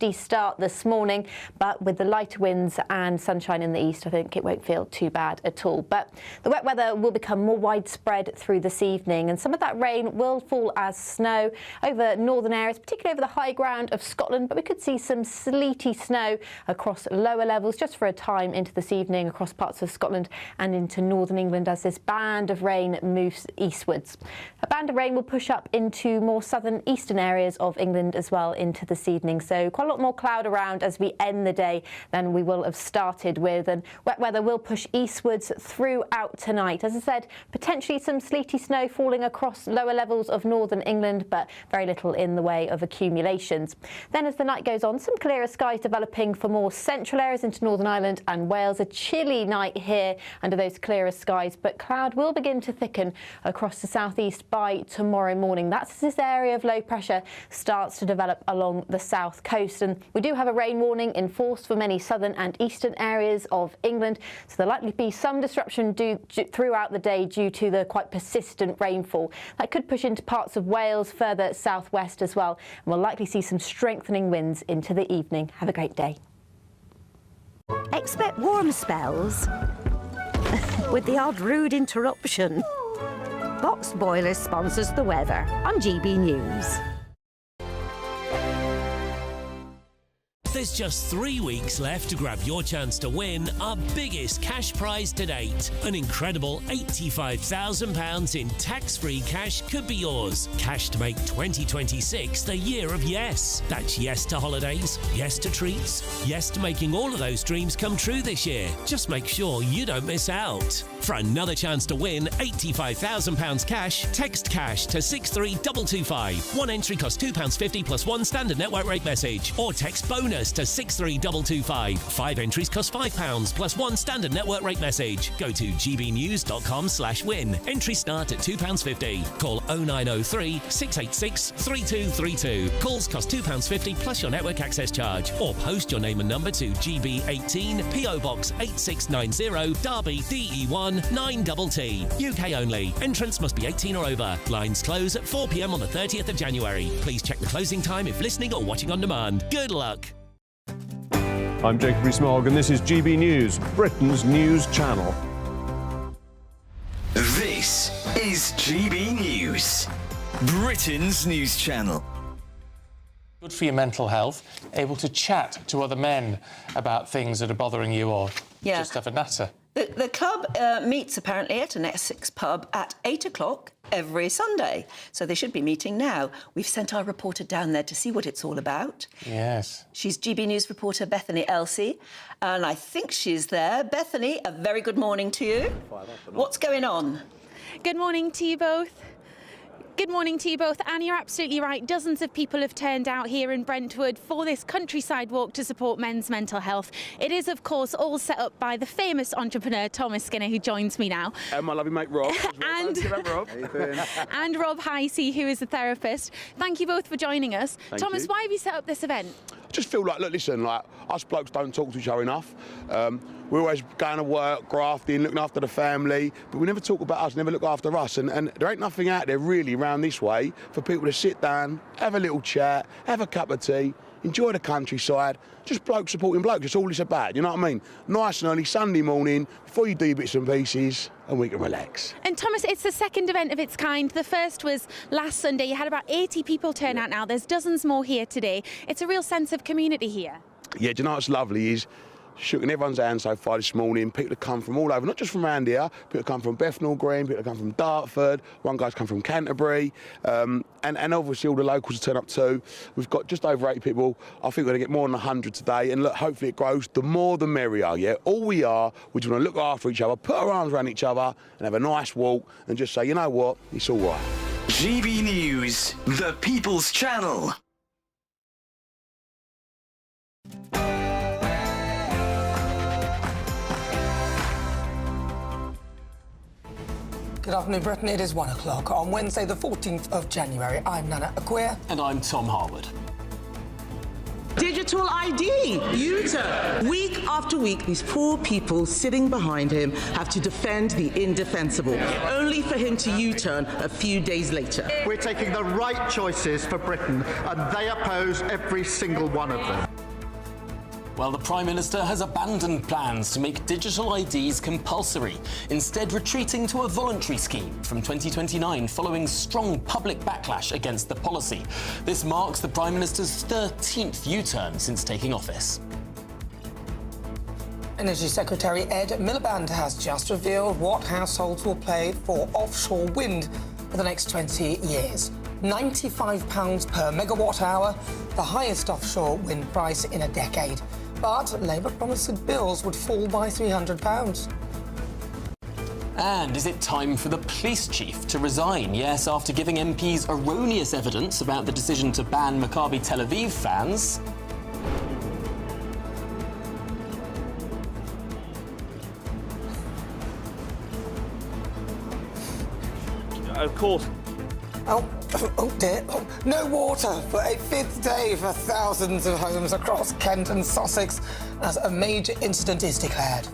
frosty start this morning, but with the lighter winds and sunshine in the east, I think it won't feel too bad at all. But the wet weather will become more widespread through this evening, and some of that rain will fall as snow over northern areas, particularly over the high ground of Scotland, but we could see some sleety snow across lower levels just for a time into this evening across parts of Scotland and into northern England as this band of rain moves eastwards. A band of rain will push up into more southern eastern areas of England as well into this evening, so quite a lot more cloud around as we end the day than we will have started with, and wet weather will push eastwards throughout tonight. As I said, potentially some sleety snow falling across lower levels of northern England, but very little in the way of accumulations. Then as the night goes on, some clearer skies developing for more central areas into Northern Ireland and Wales. A chilly night here under those clearer skies, but cloud will begin to thicken across the southeast by tomorrow morning. That's as this area of low pressure starts to develop along the south coast, and we do have a rain warning in force for many southern and eastern areas of England, so there'll likely be some disruption throughout the day due to the quite persistent rainfall. That could push into parts of Wales further southwest as well, and we'll likely see some strengthening winds into the evening. Have a great day. Expect warm spells with the odd rude interruption. Box Boilers sponsors the weather on GB News. There's just 3 weeks left to grab your chance to win our biggest cash prize to date. An incredible £85,000 in tax-free cash could be yours. Cash to make 2026 the year of yes. That's yes to holidays, yes to treats, yes to making all of those dreams come true this year. Just make sure you don't miss out. For another chance to win £85,000 cash, text cash to 63225. One entry costs £2.50 plus one standard network rate message, or text bonus to 63225. 5 entries cost £5 plus one standard network rate message. Go to gbnews.com/win. Entries start at £2.50. Call 0903 686 3232. Calls cost £2.50 plus your network access charge, or post your name and number to GB18 PO Box 8690 Derby DE1 9TT. UK only. Entrance must be 18 or over. Lines close at 4 p.m. on the 30th of January. Please check the closing time if listening or watching on demand. Good luck. I'm Jacob Rees-Mogg, and this is GB News, Britain's news channel. This is GB News, Britain's news channel. Good for your mental health, able to chat to other men about things that are bothering you, or just have a natter. The club meets apparently at an Essex pub at 8 o'clock every Sunday, so they should be meeting now. We've sent our reporter down there to see what it's all about. Yes. She's GB News reporter Bethany Elsey, and I think she's there. Bethany, a very good morning to you. What's going on? Good morning to you both. Good morning to you both. Anne, you're absolutely right. Dozens of people have turned out here in Brentwood for this countryside walk to support men's mental health. It is, of course, all set up by the famous entrepreneur Thomas Skinner, who joins me now. And my lovely mate Rob. and Rob Heisey, who is a therapist. Thank you both for joining us. Thomas, why have you set up this event? I just feel like, look, listen, like, us blokes don't talk to each other enough. We're always going to work, grafting, looking after the family, but we never talk about us, never look after us. And there ain't nothing out there really around this way for people to sit down, have a little chat, have a cup of tea, enjoy the countryside. Just blokes supporting blokes, that's all it's about, you know what I mean? Nice and early Sunday morning, before you do bits and pieces, and we can relax. And Thomas, it's the second event of its kind. The first was last Sunday. You had about 80 people turn out now. There's dozens more here today. It's a real sense of community here. Yeah, do you know what's lovely is shaking everyone's hand so far this morning. People that come from all over, not just from around here. People that come from Bethnal Green, people that come from Dartford. One guy's come from Canterbury, and obviously all the locals turn up too. We've got just over 80 people. I think we're going to get more than 100 today, and look, hopefully it grows. The more the merrier, yeah? All we are, we just want to look after each other, put our arms around each other, and have a nice walk, and just say, you know what, it's all right. GB News, the People's Channel. Good afternoon, Britain. It is 1 o'clock on Wednesday, the 14th of January. I'm Nana Akua. And I'm Tom Harwood. Digital ID, U-turn. Week after week, these poor people sitting behind him have to defend the indefensible, only for him to U-turn a few days later. We're taking the right choices for Britain, and they oppose every single one of them. Well, the Prime Minister has abandoned plans to make digital IDs compulsory, instead retreating to a voluntary scheme from 2029 following strong public backlash against the policy. This marks the Prime Minister's 13th U-turn since taking office. Energy Secretary Ed Miliband has just revealed what households will pay for offshore wind for the next 20 years. £95 per megawatt hour, the highest offshore wind price in a decade. But Labour promised that bills would fall by £300. And is it time for the police chief to resign? Yes, after giving MPs erroneous evidence about the decision to ban Maccabi Tel Aviv fans. Of course. Oh dear. Oh, no water for a fifth day for thousands of homes across Kent and Sussex as a major incident is declared.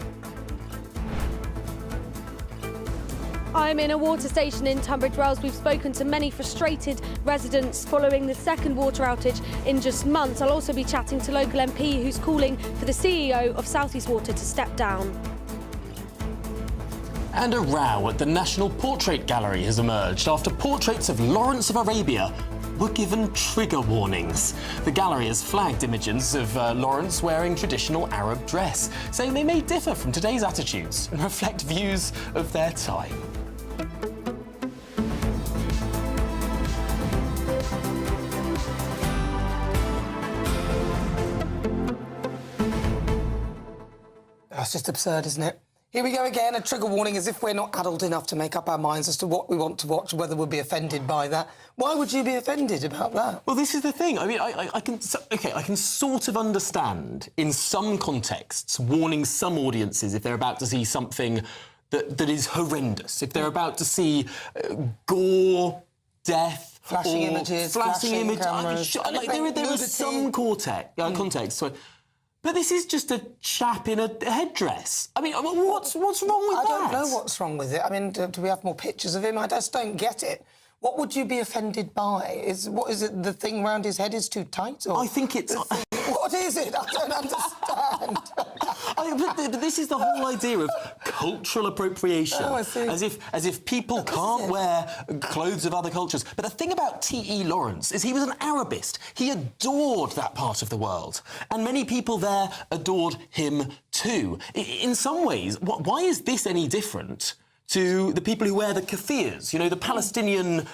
I'm in a water station in Tunbridge Wells. We've spoken to many frustrated residents following the second water outage in just months. I'll also be chatting to local MP who's calling for the CEO of South East Water to step down. And a row at the National Portrait Gallery has emerged after portraits of Lawrence of Arabia were given trigger warnings. The gallery has flagged images of Lawrence wearing traditional Arab dress, saying they may differ from today's attitudes and reflect views of their time. That's just absurd, isn't it? Here we go again, a trigger warning, as if we're not adult enough to make up our minds as to what we want to watch, whether we'll be offended by that. Why would you be offended about that? Well, this is the thing. I mean, I can sort of understand, in some contexts, warning some audiences if they're about to see something that is horrendous, if they're about to see gore, death, flashing images, flashing cameras. There are some context. But this is just a chap in a headdress. I mean, what's wrong with that? I don't know what's wrong with it. I mean, do we have more pictures of him? I just don't get it. What would you be offended by? What is it? The thing around his head is too tight? Or I think it's... What is it? I don't understand. But this is the whole idea of cultural appropriation. Oh, I see. As if people can't wear clothes of other cultures. But the thing about T.E. Lawrence is he was an Arabist. He adored that part of the world. And many people there adored him too. In some ways, why is this any different to the people who wear the kaffirs, you know, the Palestinian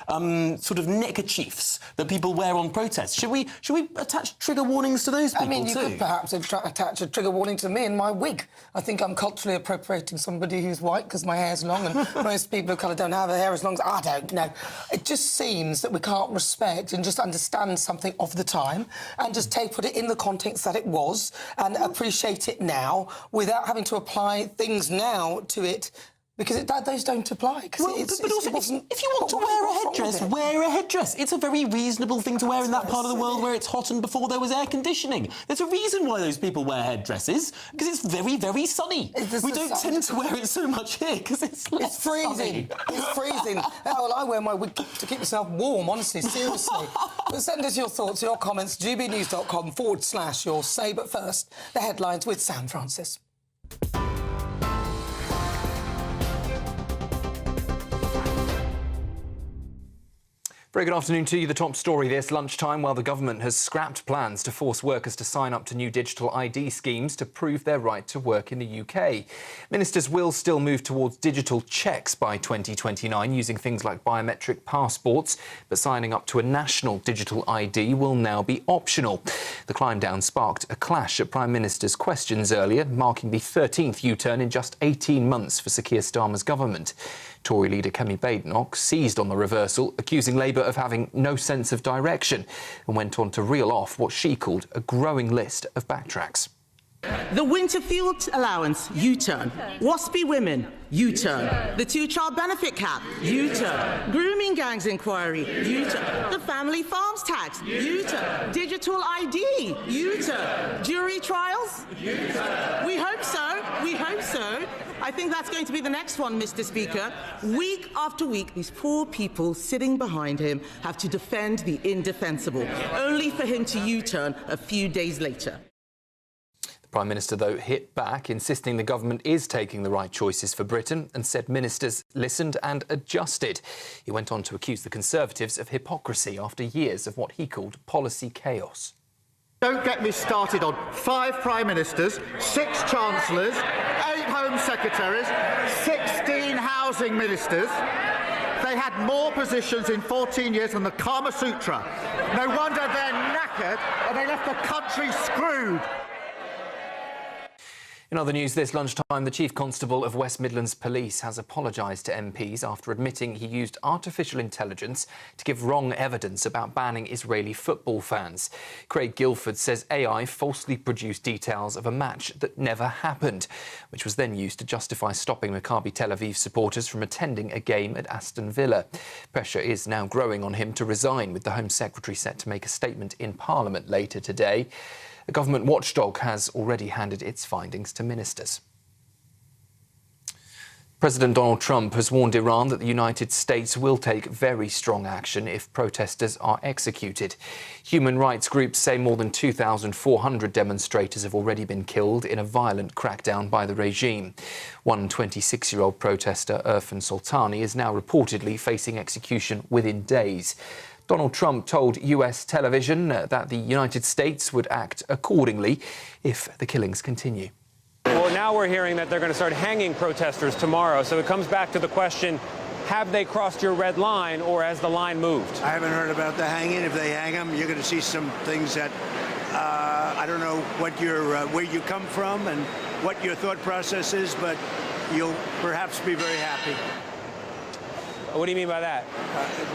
sort of neckerchiefs that people wear on protests? Should we attach trigger warnings to those people too? I mean, you could perhaps attach a trigger warning to me and my wig. I think I'm culturally appropriating somebody who's white because my hair's long, and most people of colour don't have their hair as long as I don't know. It just seems that we can't respect and just understand something of the time and just put it in the context that it was and appreciate it now without having to apply things now to it. Because those don't apply. But also, if you want to wear a headdress, wear a headdress. It's a very reasonable thing to wear in that part of the world where it's hot and before there was air conditioning. There's a reason why those people wear headdresses, because it's very, very sunny. We don't tend to wear it so much here because it's freezing. Sunny. It's freezing. Well, I wear my wig to keep myself warm, honestly, seriously. But send us your thoughts, your comments, gbnews.com/your say. But first, the headlines with Sam Francis. Very good afternoon to you. The top story this lunchtime, while the government has scrapped plans to force workers to sign up to new digital ID schemes to prove their right to work in the UK. Ministers will still move towards digital checks by 2029 using things like biometric passports, but signing up to a national digital ID will now be optional. The climb down sparked a clash at Prime Minister's questions earlier, marking the 13th U-turn in just 18 months for Sir Keir Starmer's government. Tory leader Kemi Badenoch seized on the reversal, accusing Labour of having no sense of direction, and went on to reel off what she called a growing list of backtracks. The winter fuel allowance, U-turn. Waspy women, U-turn. The two-child benefit cap, U-turn. Grooming gangs inquiry, U-turn. The family farms tax, U-turn. Digital ID, U-turn. Jury trials, U-turn. We hope so. We hope so. I think that's going to be the next one, Mr. Speaker. Week after week, these poor people sitting behind him have to defend the indefensible, only for him to U-turn a few days later. Prime Minister, though, hit back, insisting the government is taking the right choices for Britain and said ministers listened and adjusted. He went on to accuse the Conservatives of hypocrisy after years of what he called policy chaos. Don't get me started on 5 Prime Ministers, 6 Chancellors, 8 Home Secretaries, 16 Housing Ministers. They had more positions in 14 years than the Kama Sutra. No wonder they're knackered and they left the country screwed. In other news this lunchtime, the Chief Constable of West Midlands Police has apologised to MPs after admitting he used artificial intelligence to give wrong evidence about banning Israeli football fans. Craig Guilford says AI falsely produced details of a match that never happened, which was then used to justify stopping Maccabi Tel Aviv supporters from attending a game at Aston Villa. Pressure is now growing on him to resign, with the Home Secretary set to make a statement in Parliament later today. The government watchdog has already handed its findings to ministers. President Donald Trump has warned Iran that the United States will take very strong action if protesters are executed. Human rights groups say more than 2,400 demonstrators have already been killed in a violent crackdown by the regime. One 26-year-old protester, Irfan Soltani, is now reportedly facing execution within days. Donald Trump told US television that the United States would act accordingly if the killings continue. Well, now we're hearing that they're going to start hanging protesters tomorrow. So it comes back to the question, have they crossed your red line or has the line moved? I haven't heard about the hanging. If they hang them, you're going to see some things that I don't know what where you come from and what your thought process is, but you'll perhaps be very happy. What do you mean by that?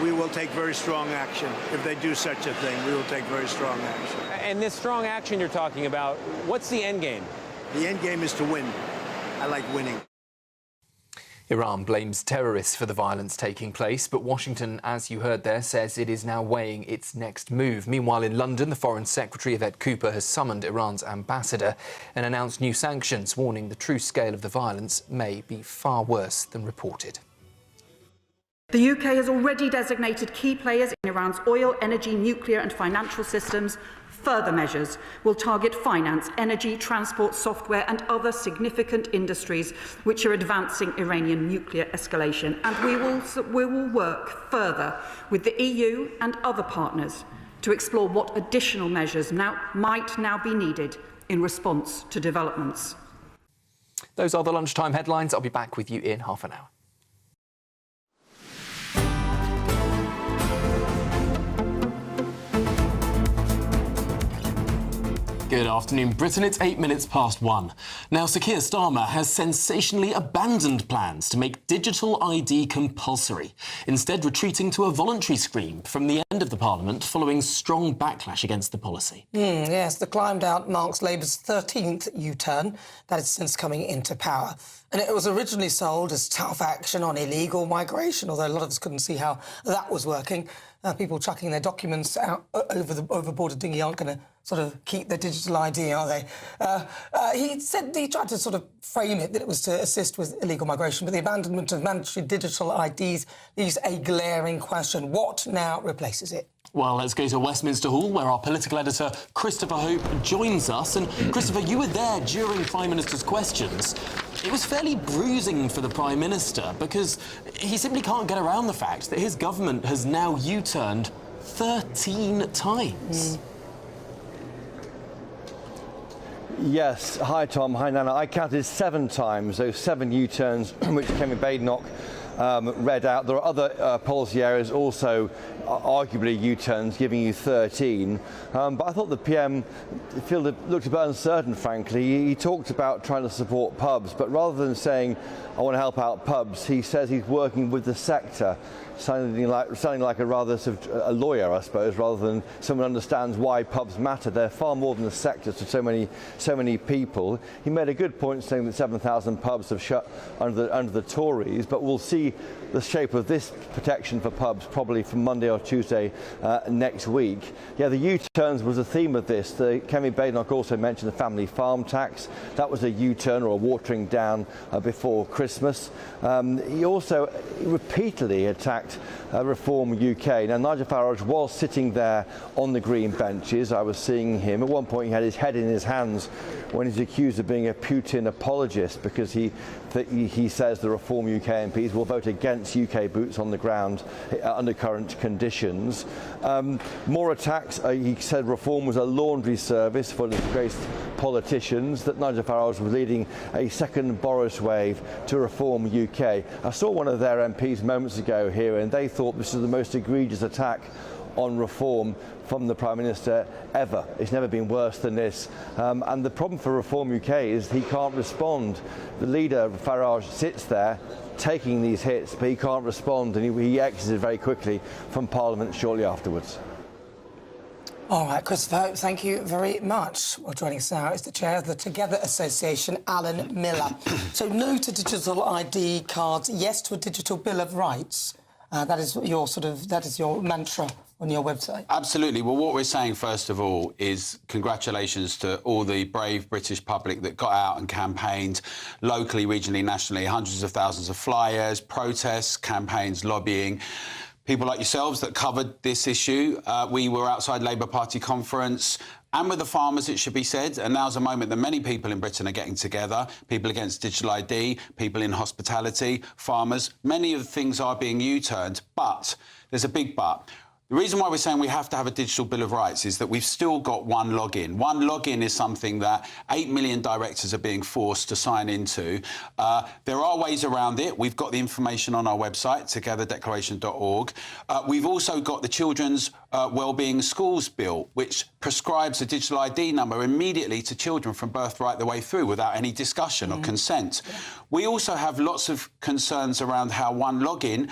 We will take very strong action. If they do such a thing, we will take very strong action. And this strong action you're talking about, what's the end game? The end game is to win. I like winning. Iran blames terrorists for the violence taking place, but Washington, as you heard there, says it is now weighing its next move. Meanwhile, in London, the Foreign Secretary, Yvette Cooper, has summoned Iran's ambassador and announced new sanctions, warning the true scale of the violence may be far worse than reported. The UK has already designated key players in Iran's oil, energy, nuclear and financial systems. Further measures will target finance, energy, transport, software and other significant industries which are advancing Iranian nuclear escalation. And we will work further with the EU and other partners to explore what additional measures might now be needed in response to developments. Those are the lunchtime headlines. I'll be back with you in half an hour. Good afternoon, Britain. It's 8 minutes past 1. Now, Sir Keir Starmer has sensationally abandoned plans to make digital ID compulsory, instead retreating to a voluntary scheme from the end of the Parliament following strong backlash against the policy. Yes, the climb down marks Labour's 13th U-turn that is since coming into power. And it was originally sold as tough action on illegal migration, although a lot of us couldn't see how that was working. People chucking their documents out overboard a dinghy aren't going to sort of keep their digital ID, are they? He tried to sort of frame it that it was to assist with illegal migration, but the abandonment of mandatory digital IDs leaves a glaring question. What now replaces it? Well, let's go to Westminster Hall, where our political editor Christopher Hope joins us. And Christopher, you were there during Prime Minister's questions. It was fairly bruising for the Prime Minister because he simply can't get around the fact that his government has now U-turned 13 times. Yes. Hi, Tom. Hi, Nana. I counted 7 times, those 7 U-turns, which came in Badenoch read out. There are other policy areas also, arguably U-turns, giving you 13. But I thought the PM looked a bit uncertain, frankly. He talked about trying to support pubs, but rather than saying, I want to help out pubs, he says he's working with the sector, sounding like a rather sort of a lawyer, I suppose, rather than someone who understands why pubs matter. They're far more than the sector to so many people. He made a good point saying that 7,000 pubs have shut under the Tories, but we'll see the shape of this protection for pubs probably from Monday or Tuesday next week. Yeah, the U-turns was a theme of this. Kemi Badenoch also mentioned the family farm tax. That was a U-turn or a watering down before Christmas. He also repeatedly attacked Reform UK. Now, Nigel Farage was sitting there on the green benches. I was seeing him. At one point, he had his head in his hands when he's accused of being a Putin apologist because he says the Reform UK MPs will vote against UK boots on the ground under current conditions. More attacks. He said Reform was a laundry service for disgraced politicians, that Nigel Farage was leading a second Boris wave to Reform UK. I saw one of their MPs moments ago here, and they thought this was the most egregious attack on Reform from the Prime Minister ever. It's never been worse than this. And the problem for Reform UK is he can't respond. The leader, Farage, sits there taking these hits, but he can't respond, and he exited very quickly from Parliament shortly afterwards. All right, Christopher, thank you very much. Well, joining us now is the chair of the Together Association, Alan Miller. So no to digital ID cards, yes to a digital Bill of Rights. That is your mantra on your website. Absolutely. Well, what we're saying, first of all, is congratulations to all the brave British public that got out and campaigned locally, regionally, nationally, hundreds of thousands of flyers, protests, campaigns, lobbying. People like yourselves that covered this issue. We were outside Labour Party conference and with the farmers, it should be said. And now's a moment that many people in Britain are getting together. People against digital ID, people in hospitality, farmers. Many of the things are being U-turned, but there's a big but. The reason why we're saying we have to have a digital Bill of Rights is that we've still got one login. One login is something that 8 million directors are being forced to sign into. There are ways around it. We've got the information on our website, togetherdeclaration.org. We've also got the Children's Wellbeing Schools Bill, which prescribes a digital ID number immediately to children from birth right the way through without any discussion or consent. Yeah. We also have lots of concerns around how one login,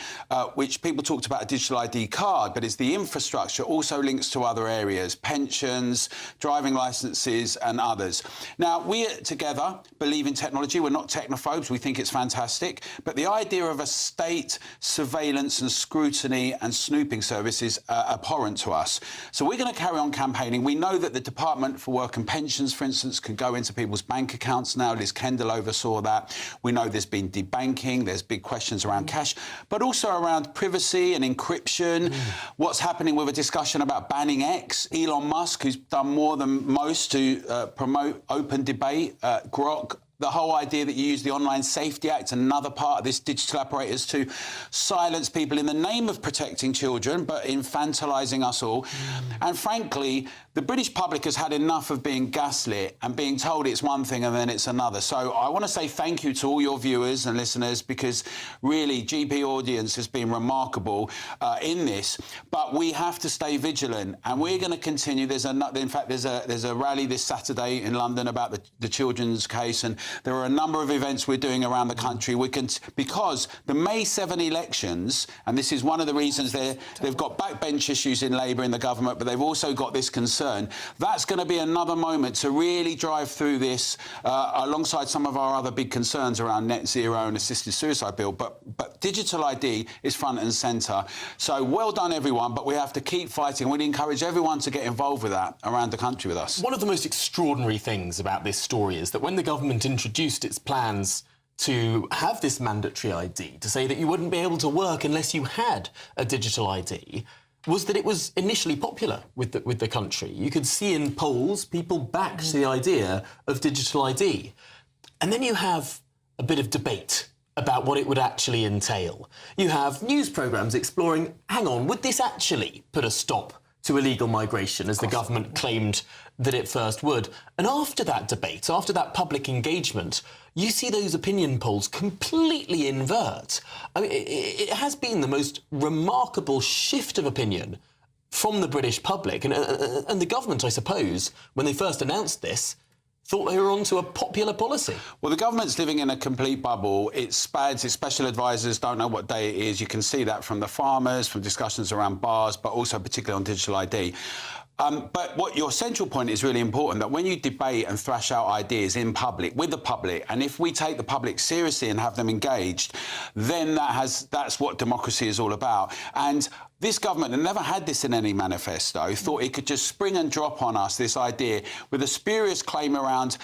which people talked about a digital ID card, but it's the infrastructure, also links to other areas, pensions, driving licences and others. Now, we Together believe in technology. We're not technophobes. We think it's fantastic. But the idea of a state surveillance and scrutiny and snooping service is abhorrent to us. So we're going to carry on campaigning. We know that the Department for Work and Pensions, for instance, can go into people's bank accounts now. Liz Kendall oversaw that. We know there's been debanking. There's big questions around cash, but also around privacy and encryption. What's happening with a discussion about banning X? Elon Musk, who's done more than most to promote open debate, Grok. The whole idea that you use the Online Safety Act, another part of this digital apparatus to silence people in the name of protecting children, but infantilising us all. And frankly, the British public has had enough of being gaslit and being told it's one thing and then it's another. So I want to say thank you to all your viewers and listeners, because really GB audience has been remarkable in this. But we have to stay vigilant, and we're going to continue. There's a rally this Saturday in London about the children's case, and there are a number of events we're doing around the country. Because the May 7 elections, and this is one of the reasons they've got backbench issues in Labour in the government, but they've also got this concern. That's going to be another moment to really drive through this alongside some of our other big concerns around net zero and assisted suicide bill. But digital ID is front and centre. So well done, everyone, but we have to keep fighting. We'd encourage everyone to get involved with that around the country with us. One of the most extraordinary things about this story is that when the government introduced its plans to have this mandatory ID, to say that you wouldn't be able to work unless you had a digital ID, was that it was initially popular with the country. You could see in polls people backed the idea of digital ID. And then you have a bit of debate about what it would actually entail. You have news programmes exploring, hang on, would this actually put a stop to illegal migration, as the government claimed that it first would. And after that debate, after that public engagement, you see those opinion polls completely invert. I mean, it has been the most remarkable shift of opinion from the British public. And the government, I suppose, when they first announced this, thought they were onto a popular policy. Well, the government's living in a complete bubble. Its SPADs, its special advisors, don't know what day it is. You can see that from the farmers, from discussions around bars, but also particularly on digital ID. But what your central point is really important, that when you debate and thrash out ideas in public, with the public, and if we take the public seriously and have them engaged, then that's what democracy is all about. And this government, and never had this in any manifesto, thought it could just spring and drop on us this idea with a spurious claim around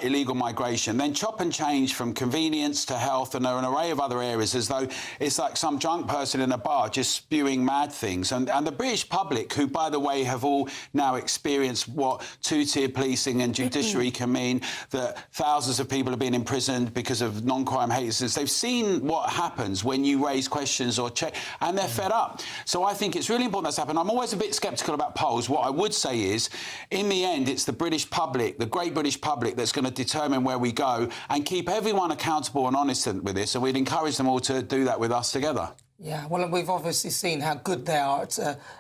illegal migration, then chop and change from convenience to health and an array of other areas, as though it's like some drunk person in a bar just spewing mad things. And the British public, who, by the way, have all now experienced what two-tier policing and judiciary can mean, that thousands of people have been imprisoned because of non-crime hate incidents. They've seen what happens when you raise questions or check, and they're fed up. So I think it's really important that's happened. I'm always a bit sceptical about polls. What I would say is, in the end, it's the British public, the great British public, that's going to determine where we go and keep everyone accountable and honest with this. And we'd encourage them all to do that with us together. Yeah, well, we've obviously seen how good they are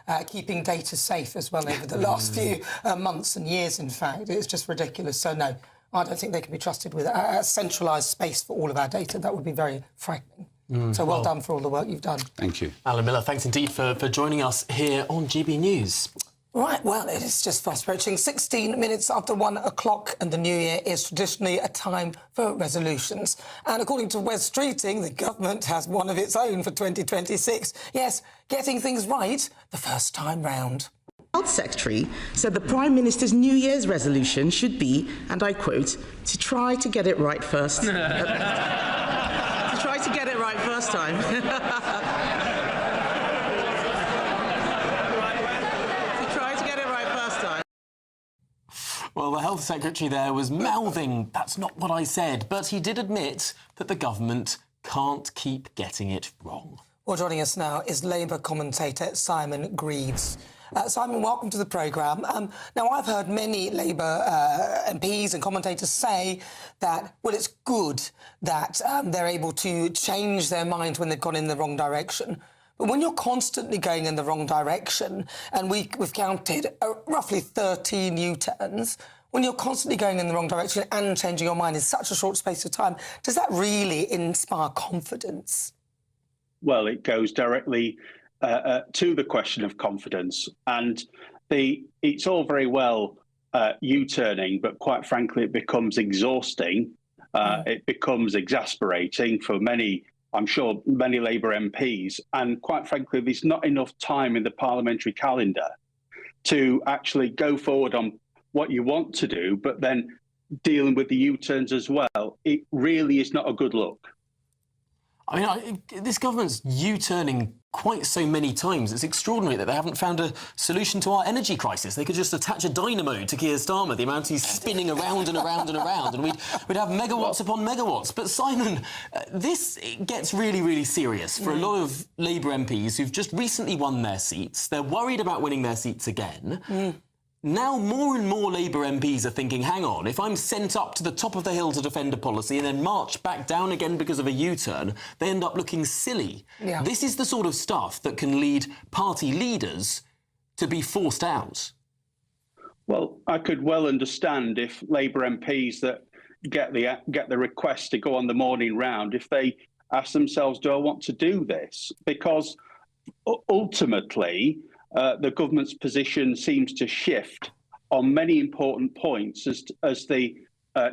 at keeping data safe as well over the last few months and years, in fact. It's just ridiculous. So, no, I don't think they can be trusted with a centralised space for all of our data. That would be very frightening. So well done for all the work you've done. Thank you. Alan Miller, thanks indeed for joining us here on GB News. Right, well, it is just fast approaching 16 minutes after 1 o'clock, and the new year is traditionally a time for resolutions. And according to Wes Streeting, the government has one of its own for 2026. Yes, getting things right the first time round. The Health Secretary said the Prime Minister's New Year's resolution should be, and I quote, to try to get it right first. To try to get it right first time. Well, the Health Secretary there was mouthing, "That's not what I said," but he did admit that the government can't keep getting it wrong. Well, joining us now is Labour commentator Simon Greaves. Simon, welcome to the programme. Now, I've heard many Labour MPs and commentators say that, well, it's good that they're able to change their mind when they've gone in the wrong direction. But when you're constantly going in the wrong direction, and we've counted roughly 13 U-turns, when you're constantly going in the wrong direction and changing your mind in such a short space of time, does that really inspire confidence? Well, it goes directly to the question of confidence. And it's all very well U-turning, but quite frankly, it becomes exhausting. It becomes exasperating for many, I'm sure, many Labour MPs. And quite frankly, there's not enough time in the parliamentary calendar to actually go forward on what you want to do, but then dealing with the U-turns as well. It really is not a good look. I mean, this government's U-turning quite so many times. It's extraordinary that they haven't found a solution to our energy crisis. They could just attach a dynamo to Keir Starmer, the amount he's spinning around and around and around, and we'd have megawatts upon megawatts. But, Simon, this gets really, really serious for a lot of Labour MPs who've just recently won their seats. They're worried about winning their seats again. Now more and more Labour MPs are thinking, hang on, if I'm sent up to the top of the hill to defend a policy and then march back down again because of a U-turn, they end up looking silly. Yeah. This is the sort of stuff that can lead party leaders to be forced out. Well, I could well understand if Labour MPs that get the request to go on the morning round, if they ask themselves, do I want to do this? Because ultimately, the government's position seems to shift on many important points as the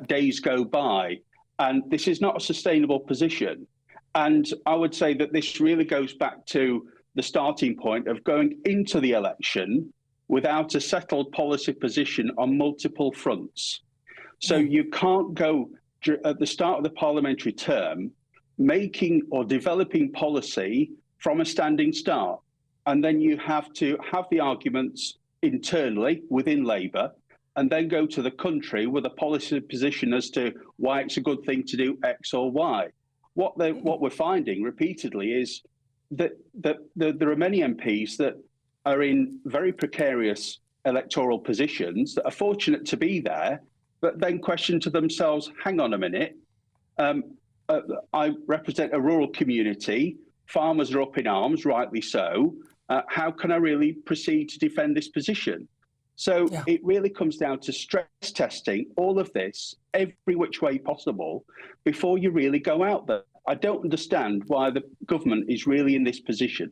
days go by. And this is not a sustainable position. And I would say that this really goes back to the starting point of going into the election without a settled policy position on multiple fronts. So you can't go at the start of the parliamentary term making or developing policy from a standing start. And then you have to have the arguments internally within Labour and then go to the country with a policy position as to why it's a good thing to do X or Y. What we're finding repeatedly is that there are many MPs that are in very precarious electoral positions that are fortunate to be there, but then question to themselves, hang on a minute, I represent a rural community, farmers are up in arms, rightly so, how can I really proceed to defend this position? So it really comes down to stress testing all of this every which way possible before you really go out there. I don't understand why the government is really in this position.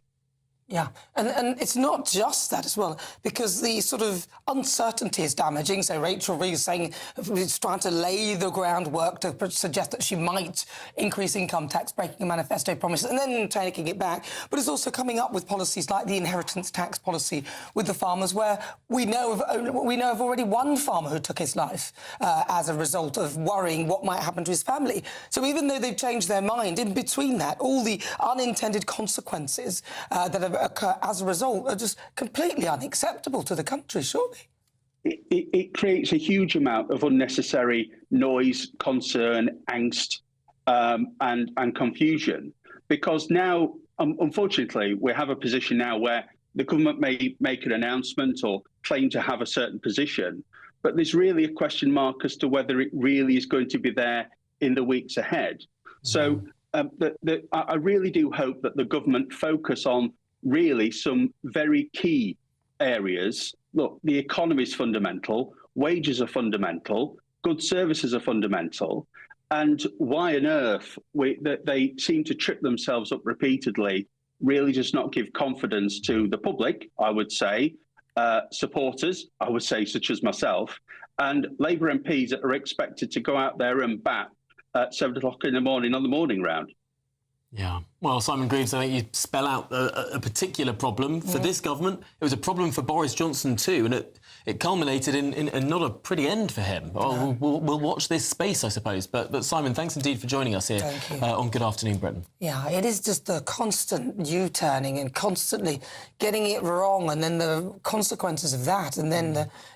Yeah, and it's not just that as well, because the sort of uncertainty is damaging. So Rachel Reeves saying she's trying to lay the groundwork to suggest that she might increase income tax, breaking a manifesto promise, and then taking it back. But it's also coming up with policies like the inheritance tax policy with the farmers, where we know of already one farmer who took his life as a result of worrying what might happen to his family. So even though they've changed their mind, in between that, all the unintended consequences that have occur as a result are just completely unacceptable to the country, surely. It creates a huge amount of unnecessary noise, concern, angst, and confusion, because now, unfortunately, we have a position now where the government may make an announcement or claim to have a certain position, but there's really a question mark as to whether it really is going to be there in the weeks ahead. So I really do hope that the government focus on really some very key areas. Look, the economy is fundamental, wages are fundamental, good services are fundamental, and why on earth they seem to trip themselves up repeatedly really does not give confidence to the public, I would say, supporters, I would say, such as myself, and Labour MPs that are expected to go out there and bat at 7 o'clock in the morning on the morning round. Yeah. Well, Simon Greaves, I think you spell out a particular problem for this government. It was a problem for Boris Johnson too, and it culminated in not a pretty end for him. Oh, we'll watch this space, I suppose. But Simon, thanks indeed for joining us here on Good Afternoon Britain. Yeah, it is just the constant U-turning and constantly getting it wrong, and then the consequences of that, and then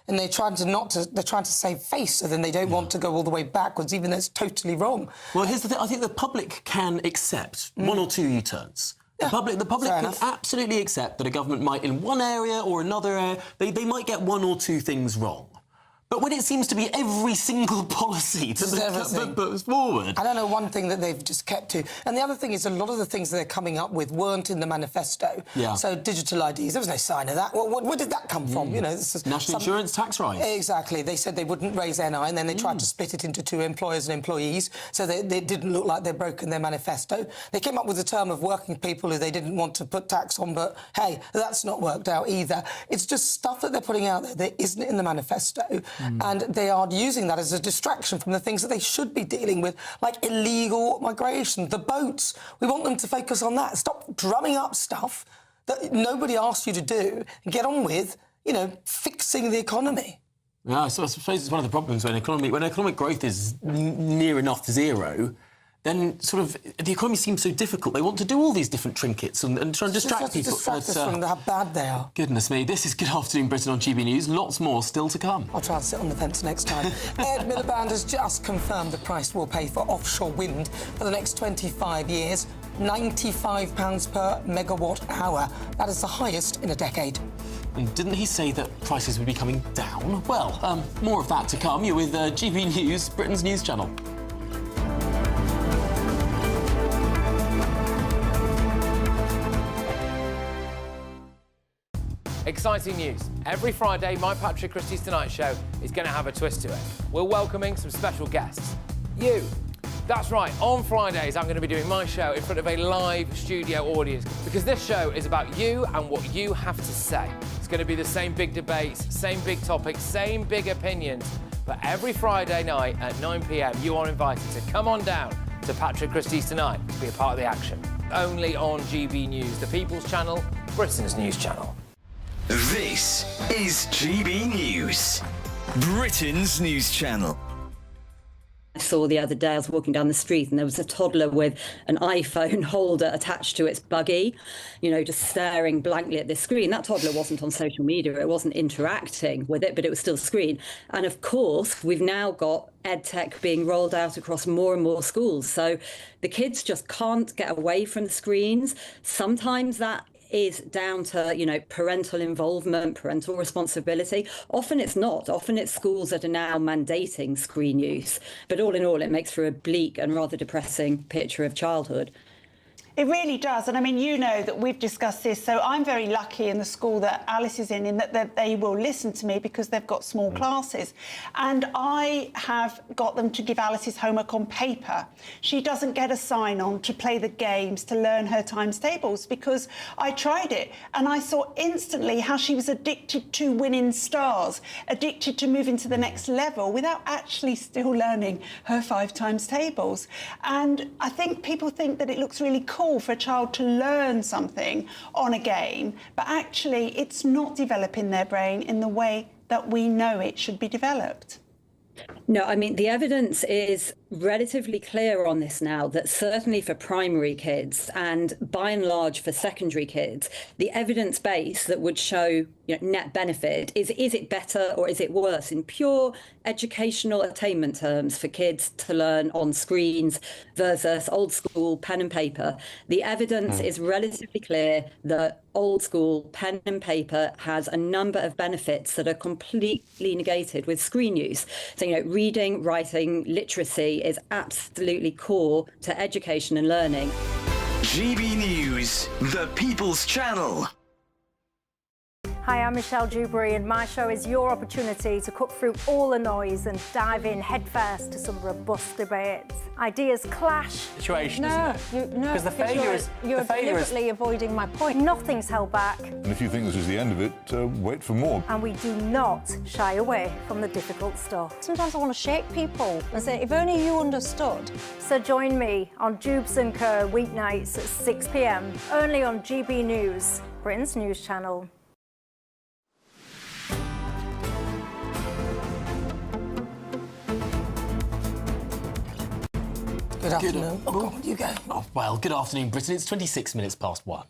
they're trying to save face, so then they don't want to go all the way backwards, even though it's totally wrong. Well, here's the thing. I think the public can accept one or two U-turns. The public can absolutely accept that a government might, in one area or another area, they might get one or two things wrong. But when it seems to be every single policy that puts forward... I don't know, one thing that they've just kept to. And the other thing is a lot of the things that they're coming up with weren't in the manifesto. Yeah. So digital IDs, there was no sign of that. Where did that come from? You know, this is National insurance tax rise. Exactly. They said they wouldn't raise NI, and then they tried to split it into two, employers and employees, so they didn't look like they'd broken their manifesto. They came up with the term of working people who they didn't want to put tax on, but, hey, that's not worked out either. It's just stuff that they're putting out there that isn't in the manifesto. And they are using that as a distraction from the things that they should be dealing with, like illegal migration, the boats. We want them to focus on that. Stop drumming up stuff that nobody asked you to do and get on with, you know, fixing the economy. Yeah, so I suppose it's one of the problems when economic growth is near enough to zero, then sort of the economy seems so difficult. They want to do all these different trinkets and try and distract people. Distract us from how bad they are. Goodness me, this is Good Afternoon Britain on GB News. Lots more still to come. I'll try and sit on the fence next time. Ed Miliband has just confirmed the price we'll pay for offshore wind for the next 25 years. £95 per megawatt hour. That is the highest in a decade. And didn't he say that prices would be coming down? Well, more of that to come. You're with GB News, Britain's news channel. Exciting news. Every Friday, my Patrick Christie's Tonight Show is going to have a twist to it. We're welcoming some special guests. You. That's right, on Fridays I'm going to be doing my show in front of a live studio audience, because this show is about you and what you have to say. It's going to be the same big debates, same big topics, same big opinions, but every Friday night at 9 p.m. you are invited to come on down to Patrick Christie's Tonight to be a part of the action. Only on GB News, the People's Channel, Britain's news channel. This is GB News, Britain's news channel. I saw the other day, I was walking down the street and there was a toddler with an iPhone holder attached to its buggy, you know, just staring blankly at this screen. That toddler wasn't on social media, it wasn't interacting with it, but it was still a screen. And of course, we've now got EdTech being rolled out across more and more schools. So the kids just can't get away from the screens. Sometimes that is down to, you know, parental involvement, parental responsibility. Often it's not. Often it's schools that are now mandating screen use. But all in all, it makes for a bleak and rather depressing picture of childhood. It really does. And I mean, you know that we've discussed this. So I'm very lucky in the school that Alice is in that they will listen to me because they've got small classes. And I have got them to give Alice's homework on paper. She doesn't get a sign-on to play the games, to learn her times tables, because I tried it and I saw instantly how she was addicted to winning stars, addicted to moving to the next level without actually still learning her 5 times tables. And I think people think that it looks really cool for a child to learn something on a game, but actually it's not developing their brain in the way that we know it should be developed. No, I mean, the evidence is relatively clear on this now, that certainly for primary kids and by and large for secondary kids, the evidence base that would show, you know, net benefit is it better or is it worse in pure educational attainment terms for kids to learn on screens versus old school pen and paper. The evidence is relatively clear that old school pen and paper has a number of benefits that are completely negated with screen use. So, you know, reading, writing, literacy is absolutely core to education and learning. GB News, the People's Channel. Hi, I'm Michelle Dewberry, and my show is your opportunity to cut through all the noise and dive in headfirst to some robust debates. Ideas clash. Situation, no, isn't it? No, Because the failure is you're deliberately avoiding my point. Nothing's held back, And if you think this is the end of it, wait for more. and we do not shy away from the difficult stuff. Sometimes I want to shake people and say, if only you understood. So join me on Jubes and Co weeknights at 6 p.m. only on GB News, Britain's news channel. Good afternoon. Oh, God, you go. Oh, well, good afternoon, Britain. It's 26 minutes past 1.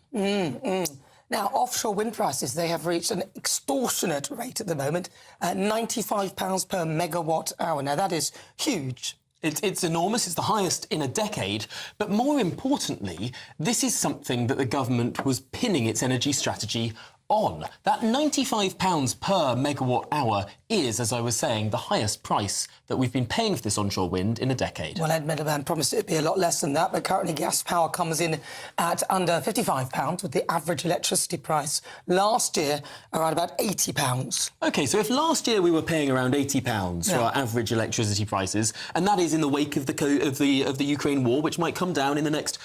Now, offshore wind prices, they have reached an extortionate rate at the moment, £95 per megawatt hour. Now, that is huge. It's enormous. It's the highest in a decade. But more importantly, this is something that the government was pinning its energy strategy on. That £95 per megawatt hour is, as I was saying, the highest price that we've been paying for this onshore wind in a decade. Well, Ed Miliband promised it'd be a lot less than that, but currently gas power comes in at under £55, with the average electricity price last year around about £80. OK, so if last year we were paying around £80 for our average electricity prices, and that is in the wake of the Ukraine war, which might come down in the next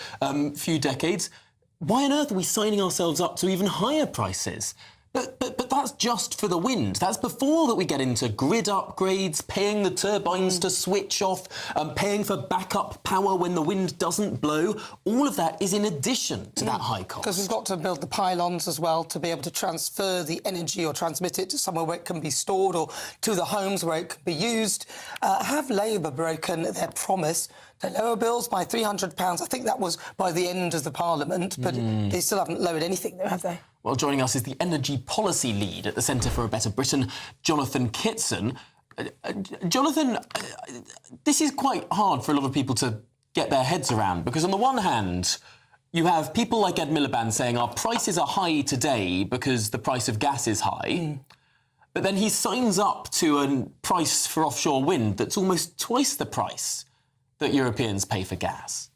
few decades, why on earth are we signing ourselves up to even higher prices? But that's just for the wind. That's before that we get into grid upgrades, paying the turbines to switch off, paying for backup power when the wind doesn't blow. All of that is in addition to that high cost. Because we've got to build the pylons as well to be able to transfer the energy or transmit it to somewhere where it can be stored or to the homes where it can be used. Have Labour broken their promise to lower bills by £300? I think that was by the end of the Parliament, but they still haven't lowered anything, though, have they? Well, joining us is the energy policy lead at the Centre for a Better Britain, Jonathan Kitson. Jonathan, this is quite hard for a lot of people to get their heads around, because on the one hand, you have people like Ed Miliband saying our prices are high today because the price of gas is high. But then he signs up to a price for offshore wind that's almost twice the price that Europeans pay for gas.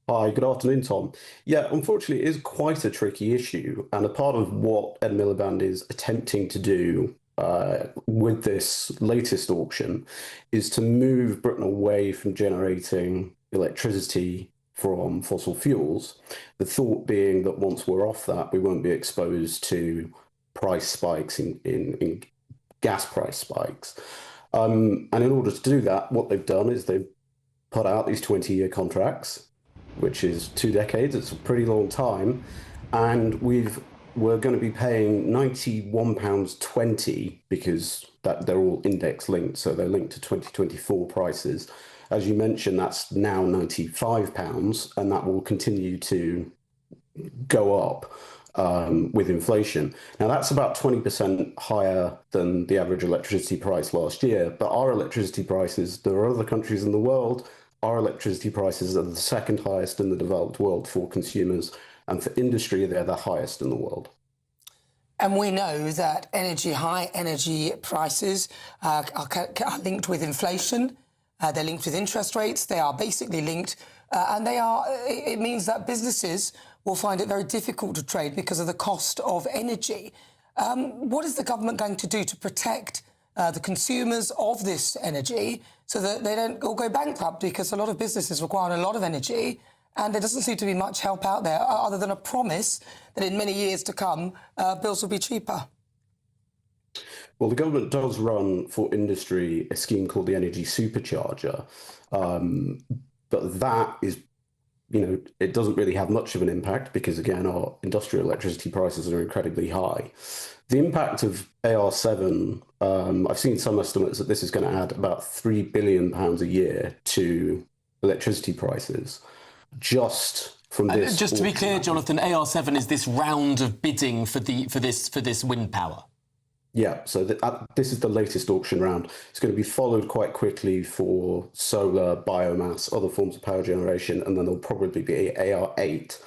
Hi, good afternoon, Tom. Yeah, unfortunately, it is quite a tricky issue, and a part of what Ed Miliband is attempting to do with this latest auction is to move Britain away from generating electricity from fossil fuels, the thought being that once we're off that, we won't be exposed to price spikes in gas price spikes. And in order to do that, what they've done is they've put out these 20-year contracts, which is 2 decades. It's a pretty long time. And we're going to be paying £91.20 because they're all index linked. So they're linked to 2024 prices. As you mentioned, that's now £95, and that will continue to go up with inflation. Now, that's about 20% higher than the average electricity price last year. But our electricity prices, there are other countries in the world, our electricity prices are the second highest in the developed world for consumers, And for industry, they're the highest in the world. And we know that high energy prices are linked with inflation. They're linked with interest rates. They are basically linked, and it means that businesses will find it very difficult to trade because of the cost of energy. What is the government going to do to protect the consumers of this energy so that they don't all go bankrupt? Because a lot of businesses require a lot of energy, and there doesn't seem to be much help out there other than a promise that in many years to come, bills will be cheaper. Well, the government does run for industry a scheme called the Energy Supercharger, but that is, it doesn't really have much of an impact because, again, our industrial electricity prices are incredibly high. The impact of AR7, I've seen some estimates that this is going to add about £3 billion a year to electricity prices just from this. Just to be clear, Jonathan, AR7 is this round of bidding for this wind power. Yeah, so this is the latest auction round. It's going to be followed quite quickly for solar, biomass, other forms of power generation, and then there'll probably be AR8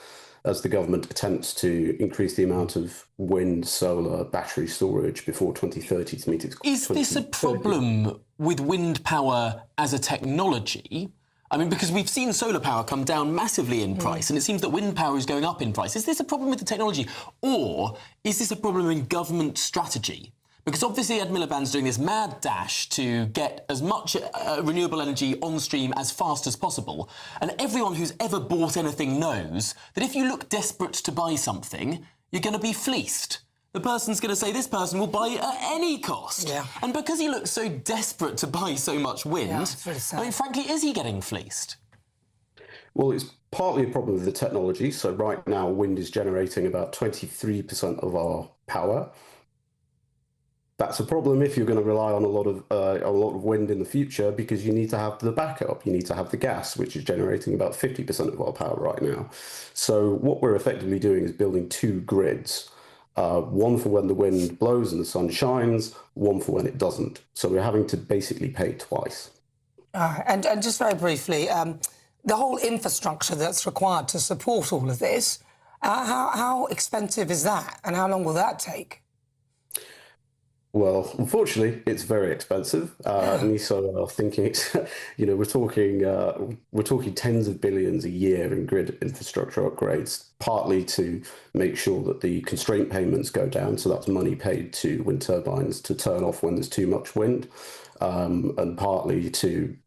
as the government attempts to increase the amount of wind, solar, battery storage before 2030 to meet its... Is this a problem with wind power as a technology? I mean, because we've seen solar power come down massively in price, and it seems that wind power is going up in price. Is this a problem with the technology, or is this a problem in government strategy? Because obviously Ed Miliband's doing this mad dash to get as much renewable energy on stream as fast as possible, and everyone who's ever bought anything knows that if you look desperate to buy something, you're going to be fleeced. The person's going to say this person will buy at any cost. Yeah. And because he looks so desperate to buy so much wind, it's really sad. I mean, frankly, is he getting fleeced? Well, it's partly a problem with the technology. So right now, wind is generating about 23% of our power. That's a problem if you're going to rely on a lot of wind in the future, because you need to have the backup. You need to have the gas, which is generating about 50% of our power right now. So what we're effectively doing is building two grids. One for when the wind blows and the sun shines, one for when it doesn't. So we're having to basically pay twice. And just very briefly, the whole infrastructure that's required to support all of this, how expensive is that, and how long will that take? Well, unfortunately, it's very expensive. NISO are thinking it's, we're talking tens of billions a year in grid infrastructure upgrades, partly to make sure that the constraint payments go down. So that's money paid to wind turbines to turn off when there's too much wind, and partly to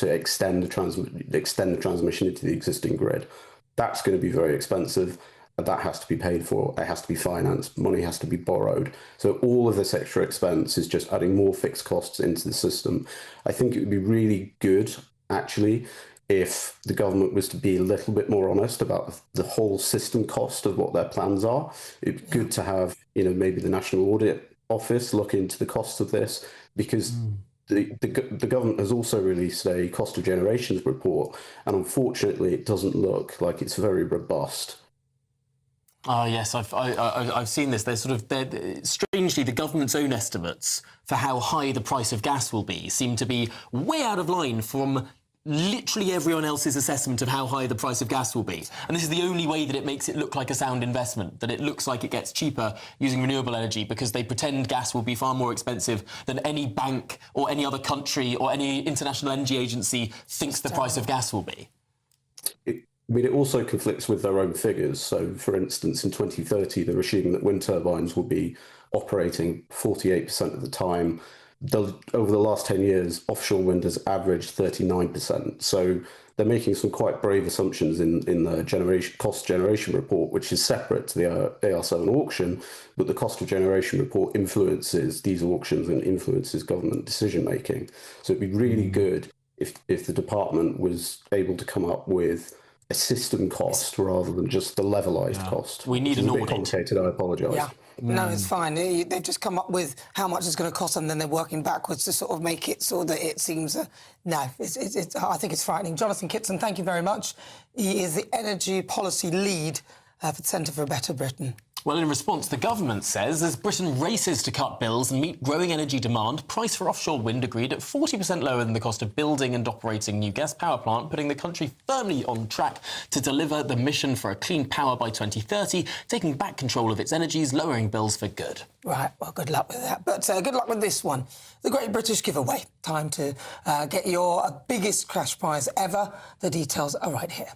extend the transmission into the existing grid. That's going to be very expensive. That has to be paid for, it has to be financed, money has to be borrowed. So all of this extra expense is just adding more fixed costs into the system. I think it would be really good, actually, if the government was to be a little bit more honest about the whole system cost of what their plans are. It'd be good to have, maybe the National Audit Office look into the cost of this, because the government has also released a cost of generations report, and unfortunately it doesn't look like it's very robust. Oh yes, I've seen this. They're strangely, the government's own estimates for how high the price of gas will be seem to be way out of line from literally everyone else's assessment of how high the price of gas will be. And this is the only way that it makes it look like a sound investment, that it looks like it gets cheaper using renewable energy, because they pretend gas will be far more expensive than any bank or any other country or any international energy agency thinks the price of gas will be. It also conflicts with their own figures. So, for instance, in 2030, they're assuming that wind turbines will be operating 48% of the time. Over the last 10 years, offshore wind has averaged 39%. So they're making some quite brave assumptions in the cost generation report, which is separate to the AR7 auction, but the cost of generation report influences these auctions and influences government decision-making. So it'd be really good if the department was able to come up with a system cost rather than just the levelised cost. We need an audit. A bit complicated, I apologise. Yeah, no, it's fine. They've just come up with how much it's going to cost, and then they're working backwards to sort of make it so that it seems... I think it's frightening. Jonathan Kitson, thank you very much. He is the Energy Policy Lead for the Centre for a Better Britain. Well, in response, the government says as Britain races to cut bills and meet growing energy demand, price for offshore wind agreed at 40% lower than the cost of building and operating new gas power plant, putting the country firmly on track to deliver the mission for a clean power by 2030, taking back control of its energies, lowering bills for good. Right, well, good luck with that. But good luck with this one. The Great British Giveaway. Time to get your biggest cash prize ever. The details are right here.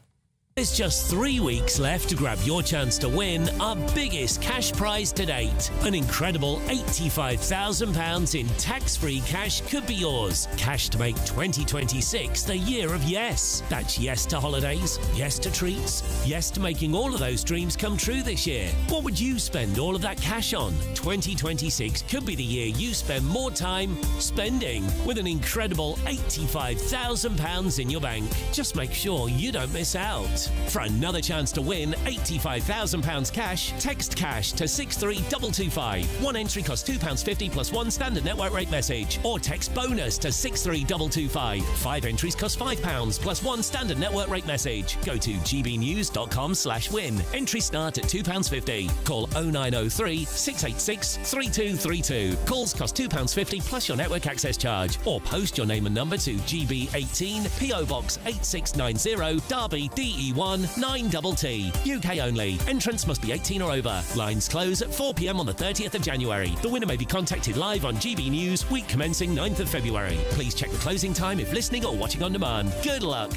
There's just 3 weeks left to grab your chance to win our biggest cash prize to date. An incredible £85,000 in tax-free cash could be yours. Cash to make 2026 the year of yes. That's yes to holidays, yes to treats, yes to making all of those dreams come true this year. What would you spend all of that cash on? 2026 could be the year you spend more time spending with an incredible £85,000 in your bank. Just make sure you don't miss out. For another chance to win £85,000 cash, text cash to 63225. One entry costs £2.50 plus one standard network rate message. Or text bonus to 63225. 5 entries cost £5 plus one standard network rate message. Go to gbnews.com/win. Entries start at £2.50. Call 0903 686 3232. Calls cost £2.50 plus your network access charge. Or post your name and number to GB18 PO Box 8690 Derby DE1 9TT. UK only. Entrants must be 18 or over. Lines close at 4 p.m. on the 30th of January. The winner may be contacted live on GB News, week commencing 9th of February. Please check the closing time if listening or watching on demand. Good luck.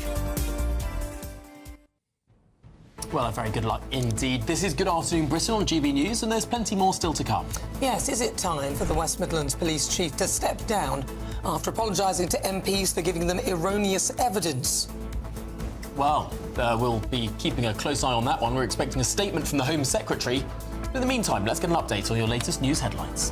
Well, very good luck indeed. This is Good Afternoon Britain on GB News, and there's plenty more still to come. Yes, is it time for the West Midlands Police Chief to step down after apologising to MPs for giving them erroneous evidence? Well, we'll be keeping a close eye on that one. We're expecting a statement from the Home Secretary. But in the meantime, let's get an update on your latest news headlines.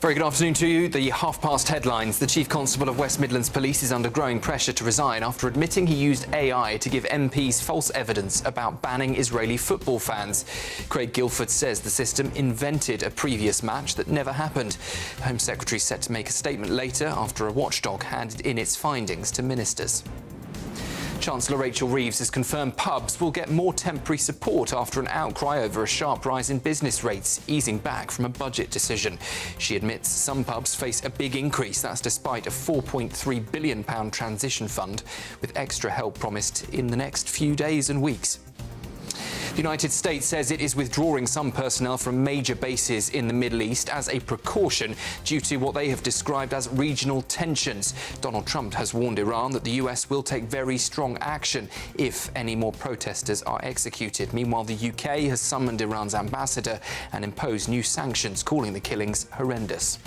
Very good afternoon to you. The half-past headlines. The Chief Constable of West Midlands Police is under growing pressure to resign after admitting he used AI to give MPs false evidence about banning Israeli football fans. Craig Guilford says the system invented a previous match that never happened. The Home Secretary is set to make a statement later after a watchdog handed in its findings to ministers. Chancellor Rachel Reeves has confirmed pubs will get more temporary support after an outcry over a sharp rise in business rates, easing back from a budget decision. She admits some pubs face a big increase. That's despite a £4.3 billion transition fund, with extra help promised in the next few days and weeks. The United States says it is withdrawing some personnel from major bases in the Middle East as a precaution due to what they have described as regional tensions. Donald Trump has warned Iran that the US will take very strong action if any more protesters are executed. Meanwhile, the UK has summoned Iran's ambassador and imposed new sanctions, calling the killings horrendous.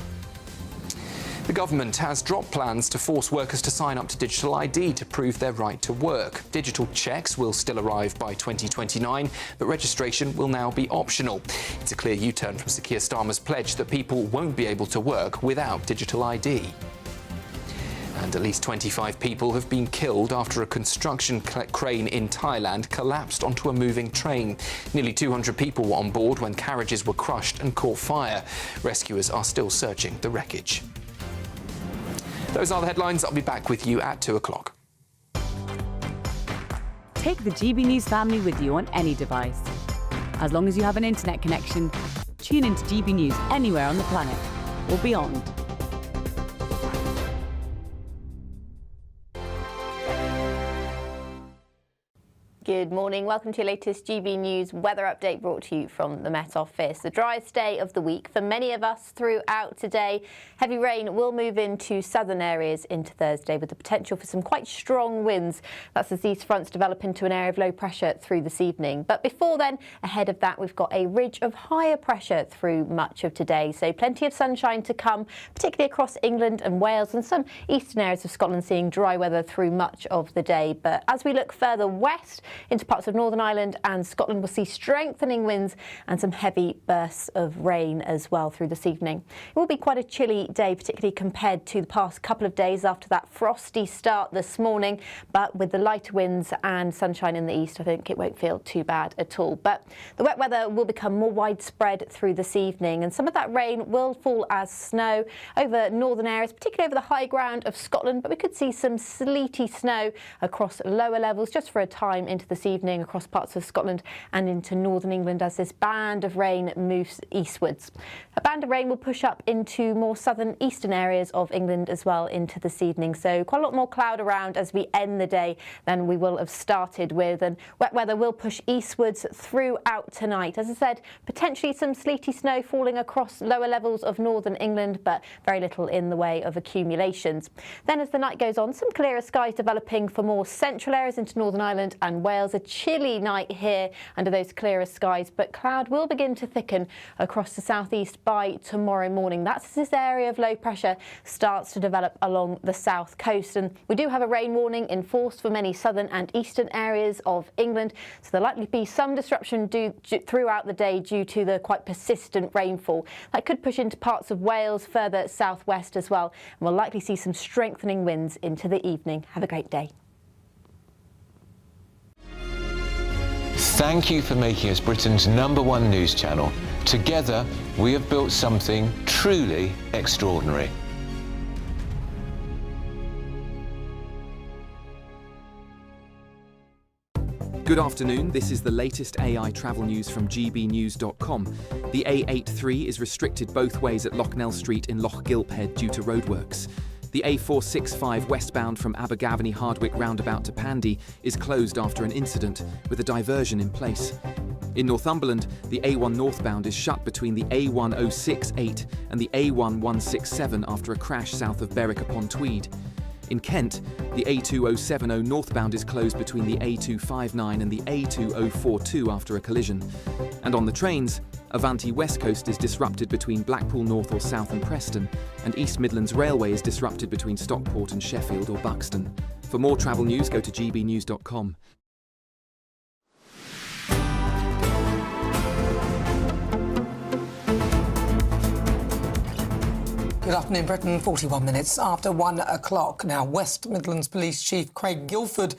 The government has dropped plans to force workers to sign up to digital ID to prove their right to work. Digital checks will still arrive by 2029, but registration will now be optional. It's a clear U-turn from Sir Keir Starmer's pledge that people won't be able to work without digital ID. And at least 25 people have been killed after a construction crane in Thailand collapsed onto a moving train. Nearly 200 people were on board when carriages were crushed and caught fire. Rescuers are still searching the wreckage. Those are the headlines. I'll be back with you at 2 o'clock. Take the GB News family with you on any device. As long as you have an internet connection, tune into GB News anywhere on the planet or beyond. Good morning. Welcome to your latest GB News weather update brought to you from the Met Office. The driest day of the week for many of us throughout today. Heavy rain will move into southern areas into Thursday with the potential for some quite strong winds. That's as these fronts develop into an area of low pressure through this evening. But before then, ahead of that, we've got a ridge of higher pressure through much of today. So plenty of sunshine to come, particularly across England and Wales and some eastern areas of Scotland seeing dry weather through much of the day. But as we look further west, into parts of Northern Ireland and Scotland. We'll see strengthening winds and some heavy bursts of rain as well through this evening. It will be quite a chilly day, particularly compared to the past couple of days after that frosty start this morning. But with the lighter winds and sunshine in the east, I think it won't feel too bad at all. But the wet weather will become more widespread through this evening, and some of that rain will fall as snow over northern areas, particularly over the high ground of Scotland. But we could see some sleety snow across lower levels just for a time into this evening across parts of Scotland and into northern England as this band of rain moves eastwards. A band of rain will push up into more southern eastern areas of England as well into this evening. So quite a lot more cloud around as we end the day than we will have started with, and wet weather will push eastwards throughout tonight. As I said, potentially some sleety snow falling across lower levels of northern England, but very little in the way of accumulations. Then as the night goes on, some clearer skies developing for more central areas into Northern Ireland and Wales. A chilly night here under those clearer skies, but cloud will begin to thicken across the southeast by tomorrow morning. That's as this area of low pressure starts to develop along the south coast, and we do have a rain warning in force for many southern and eastern areas of England, so there'll likely be some disruption throughout the day due to the quite persistent rainfall. That could push into parts of Wales further southwest as well, and we'll likely see some strengthening winds into the evening. Have a great day. Thank you for making us Britain's #1 news channel. Together, we have built something truly extraordinary. Good afternoon, this is the latest AI travel news from GBNews.com. The A83 is restricted both ways at Locknell Street in Loch Gilphead due to roadworks. The A465 westbound from Abergavenny Hardwick roundabout to Pandy is closed after an incident, with a diversion in place. In Northumberland, the A1 northbound is shut between the A1068 and the A1167 after a crash south of Berwick-upon-Tweed. In Kent, the A2070 northbound is closed between the A259 and the A2042 after a collision. And on the trains, Avanti West Coast is disrupted between Blackpool North or South and Preston, and East Midlands Railway is disrupted between Stockport and Sheffield or Buxton. For more travel news, go to gbnews.com. Good afternoon, Britain. 41 minutes after 1 o'clock. Now, West Midlands Police Chief Craig Guilford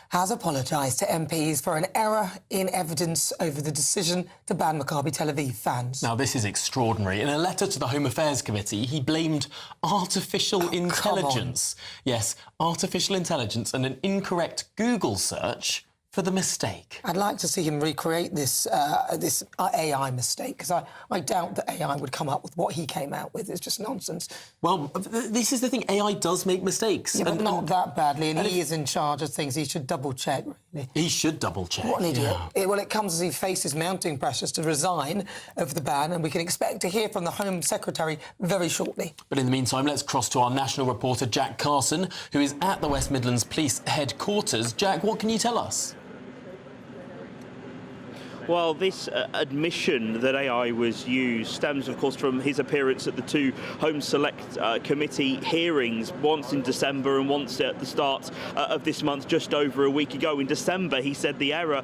has apologised to MPs for an error in evidence over the decision to ban Maccabi Tel Aviv fans. Now, this is extraordinary. In a letter to the Home Affairs Committee, he blamed artificial intelligence. Yes, artificial intelligence and an incorrect Google search for the mistake. I'd like to see him recreate this AI mistake, because I doubt that AI would come up with what he came out with. It's just nonsense. Well, this is the thing. AI does make mistakes. Yeah, but not that badly, and he is in charge of things. He should double-check, really. He should double-check. What an idiot. Yeah. Well, it comes as he faces mounting pressures to resign over the ban, and we can expect to hear from the Home Secretary very shortly. But in the meantime, let's cross to our national reporter, Jack Carson, who is at the West Midlands Police headquarters. Jack, what can you tell us? Well, this admission that AI was used stems, of course, from his appearance at the two Home Select Committee hearings, once in December and once at the start of this month, just over a week ago. In December, he said the error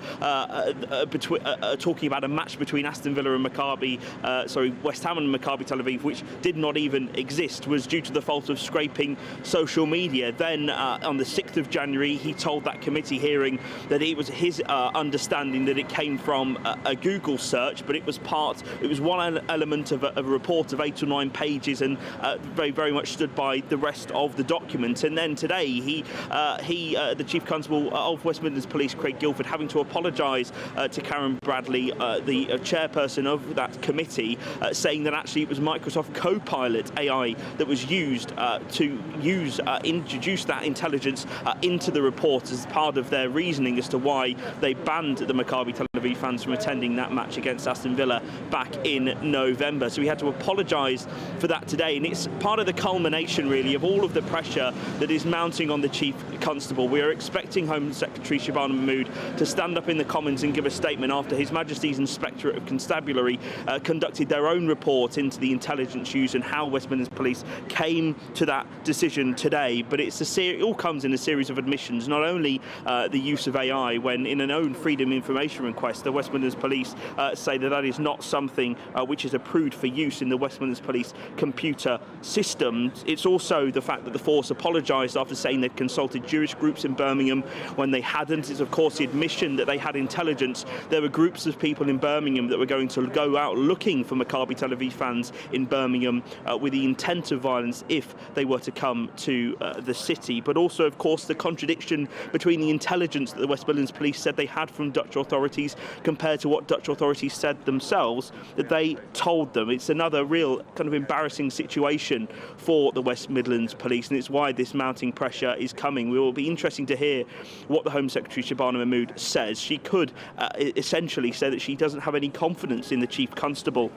talking about a match between Aston Villa and West Ham and Maccabi Tel Aviv, which did not even exist, was due to the fault of scraping social media. Then, on the 6th of January, he told that committee hearing that it was his understanding that it came from a Google search, but it was one element of a report of 8 or 9 pages, and very, very much stood by the rest of the document. And then today, the Chief Constable of West Midlands Police, Craig Guilford, having to apologise to Karen Bradley, the chairperson of that committee, saying that actually it was Microsoft Copilot AI that was used to introduce that intelligence into the report as part of their reasoning as to why they banned the Maccabi Tel Aviv fans from attending that match against Aston Villa back in November. So he had to apologise for that today, and it's part of the culmination, really, of all of the pressure that is mounting on the Chief Constable. We are expecting Home Secretary Shabana Mahmood to stand up in the Commons and give a statement after His Majesty's Inspectorate of Constabulary conducted their own report into the intelligence used and how West Midlands Police came to that decision today. But it all comes in a series of admissions, not only the use of AI, when in an own Freedom Information request, the West Midlands Police say that is not something which is approved for use in the West Midlands Police computer systems. It's also the fact that the force apologised after saying they'd consulted Jewish groups in Birmingham when they hadn't. It's of course the admission that they had intelligence. There were groups of people in Birmingham that were going to go out looking for Maccabi Tel Aviv fans in Birmingham with the intent of violence if they were to come to the city. But also, of course, the contradiction between the intelligence that the West Midlands Police said they had from Dutch authorities compared to what Dutch authorities said themselves that they told them. It's another real kind of embarrassing situation for the West Midlands Police, and it's why this mounting pressure is coming. We will be interesting to hear what the Home Secretary Shabana Mahmood says. She could essentially say that she doesn't have any confidence in the Chief Constable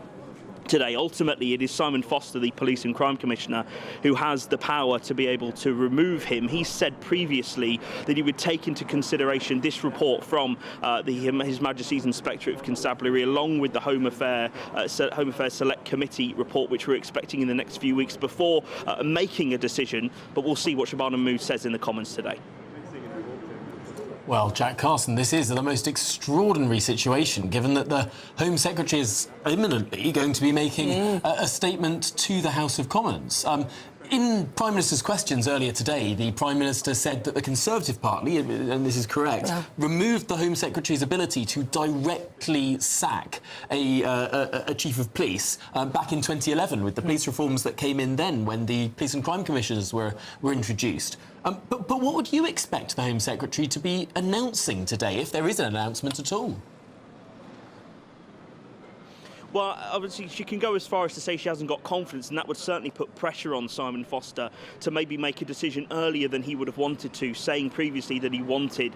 today. Ultimately, it is Simon Foster, the Police and Crime Commissioner, who has the power to be able to remove him. He said previously that he would take into consideration this report from His Majesty's Inspectorate of Constabulary, along with the Home Affairs Select Committee report, which we're expecting in the next few weeks before making a decision. But we'll see what Shabana Mahmood says in the Commons today. Well, Jack Carson, this is the most extraordinary situation, given that the Home Secretary is imminently going to be making a statement to the House of Commons. In Prime Minister's questions earlier today, the Prime Minister said that the Conservative Party, and this is correct, removed the Home Secretary's ability to directly sack a Chief of Police back in 2011 with the police reforms that came in then when the Police and Crime Commissioners were introduced. But what would you expect the Home Secretary to be announcing today, if there is an announcement at all? Well, obviously, she can go as far as to say she hasn't got confidence, and that would certainly put pressure on Simon Foster to maybe make a decision earlier than he would have wanted to, saying previously that he wanted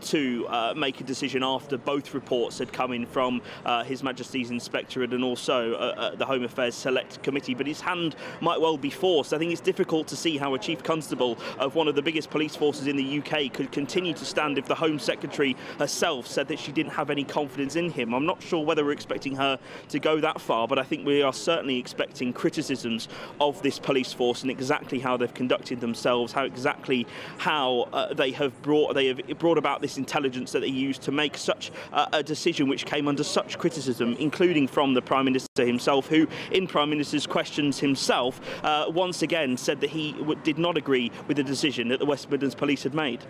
to make a decision after both reports had come in from His Majesty's Inspectorate and also the Home Affairs Select Committee. But his hand might well be forced. I think it's difficult to see how a Chief Constable of one of the biggest police forces in the UK could continue to stand if the Home Secretary herself said that she didn't have any confidence in him. I'm not sure whether we're expecting her to go that far, but I think we are certainly expecting criticisms of this police force and exactly how they've conducted themselves, how they have brought about this intelligence that they used to make such a decision which came under such criticism, including from the Prime Minister himself, who in Prime Minister's questions himself once again said that he did not agree with the decision that the West Midlands Police had made.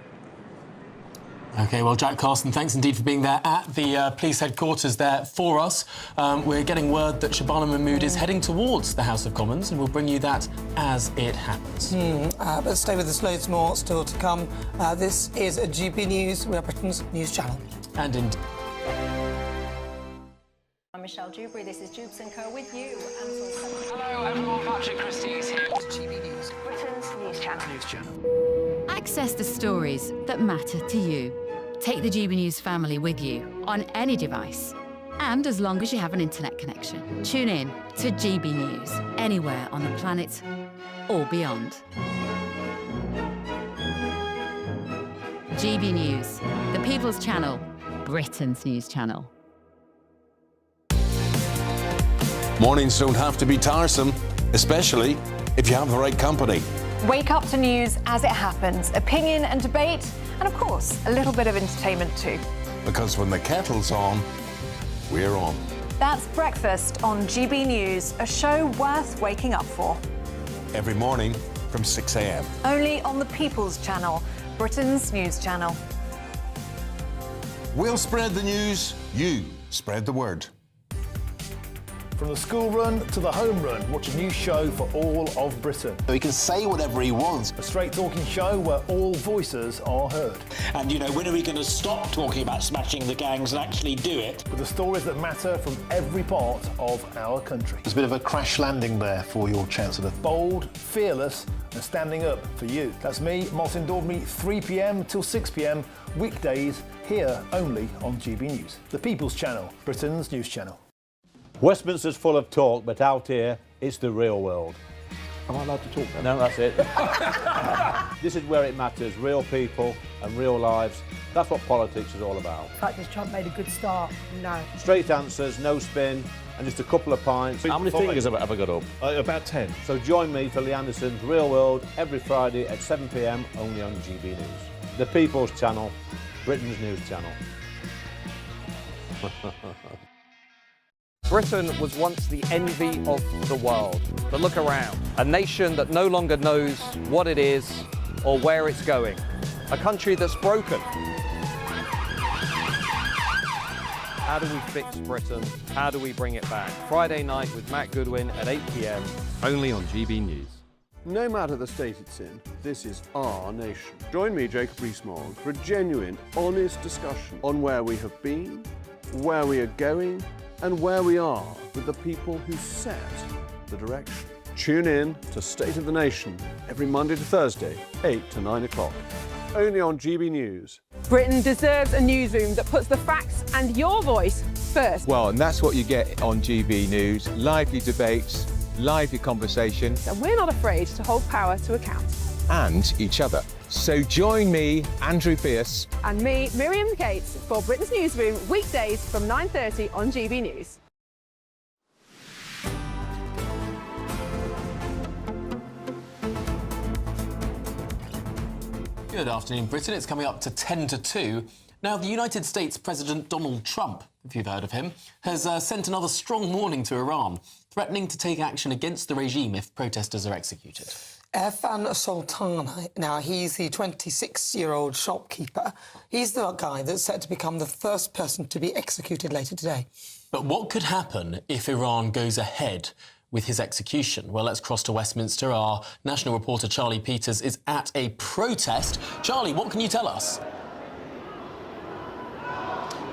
OK, well, Jack Carson, thanks indeed for being there at the police headquarters there for us. We're getting word that Shabana Mahmood is heading towards the House of Commons, and we'll bring you that as it happens. But stay with us, loads more still to come. This is GB News, we are Britain's news channel. And indeed. I'm Michelle Dewberry, this is Jubes & Co with you. Hello everyone, Patrick Christie is here. GB News, Britain's news channel. Access the stories that matter to you. Take the GB News family with you on any device. And as long as you have an internet connection. Tune in to GB News, anywhere on the planet or beyond. GB News, the People's Channel, Britain's news channel. Mornings don't have to be tiresome, especially if you have the right company. Wake up to news as it happens, opinion and debate, and of course, a little bit of entertainment too. Because when the kettle's on, we're on. That's Breakfast on GB News, a show worth waking up for. Every morning from 6 a.m. Only on the People's Channel, Britain's news channel. We'll spread the news, you spread the word. From the school run to the home run, watch a new show for all of Britain. So he can say whatever he wants. A straight-talking show where all voices are heard. And, you know, when are we going to stop talking about smashing the gangs and actually do it? With the stories that matter from every part of our country. There's a bit of a crash landing there for your Chancellor. Bold, fearless and standing up for you. That's me, Martin Daubney, 3 p.m. till 6 p.m, weekdays, here only on GB News. The People's Channel, Britain's news channel. Westminster's full of talk, but out here, it's the real world. Am I allowed to talk then? No, that's it. This is where it matters, real people and real lives. That's what politics is all about. In fact, has Trump made a good start? No. Straight answers, no spin, and just a couple of pints. How many fingers have I got up? About 10. So join me for Lee Anderson's Real World every Friday at 7 p.m, only on GB News. The People's Channel, Britain's news channel. Britain was once the envy of the world. But look around. A nation that no longer knows what it is or where it's going. A country that's broken. How do we fix Britain? How do we bring it back? Friday night with Matt Goodwin at 8 p.m, only on GB News. No matter the state it's in, this is our nation. Join me, Jacob Rees-Mogg, for a genuine, honest discussion on where we have been, where we are going, and where we are with the people who set the direction. Tune in to State of the Nation every Monday to Thursday, 8 to 9 o'clock. Only on GB News. Britain deserves a newsroom that puts the facts and your voice first. Well, and that's what you get on GB News. Lively debates, lively conversation. And we're not afraid to hold power to account. And each other. So join me, Andrew Pierce. And me, Miriam Cates, for Britain's Newsroom, weekdays from 9:30 on GB News. Good afternoon, Britain. It's coming up to 10 to 2. Now, the United States President Donald Trump, if you've heard of him, has sent another strong warning to Iran, threatening to take action against the regime if protesters are executed. Irfan Sultani, now he's the 26-year-old shopkeeper. He's the guy that's set to become the first person to be executed later today. But what could happen if Iran goes ahead with his execution? Well, let's cross to Westminster. Our national reporter Charlie Peters is at a protest. Charlie, what can you tell us?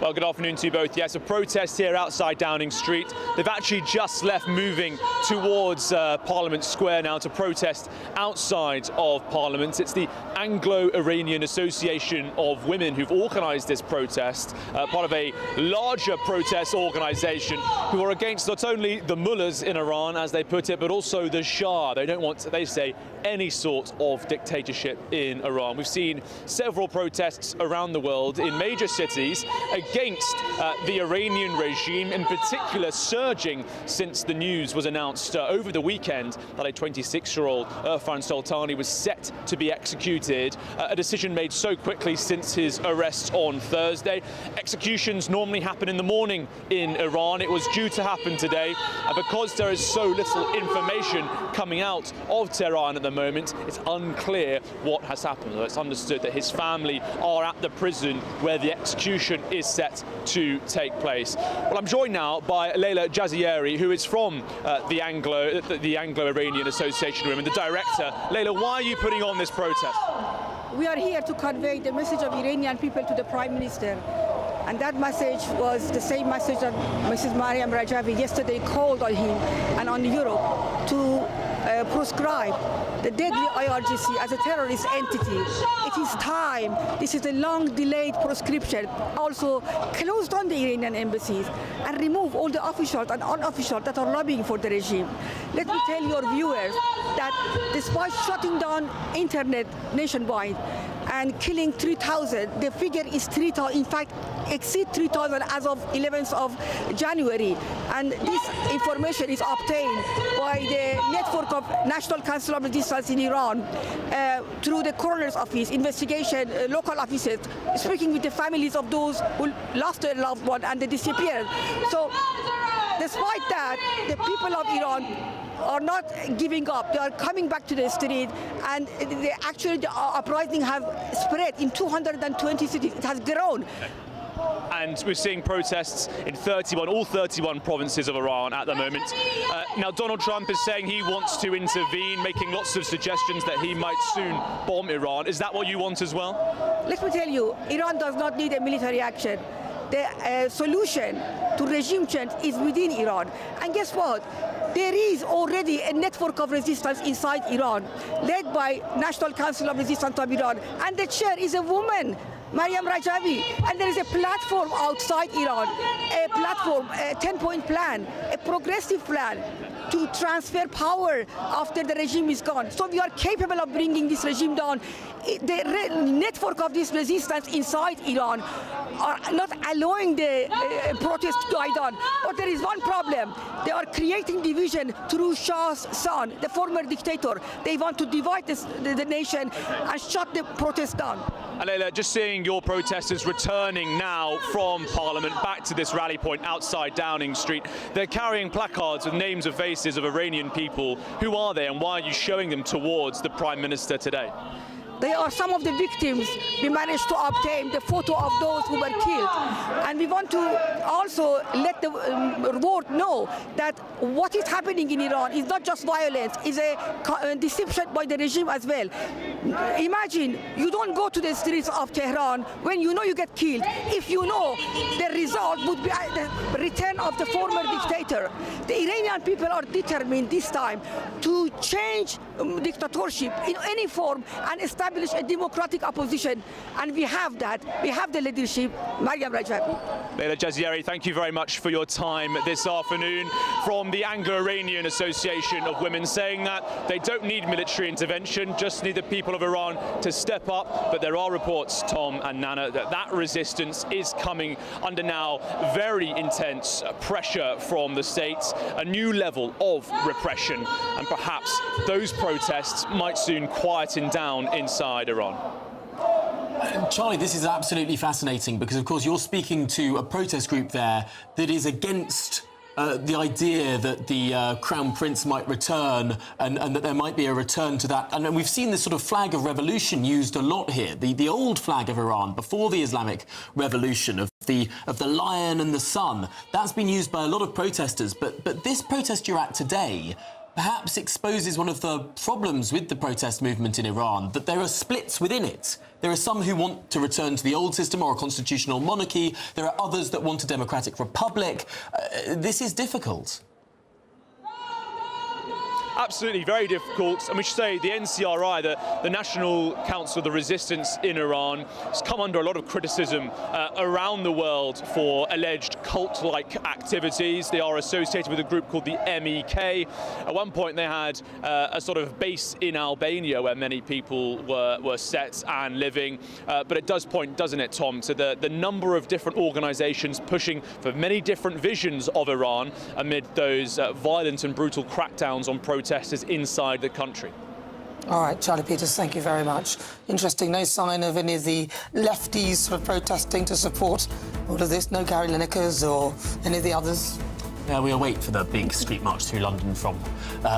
Well, good afternoon to you both. Yes, a protest here outside Downing Street. They've actually just left moving towards Parliament Square now to protest outside of Parliament. It's the Anglo-Iranian Association of Women who've organised this protest, part of a larger protest organisation who are against not only the mullahs in Iran, as they put it, but also the Shah. They don't want, they say, any sort of dictatorship in Iran. We've seen several protests around the world in major cities against the Iranian regime, in particular surging since the news was announced over the weekend that a 26-year-old Irfan Sultani was set to be executed, a decision made so quickly since his arrest on Thursday. Executions normally happen in the morning in Iran. It was due to happen today, and because there is so little information coming out of Tehran at the moment, it's unclear what has happened. It's understood that his family are at the prison where the execution is set to take place. Well, I'm joined now by Leila Jazieri, who is from the Anglo-Iranian Association of Women, the director. Leila, why are you putting on this protest? We are here to convey the message of Iranian people to the Prime Minister. And that message was the same message that Mrs. Mariam Rajavi yesterday called on him and on Europe to proscribe the deadly IRGC as a terrorist entity. It is time. This is a long-delayed proscription. Also, close down the Iranian embassies and remove all the officials and unofficials that are lobbying for the regime. Let me tell your viewers that despite shutting down internet nationwide and killing 3,000, the figure is 3,000. In fact, exceed 3,000 as of 11th of January. And this information is obtained by the network of National Council of Resistance in Iran through the coroner's office, investigation, local offices, speaking with the families of those who lost their loved one and they disappeared. So, despite that, the people of Iran are not giving up. They are coming back to the street, and the uprising have spread in 220 cities. It has grown. And we're seeing protests in all 31 provinces of Iran at the moment. Now, Donald Trump is saying he wants to intervene, making lots of suggestions that he might soon bomb Iran. Is that what you want as well? Let me tell you, Iran does not need a military action. The solution to regime change is within Iran. And guess what? There is already a network of resistance inside Iran, led by National Council of Resistance of Iran. And the chair is a woman, Mariam Rajavi. And there is a platform outside Iran, a platform, a 10-point plan, a progressive plan to transfer power after the regime is gone. So we are capable of bringing this regime down. The network of this resistance inside Iran are not allowing the protest to die down. But there is one problem. They are creating division through Shah's son, the former dictator. They want to divide the nation and shut the protest down. And Leila, just seeing your protesters returning now from Parliament back to this rally point outside Downing Street. They're carrying placards with names and faces of Iranian people. Who are they and why are you showing them towards the Prime Minister today? They are some of the victims. We managed to obtain the photo of those who were killed. And we want to also let the world know that what is happening in Iran is not just violence, it's a deception by the regime as well. Imagine you don't go to the streets of Tehran when you know you get killed, if you know the result would be the return of the former dictator. The Iranian people are determined this time to change dictatorship in any form and establish a democratic opposition, and we have that. We have the leadership. Mariam Rajavi. Leila Jazieri, thank you very much for your time this afternoon. From the Anglo-Iranian Association of Women, saying that they don't need military intervention, just need the people of Iran to step up. But there are reports, Tom and Nana, that resistance is coming under now very intense pressure from the state, a new level of repression, and perhaps those protests might soon quieten down inside Iran. Charlie, this is absolutely fascinating because, of course, you're speaking to a protest group there that is against the idea that the Crown Prince might return and that there might be a return to that. And we've seen this sort of flag of revolution used a lot here, the old flag of Iran before the Islamic Revolution of the lion and the sun. That's been used by a lot of protesters. But this protest you're at today perhaps exposes one of the problems with the protest movement in Iran, that there are splits within it. There are some who want to return to the old system or a constitutional monarchy. There are others that want a democratic republic. This is difficult. Absolutely, very difficult. And we should say the NCRI, the National Council of the Resistance in Iran, has come under a lot of criticism around the world for alleged cult-like activities. They are associated with a group called the MEK. At one point, they had a sort of base in Albania where many people were set and living. But it does point, doesn't it, Tom, to the number of different organisations pushing for many different visions of Iran amid those violent and brutal crackdowns on protesters inside the country. All right, Charlie Peters, thank you very much. Interesting, no sign of any of the lefties sort of protesting to support all of this, no Gary Linekers or any of the others? Yeah, we'll wait for the big street march through London from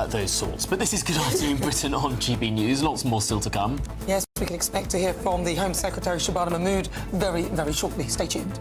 those sorts. But this is Good Afternoon Britain on GB News. Lots more still to come. Yes, we can expect to hear from the Home Secretary, Shabana Mahmood, very, very shortly. Stay tuned.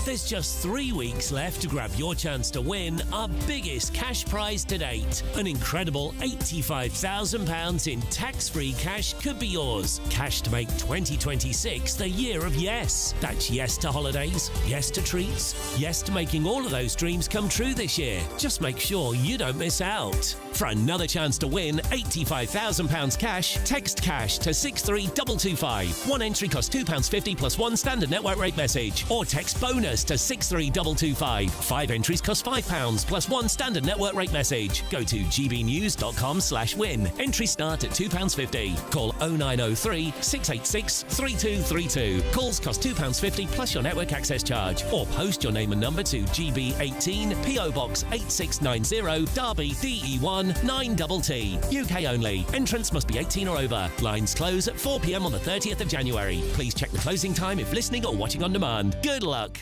There's just 3 weeks left to grab your chance to win our biggest cash prize to date. An incredible £85,000 in tax-free cash could be yours. Cash to make 2026 the year of yes. That's yes to holidays, yes to treats, yes to making all of those dreams come true this year. Just make sure you don't miss out. For another chance to win £85,000 cash, text cash to 63225. One entry costs £2.50 plus one standard network rate message. Or text bonus to 63225. 5 entries cost £5 plus one standard network rate message. Go to gbnews.com/win. Entries start at £2.50. Call 0903 686 3232. Calls cost £2.50 plus your network access charge. Or post your name and number to GB18 PO Box 8690 Derby DE1 9TT. UK only. Entrance must be 18 or over. Lines close at 4 p.m. on the 30th of January. Please check the closing time if listening or watching on demand. Good luck.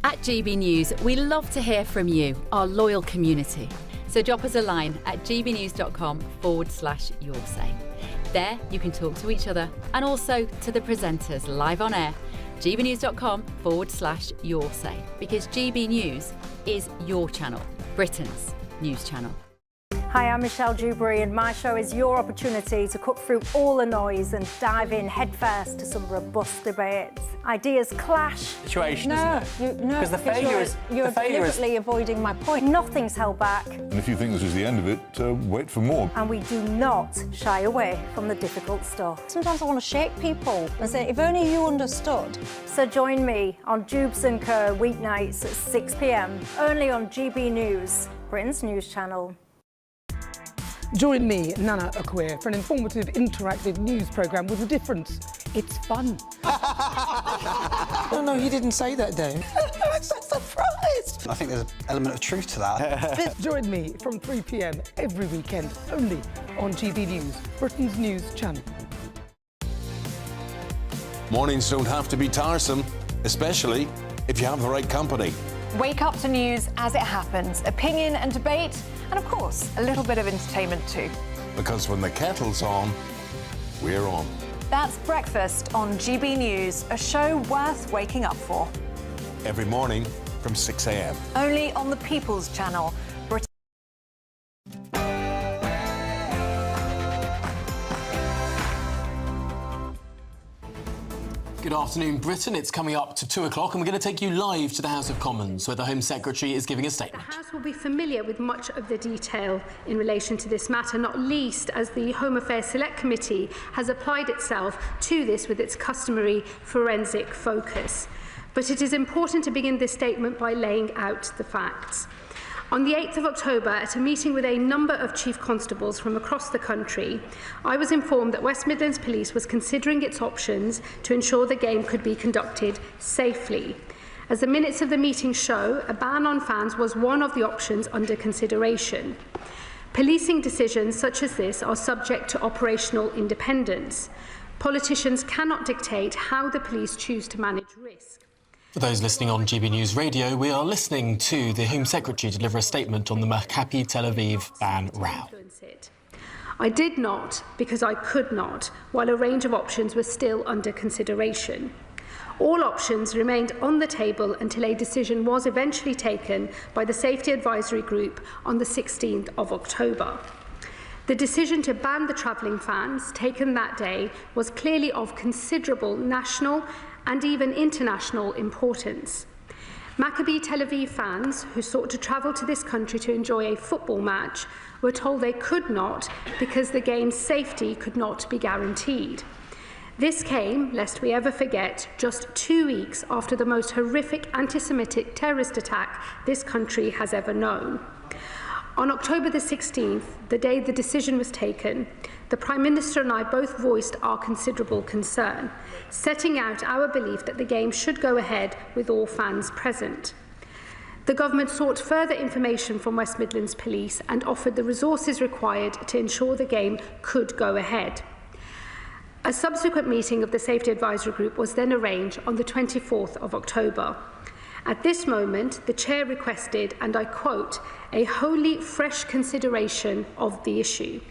At GB News, we love to hear from you, our loyal community. So drop us a line at gbnews.com/yoursay. There, you can talk to each other and also to the presenters live on air. gbnews.com/yoursay, because GB News is your channel, Britain's news channel. Hi, I'm Michelle Dewberry, and my show is your opportunity to cut through all the noise and dive in headfirst to some robust debates. Ideas clash. Situation, isn't it? Because the failure is you're deliberately avoiding my point. Nothing's held back. And if you think this is the end of it, wait for more. And we do not shy away from the difficult stuff. Sometimes I want to shake people and say, if only you understood. So join me on Jubes and Kerr weeknights at 6 p.m, only on GB News, Britain's news channel. Join me, Nana Akua, for an informative, interactive news programme with a difference. It's fun. No, he didn't say that, Dave. I'm so surprised. I think there's an element of truth to that. Join me from 3 p.m. every weekend, only on GB News, Britain's news channel. Mornings don't have to be tiresome, especially if you have the right company. Wake up to news as it happens, opinion and debate, and of course, a little bit of entertainment too. Because when the kettle's on, we're on. That's Breakfast on GB News, a show worth waking up for. Every morning from 6 a.m. Only on the People's Channel. Good afternoon, Britain. It's coming up to 2 o'clock and we're going to take you live to the House of Commons, where the Home Secretary is giving a statement. The House will be familiar with much of the detail in relation to this matter, not least as the Home Affairs Select Committee has applied itself to this with its customary forensic focus. But it is important to begin this statement by laying out the facts. On the 8th of October, at a meeting with a number of Chief Constables from across the country, I was informed that West Midlands Police was considering its options to ensure the game could be conducted safely. As the minutes of the meeting show, a ban on fans was one of the options under consideration. Policing decisions such as this are subject to operational independence. Politicians cannot dictate how the police choose to manage risk. For those listening on GB News Radio, we are listening to the Home Secretary deliver a statement on the Maccabi Tel Aviv ban row. I did not because I could not, while a range of options were still under consideration. All options remained on the table until a decision was eventually taken by the Safety Advisory Group on the 16th of October. The decision to ban the travelling fans, taken that day, was clearly of considerable national and even international importance. Maccabi Tel Aviv fans who sought to travel to this country to enjoy a football match were told they could not because the game's safety could not be guaranteed. This came, lest we ever forget, just 2 weeks after the most horrific anti-Semitic terrorist attack this country has ever known. On October the 16th, the day the decision was taken, the Prime Minister and I both voiced our considerable concern, setting out our belief that the game should go ahead with all fans present. The government sought further information from West Midlands Police and offered the resources required to ensure the game could go ahead. A subsequent meeting of the Safety Advisory Group was then arranged on the 24th of October. At this moment, the Chair requested, and I quote, a wholly fresh consideration of the issue,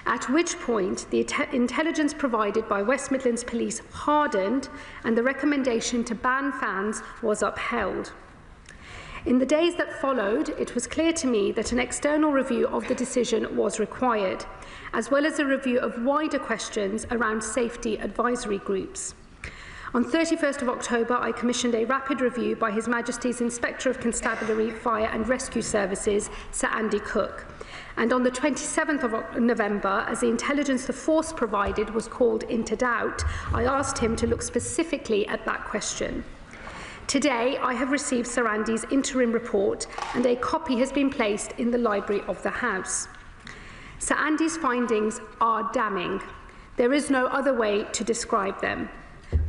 at which point the intelligence provided by West Midlands Police hardened and the recommendation to ban fans was upheld. In the days that followed, it was clear to me that an external review of the decision was required, as well as a review of wider questions around safety advisory groups. On 31st of October, I commissioned a rapid review by His Majesty's Inspector of Constabulary, Fire and Rescue Services, Sir Andy Cook. And on the 27th of November, as the intelligence the force provided was called into doubt, I asked him to look specifically at that question. Today, I have received Sir Andy's interim report and a copy has been placed in the library of the House. Sir Andy's findings are damning. There is no other way to describe them.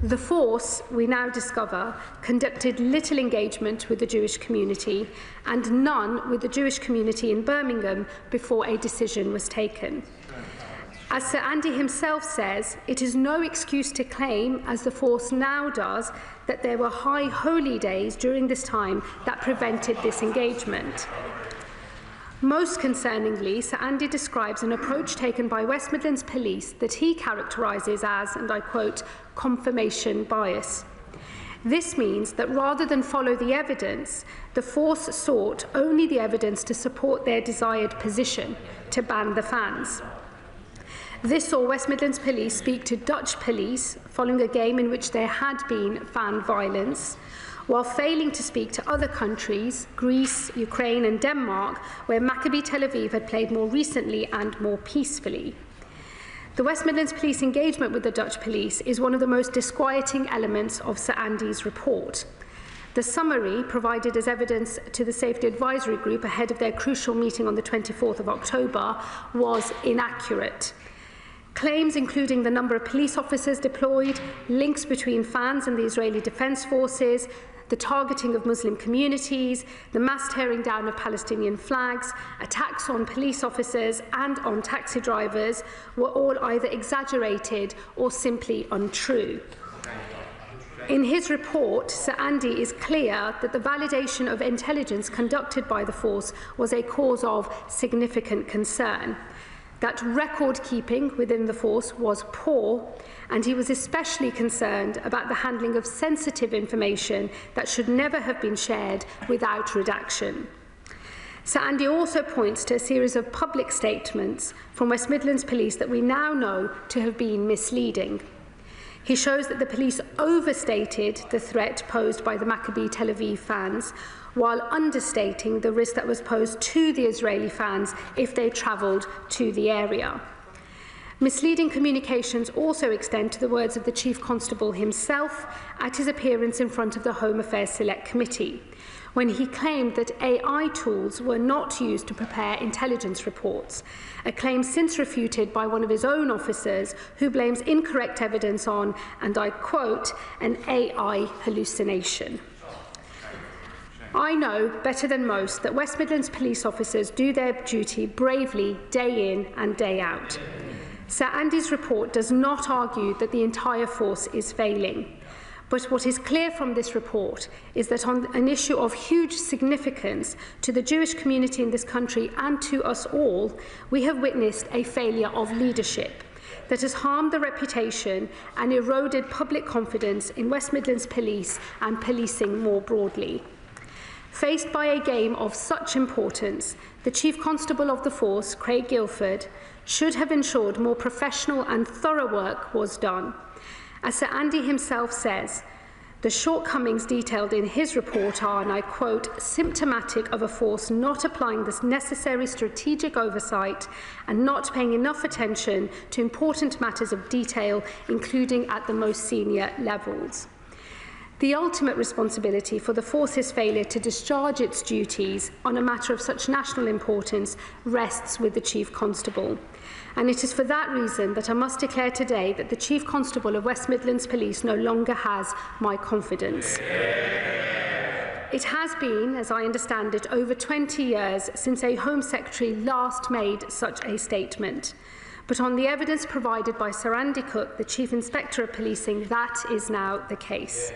The force, we now discover, conducted little engagement with the Jewish community and none with the Jewish community in Birmingham before a decision was taken. As Sir Andy himself says, it is no excuse to claim, as the force now does, that there were high holy days during this time that prevented this engagement. Most concerningly, Sir Andy describes an approach taken by West Midlands Police that he characterises as, and I quote, confirmation bias. This means that rather than follow the evidence, the force sought only the evidence to support their desired position to ban the fans. This saw West Midlands Police speak to Dutch police following a game in which there had been fan violence, while failing to speak to other countries, Greece, Ukraine and Denmark, where Maccabi Tel Aviv had played more recently and more peacefully. The West Midlands Police engagement with the Dutch police is one of the most disquieting elements of Sir Andy's report. The summary, provided as evidence to the Safety Advisory Group ahead of their crucial meeting on the 24th of October, was inaccurate. Claims including the number of police officers deployed, links between fans and the Israeli Defence Forces, the targeting of Muslim communities, the mass tearing down of Palestinian flags, attacks on police officers and on taxi drivers were all either exaggerated or simply untrue. In his report, Sir Andy is clear that the validation of intelligence conducted by the force was a cause of significant concern, that record-keeping within the force was poor, and he was especially concerned about the handling of sensitive information that should never have been shared without redaction. Sir Andy also points to a series of public statements from West Midlands Police that we now know to have been misleading. He shows that the police overstated the threat posed by the Maccabi Tel Aviv fans, while understating the risk that was posed to the Israeli fans if they travelled to the area. Misleading communications also extend to the words of the Chief Constable himself at his appearance in front of the Home Affairs Select Committee, when he claimed that AI tools were not used to prepare intelligence reports, a claim since refuted by one of his own officers who blames incorrect evidence on, and I quote, an AI hallucination. I know better than most that West Midlands police officers do their duty bravely day in and day out. Sir Andy's report does not argue that the entire force is failing. But what is clear from this report is that on an issue of huge significance to the Jewish community in this country and to us all, we have witnessed a failure of leadership that has harmed the reputation and eroded public confidence in West Midlands Police and policing more broadly. Faced by a game of such importance, the Chief Constable of the force, Craig Guilford, should have ensured more professional and thorough work was done. As Sir Andy himself says, the shortcomings detailed in his report are, and I quote, symptomatic of a force not applying this necessary strategic oversight and not paying enough attention to important matters of detail, including at the most senior levels. The ultimate responsibility for the force's failure to discharge its duties on a matter of such national importance rests with the Chief Constable. And it is for that reason that I must declare today that the Chief Constable of West Midlands Police no longer has my confidence. It has been, as I understand it, over 20 years since a Home Secretary last made such a statement. But on the evidence provided by Sir Andy Cook, the Chief Inspector of Policing, that is now the case.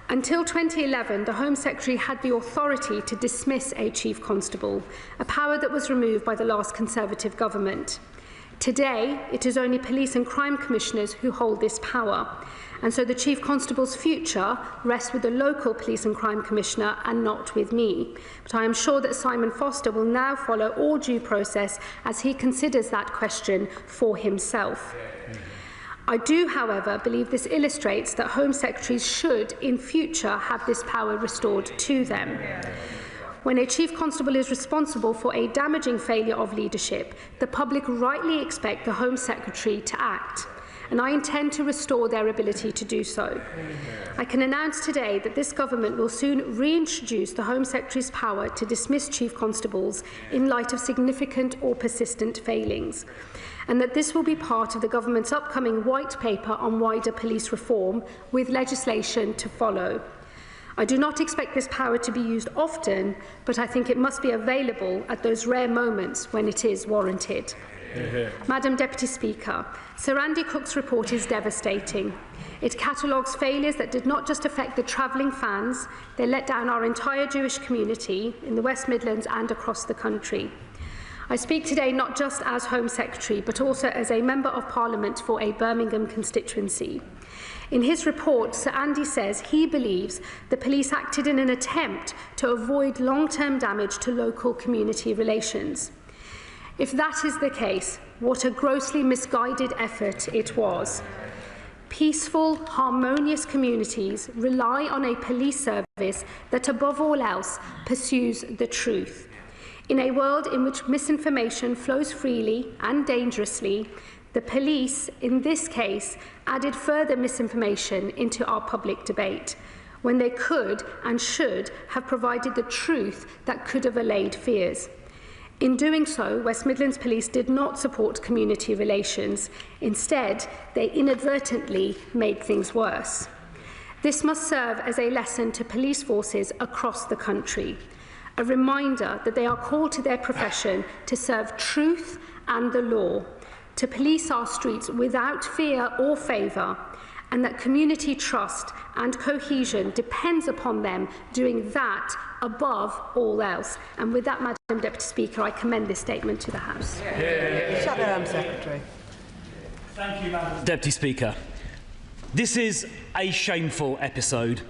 Until 2011, the Home Secretary had the authority to dismiss a Chief Constable, a power that was removed by the last Conservative government. Today, it is only police and crime commissioners who hold this power, and so the Chief Constable's future rests with the local police and crime commissioner and not with me. But I am sure that Simon Foster will now follow all due process as he considers that question for himself. I do, however, believe this illustrates that Home Secretaries should, in future, have this power restored to them. When a Chief Constable is responsible for a damaging failure of leadership, the public rightly expect the Home Secretary to act, and I intend to restore their ability to do so. I can announce today that this government will soon reintroduce the Home Secretary's power to dismiss Chief Constables in light of significant or persistent failings, and that this will be part of the government's upcoming white paper on wider police reform, with legislation to follow. I do not expect this power to be used often, but I think it must be available at those rare moments when it is warranted. Madam Deputy Speaker, Sir Andy Cook's report is devastating. It catalogues failures that did not just affect the travelling fans, they let down our entire Jewish community in the West Midlands and across the country. I speak today not just as Home Secretary, but also as a Member of Parliament for a Birmingham constituency. In his report, Sir Andy says he believes the police acted in an attempt to avoid long-term damage to local community relations. If that is the case, what a grossly misguided effort it was. Peaceful, harmonious communities rely on a police service that, above all else, pursues the truth. In a world in which misinformation flows freely and dangerously, the police, in this case, added further misinformation into our public debate, when they could and should have provided the truth that could have allayed fears. In doing so, West Midlands Police did not support community relations. Instead, they inadvertently made things worse. This must serve as a lesson to police forces across the country, a reminder that they are called to their profession to serve truth and the law, to police our streets without fear or favour, and that community trust and cohesion depends upon them doing that above all else. And with that, Madam Deputy Speaker, I commend this statement to the House. Shadow Home Secretary. Thank you, Madam Deputy Speaker. This is a shameful episode.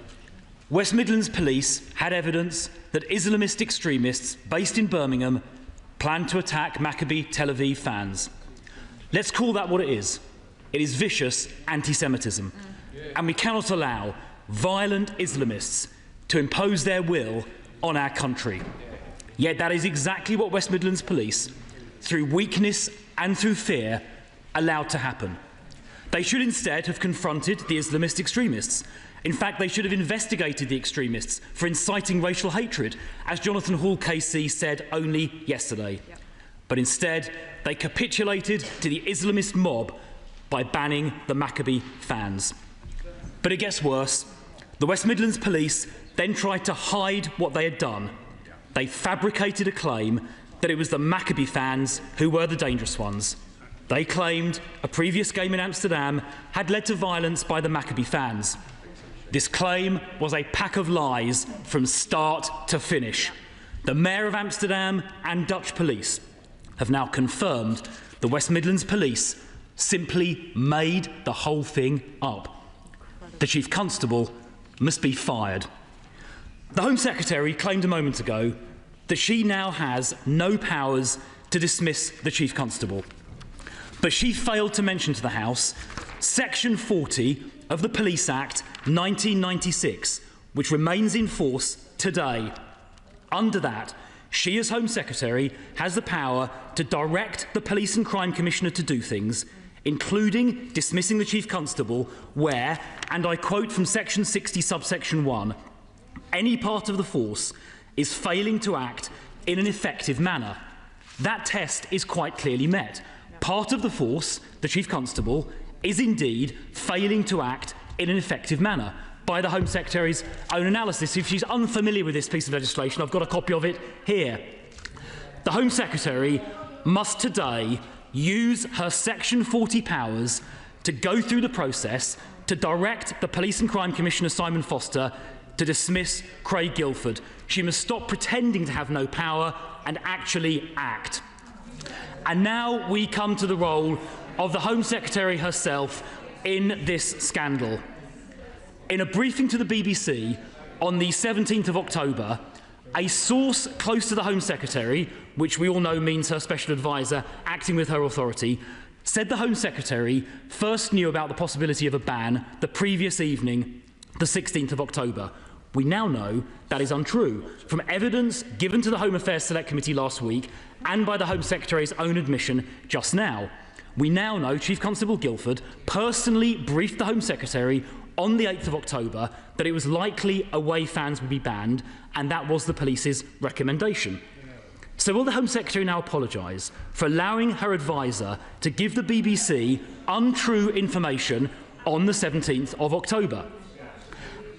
West Midlands Police had evidence that Islamist extremists based in Birmingham planned to attack Maccabi Tel Aviv fans. Let's call that what it is. It is vicious anti-Semitism. And we cannot allow violent Islamists to impose their will on our country. Yet that is exactly what West Midlands Police, through weakness and through fear, allowed to happen. They should instead have confronted the Islamist extremists. In fact, they should have investigated the extremists for inciting racial hatred, as Jonathan Hall KC said only yesterday. But instead, they capitulated to the Islamist mob by banning the Maccabi fans. But it gets worse. The West Midlands Police then tried to hide what they had done. They fabricated a claim that it was the Maccabi fans who were the dangerous ones. They claimed a previous game in Amsterdam had led to violence by the Maccabi fans. This claim was a pack of lies from start to finish. The Mayor of Amsterdam and Dutch police have now confirmed the West Midlands Police simply made the whole thing up. The Chief Constable must be fired. The Home Secretary claimed a moment ago that she now has no powers to dismiss the Chief Constable. But she failed to mention to the House Section 40 of the Police Act 1996, which remains in force today. Under that, she, as Home Secretary, has the power to direct the Police and Crime Commissioner to do things, including dismissing the Chief Constable where, and I quote from Section 60, subsection 1, any part of the force is failing to act in an effective manner. That test is quite clearly met. Part of the force, the Chief Constable, is indeed failing to act in an effective manner by the Home Secretary's own analysis. If she's unfamiliar with this piece of legislation, I've got a copy of it here. The Home Secretary must today use her Section 40 powers to go through the process to direct the Police and Crime Commissioner, Simon Foster, to dismiss Craig Guildford. She must stop pretending to have no power and actually act. And now we come to the role of the Home Secretary herself in this scandal. In a briefing to the BBC on the 17th of October, a source close to the Home Secretary, which we all know means her special advisor acting with her authority, said the Home Secretary first knew about the possibility of a ban the previous evening, the 16th of October. We now know that is untrue, from evidence given to the Home Affairs Select Committee last week and by the Home Secretary's own admission just now. We now know Chief Constable Guildford personally briefed the Home Secretary on the 8th of October that it was likely away fans would be banned, and that was the police's recommendation. So will the Home Secretary now apologise for allowing her advisor to give the BBC untrue information on the 17th of October?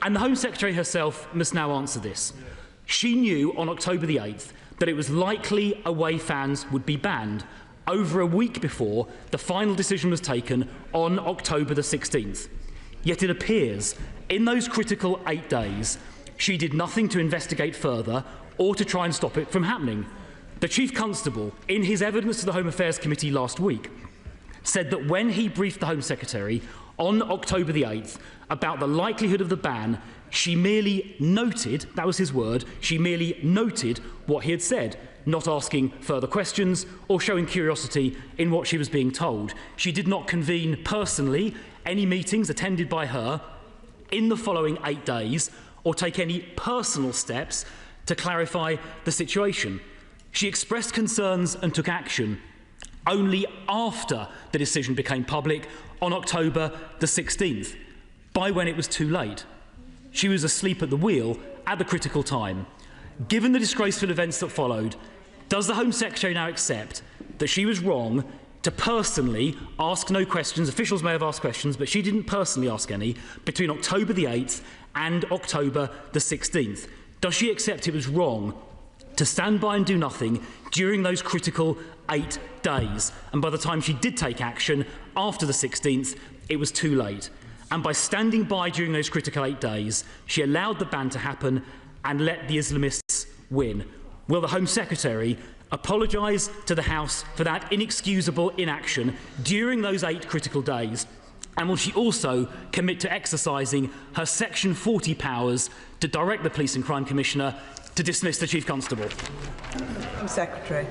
And the Home Secretary herself must now answer this. She knew on October the 8th that it was likely away fans would be banned, over a week before the final decision was taken on October the 16th. Yet it appears, in those critical 8 days, she did nothing to investigate further or to try and stop it from happening. The Chief Constable, in his evidence to the Home Affairs Committee last week, said that when he briefed the Home Secretary on October the 8th about the likelihood of the ban, she merely noted, that was his word, she merely noted what he had said, not asking further questions or showing curiosity in what she was being told. She did not convene personally any meetings attended by her in the following 8 days or take any personal steps to clarify the situation. She expressed concerns and took action only after the decision became public on October the 16th, by when it was too late. She was asleep at the wheel at the critical time. Given the disgraceful events that followed, does the Home Secretary now accept that she was wrong to personally ask no questions? Officials may have asked questions, but she didn't personally ask any between October the 8th and October the 16th. Does she accept it was wrong to stand by and do nothing during those critical 8 days? And by the time she did take action after the 16th, it was too late. And by standing by during those critical 8 days, she allowed the ban to happen and let the Islamists win. Will the Home Secretary apologise to the House for that inexcusable inaction during those 8 critical days? And will she also commit to exercising her Section 40 powers to direct the Police and Crime Commissioner to dismiss the Chief Constable? Home Secretary.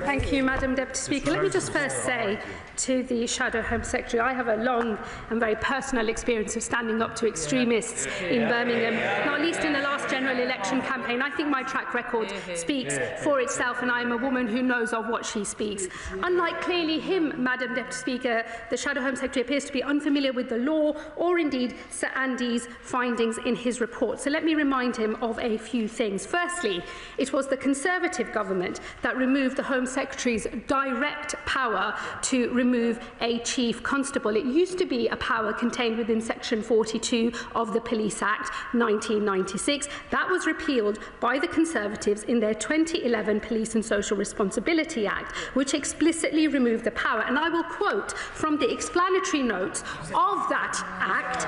Thank you, Madam Deputy Speaker. Let me just first say to the Shadow Home Secretary, I have a long and very personal experience of standing up to extremists in Birmingham, not least in the last general election campaign. I think my track record speaks for itself, and I am a woman who knows of what she speaks. Unlike clearly him, Madam Deputy Speaker, the Shadow Home Secretary appears to be unfamiliar with the law or indeed Sir Andy's findings in his report. So let me remind him of a few things. Firstly, it was the Conservative government that removed the Home Secretary's direct power to remove a Chief Constable. It used to be a power contained within Section 42 of the Police Act 1996. That was repealed by the Conservatives in their 2011 Police and Social Responsibility Act, which explicitly removed the power. And I will quote from the explanatory notes of that Act,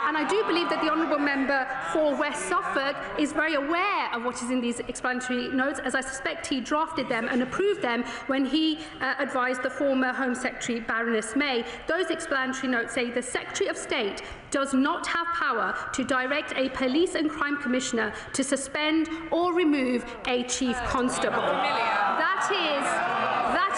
and I do believe that the Honourable Member for West Suffolk is very aware of what is in these explanatory notes, as I suspect he drafted them and approved them when he advised the former Home Secretary Baroness May. Those explanatory notes say the Secretary of State does not have power to direct a Police and Crime Commissioner to suspend or remove a Chief Constable. That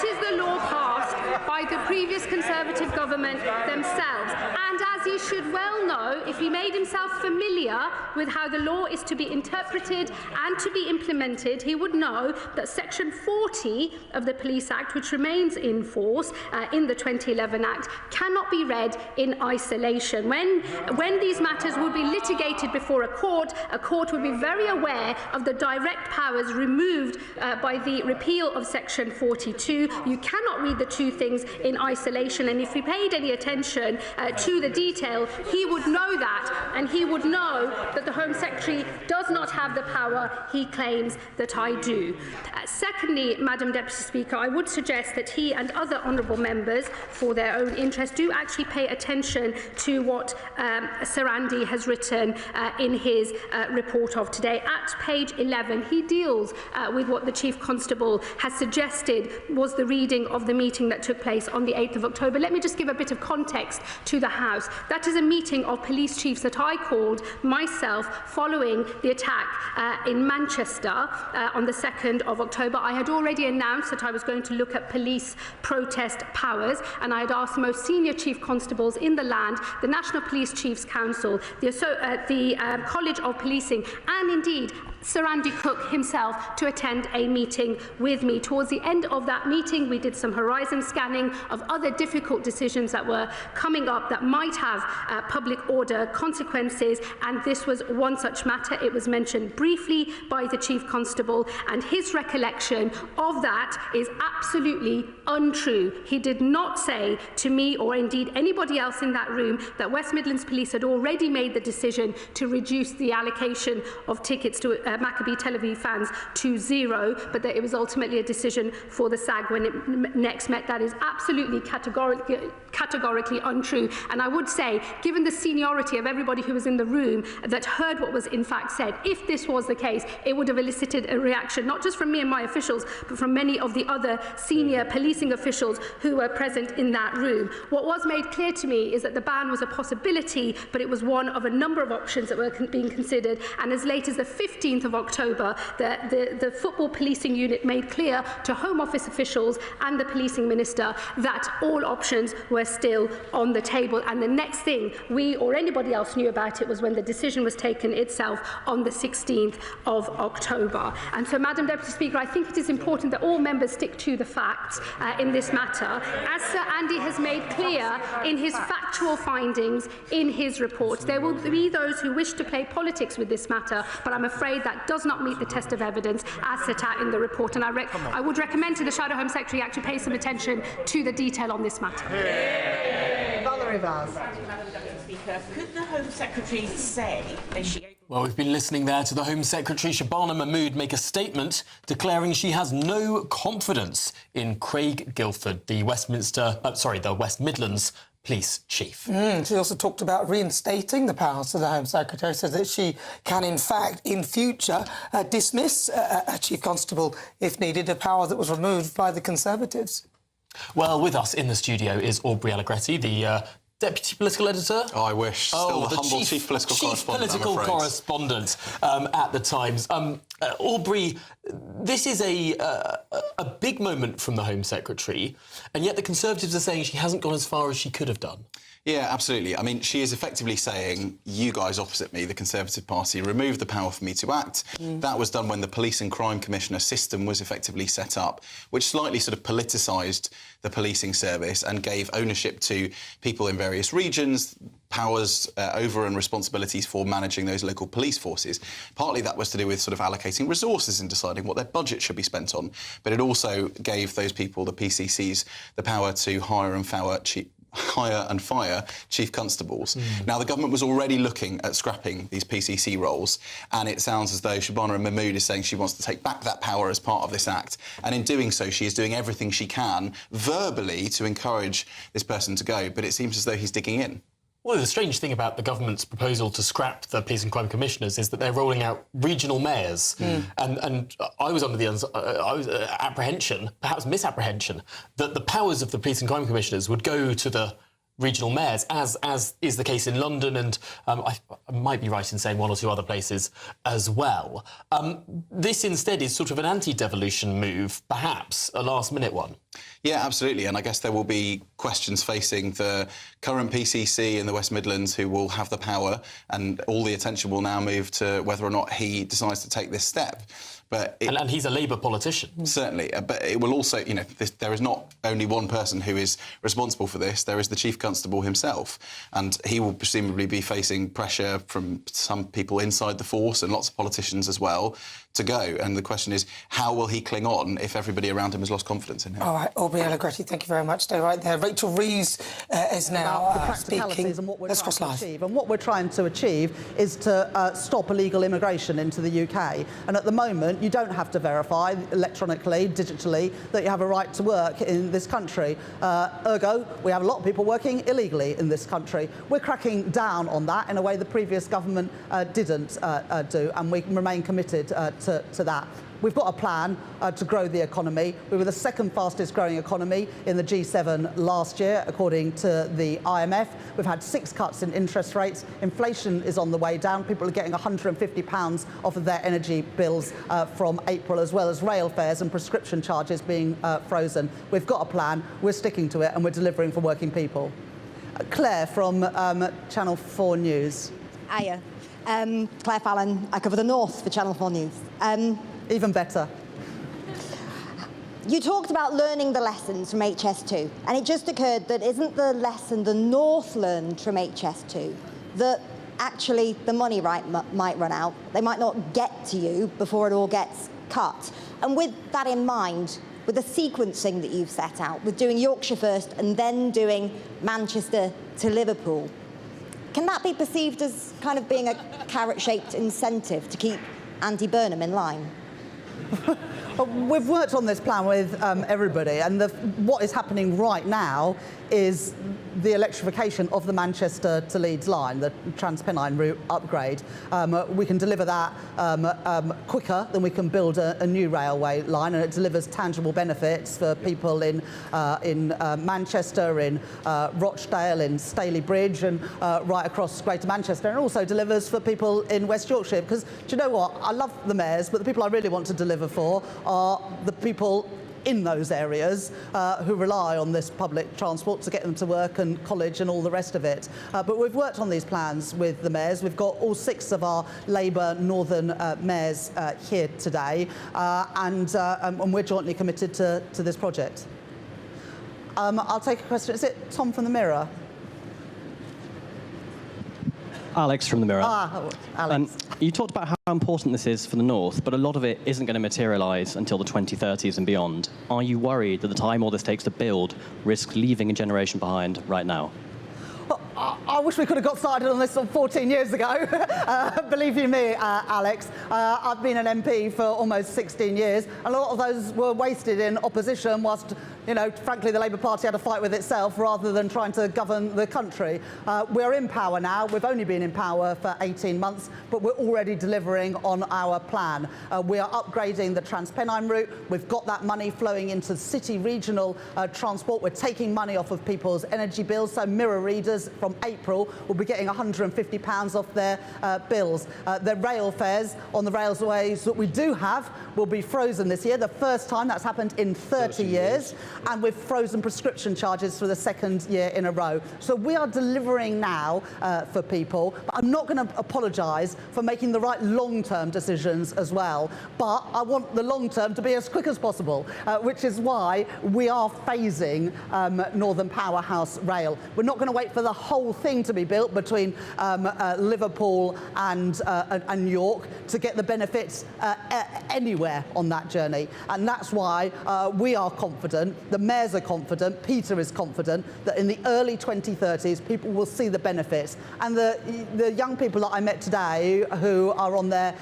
is the law passed by the previous Conservative government themselves. And as he should well know, if he made himself familiar with how the law is to be interpreted and to be implemented, he would know that Section 40 of the Police Act, which remains in force in the 2011 Act, cannot be read in isolation. When these matters will be litigated before a court will be very aware of the direct powers removed by the repeal of Section 42. You cannot read the two things in isolation, and if he paid any attention to the detail, he would know that, and he would know that the Home Secretary does not have the power he claims that I do. Secondly, Madam Deputy Speaker, I would suggest that he and other honourable members, for their own interest, do actually pay attention to what Sir Andy has written in his report of today. At page 11, he deals with what the Chief Constable has suggested was the reading of the meeting that took place on the 8th of October. Let me just give a bit of context to the House. That is a meeting of police chiefs that I called myself following the attack in Manchester on the 2nd of October. I had already announced that I was going to look at police protest powers, and I had asked the most senior chief constables in the land, the National Police Chiefs Council, the College of Policing, and indeed Sir Andy Cook himself to attend a meeting with me. Towards the end of that meeting, we did some horizon scanning of other difficult decisions that were coming up that might have public order consequences, and this was one such matter. It was mentioned briefly by the Chief Constable, and his recollection of that is absolutely untrue. He did not say to me, or indeed anybody else in that room, that West Midlands Police had already made the decision to reduce the allocation of tickets to Maccabi Tel Aviv fans to 0, but that it was ultimately a decision for the SAG when it next met. That is absolutely categorically untrue. And I would say, given the seniority of everybody who was in the room that heard what was in fact said, if this was the case, it would have elicited a reaction, not just from me and my officials, but from many of the other senior policing officials who were present in that room. What was made clear to me is that the ban was a possibility, but it was one of a number of options that were being considered. And as late as the 15th of October, the football policing unit made clear to Home Office officials and the policing minister that all options were still on the table. And the next thing we or anybody else knew about it was when the decision was taken itself on the 16th of October. And so, Madam Deputy Speaker, I think it is important that all members stick to the facts in this matter. As Sir Andy has made clear in his factual findings in his report, there will be those who wish to play politics with this matter, but I'm afraid that does not meet the test of evidence as set out in the report. And I would recommend to the Shadow Home Secretary actually pay some attention to the detail on this matter. Valerie Vaz. Could the Home Secretary say that she... Well, we've been listening there to the Home Secretary Shabana Mahmood make a statement declaring she has no confidence in Craig Guilford, the West Midlands Police Chief. She also talked about reinstating the powers of the Home Secretary so that she can, in fact, in future, dismiss a Chief Constable if needed, a power that was removed by the Conservatives. Well, with us in the studio is Aubrey Allegretti, the Deputy Political Editor. Oh, I wish. Still the humble Chief Political Correspondent at the Times. Aubrey, this is a big moment from the Home Secretary, and yet the Conservatives are saying she hasn't gone as far as she could have done. Yeah, absolutely. I mean, she is effectively saying, you guys opposite me, the Conservative Party, removed the power for me to act. That was done when the Police and Crime Commissioner system was effectively set up, which slightly sort of politicised the policing service and gave ownership to people in various regions, powers over and responsibilities for managing those local police forces. Partly that was to do with sort of allocating resources and deciding what their budget should be spent on. But it also gave those people, the PCCs, the power to hire and fire chief constables. Now, the government was already looking at scrapping these PCC roles, and it sounds as though Shabana Mahmood is saying she wants to take back that power as part of this act. And in doing so, she is doing everything she can, verbally, to encourage this person to go. But it seems as though he's digging in. Well, the strange thing about the government's proposal to scrap the police and crime commissioners is that they're rolling out regional mayors. And I was under the apprehension, perhaps misapprehension, that the powers of the police and crime commissioners would go to the regional mayors, as is the case in London, and I might be right in saying one or two other places as well. This instead is sort of an anti-devolution move, perhaps a last-minute one. Yeah, absolutely. And I guess there will be questions facing the current PCC in the West Midlands who will have the power, and all the attention will now move to whether or not he decides to take this step. But and he's a Labour politician. Certainly. But it will also, you know, there is not only one person who is responsible for this. There is the Chief Constable himself. And he will presumably be facing pressure from some people inside the force and lots of politicians as well to go. And the question is, how will he cling on if everybody around him has lost confidence in him? All right, Aubrey Allegretti, thank you very much. Stay right there. Rachel Rees is now speaking. And what we're Let's trying cross to live. achieve. And what we're trying to achieve is to stop illegal immigration into the UK. And at the moment, you don't have to verify electronically, digitally, that you have a right to work in this country. Ergo, we have a lot of people working illegally in this country. We're cracking down on that in a way the previous government didn't do, and we remain committed to that. We've got a plan to grow the economy. We were the second fastest growing economy in the G7 last year, according to the IMF. We've had 6 cuts in interest rates. Inflation is on the way down. People are getting £150 off of their energy bills from April, as well as rail fares and prescription charges being frozen. We've got a plan. We're sticking to it, and we're delivering for working people. Claire from Channel 4 News. Hiya. Claire Fallon. I cover the North for Channel 4 News. Even better. You talked about learning the lessons from HS2, and it just occurred that isn't the lesson the North learned from HS2 that actually the money might run out, they might not get to you before it all gets cut? And with that in mind, with the sequencing that you've set out, with doing Yorkshire first and then doing Manchester to Liverpool, can that be perceived as kind of being a carrot-shaped incentive to keep Andy Burnham in line? We've worked on this plan with everybody, and what is happening right now is the electrification of the Manchester to Leeds line, the Transpennine route upgrade. We can deliver that quicker than we can build a new railway line, and it delivers tangible benefits for people in Manchester, in Rochdale, in Staley Bridge, and right across Greater Manchester, and also delivers for people in West Yorkshire. Because, do you know what? I love the mayors, but the people I really want to deliver for are the people in those areas who rely on this public transport to get them to work and college and all the rest of it. But we've worked on these plans with the mayors. We've got all 6 of our Labour Northern mayors here today, and we're jointly committed to this project. I'll take a question. Is it Tom from the Mirror? Alex from the Mirror. Alex. You talked about how important this is for the North, but a lot of it isn't going to materialise until the 2030s and beyond. Are you worried that the time all this takes to build risks leaving a generation behind right now? I wish we could have got started on this 14 years ago. Believe you me, Alex. I've been an MP for almost 16 years. A lot of those were wasted in opposition whilst, you know, frankly, the Labour Party had to fight with itself rather than trying to govern the country. We're in power now. We've only been in power for 18 months, but we're already delivering on our plan. We are upgrading the Transpennine route. We've got that money flowing into city regional transport. We're taking money off of people's energy bills, so mirror readers from April will be getting £150 off their bills. The rail fares on the railways that we do have will be frozen this year, the first time that's happened in 30 years, and we've frozen prescription charges for the 2nd year in a row. So we are delivering now for people, but I'm not going to apologise for making the right long-term decisions as well. But I want the long-term to be as quick as possible, which is why we are phasing Northern Powerhouse Rail. We're not going to wait for the whole thing to be built between Liverpool and York to get the benefits anywhere on that journey. And that's why we are confident, the mayors are confident, Peter is confident that in the early 2030s people will see the benefits. And the young people that I met today who are on their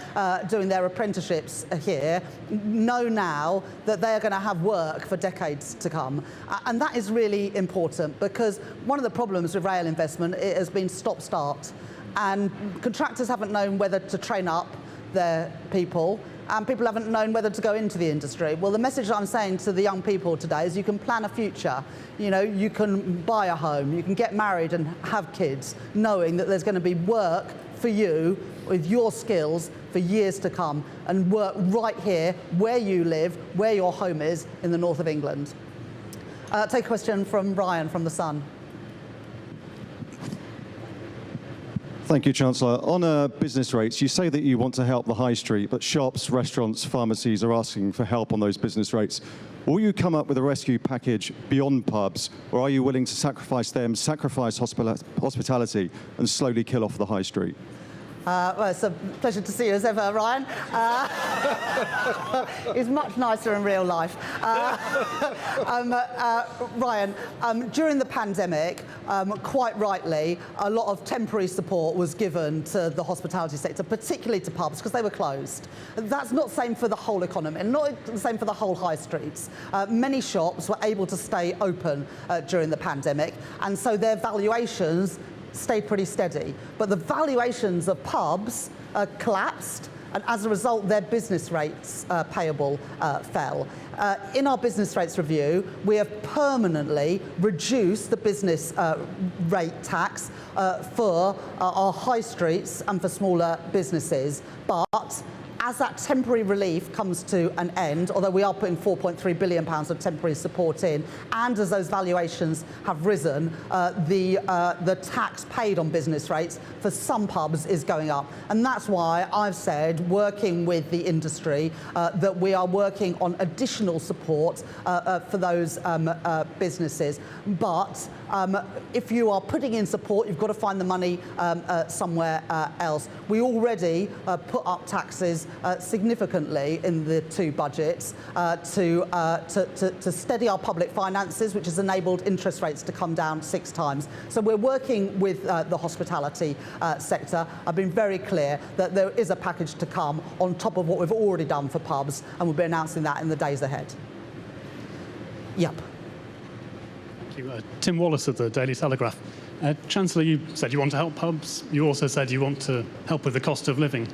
doing their apprenticeships here know now that they're going to have work for decades to come. And that is really important, because one of the problems with rail investment, it has been stop-start, and contractors haven't known whether to train up their people, and people haven't known whether to go into the industry. Well, the message I'm saying to the young people today is you can plan a future. You know, you can buy a home, you can get married and have kids, knowing that there's going to be work for you with your skills for years to come, and work right here where you live, where your home is in the north of England. Take a question from Ryan from The Sun. Thank you, Chancellor. On business rates, you say that you want to help the high street, but shops, restaurants, pharmacies are asking for help on those business rates. Will you come up with a rescue package beyond pubs, or are you willing to sacrifice them, sacrifice hospitality, and slowly kill off the high street? Well, it's a pleasure to see you as ever, Ryan. He's much nicer in real life. Ryan, during the pandemic, quite rightly, a lot of temporary support was given to the hospitality sector, particularly to pubs, because they were closed. That's not the same for the whole economy, and not the same for the whole high streets. Many shops were able to stay open during the pandemic, and so their valuations stayed pretty steady. But the valuations of pubs collapsed, and as a result, their business rates payable fell. In our business rates review, we have permanently reduced the business rate tax for our high streets and for smaller businesses. But as that temporary relief comes to an end, although we are putting £4.3 billion of temporary support in, and as those valuations have risen, the tax paid on business rates for some pubs is going up. And that's why I've said, working with the industry, that we are working on additional support for those businesses. But if you are putting in support, you've got to find the money somewhere else. We already put up taxes significantly in the two budgets to steady our public finances, which has enabled interest rates to come down 6 times. So we're working with the hospitality sector. I've been very clear that there is a package to come on top of what we've already done for pubs, and we'll be announcing that in the days ahead. Yep. Thank you. Tim Wallace of the Daily Telegraph. Chancellor, you said you want to help pubs. You also said you want to help with the cost of living.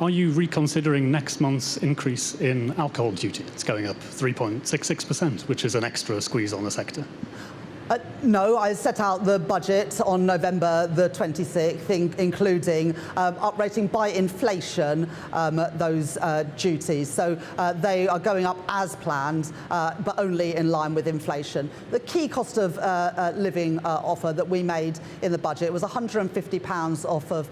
Are you reconsidering next month's increase in alcohol duty? It's going up 3.66%, which is an extra squeeze on the sector. No, I set out the budget on November the 26th, including uprating by inflation those duties. So they are going up as planned, but only in line with inflation. The key cost of living offer that we made in the budget was £150 off of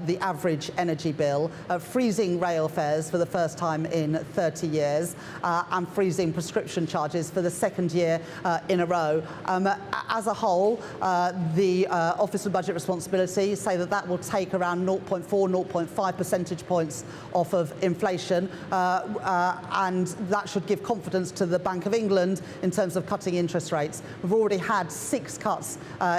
the average energy bill, freezing rail fares for the first time in 30 years, and freezing prescription charges for the second year in a row. As a whole, the Office for Budget Responsibility say that that will take around 0.4, 0.5 percentage points off of inflation, and that should give confidence to the Bank of England in terms of cutting interest rates. We've already had 6 cuts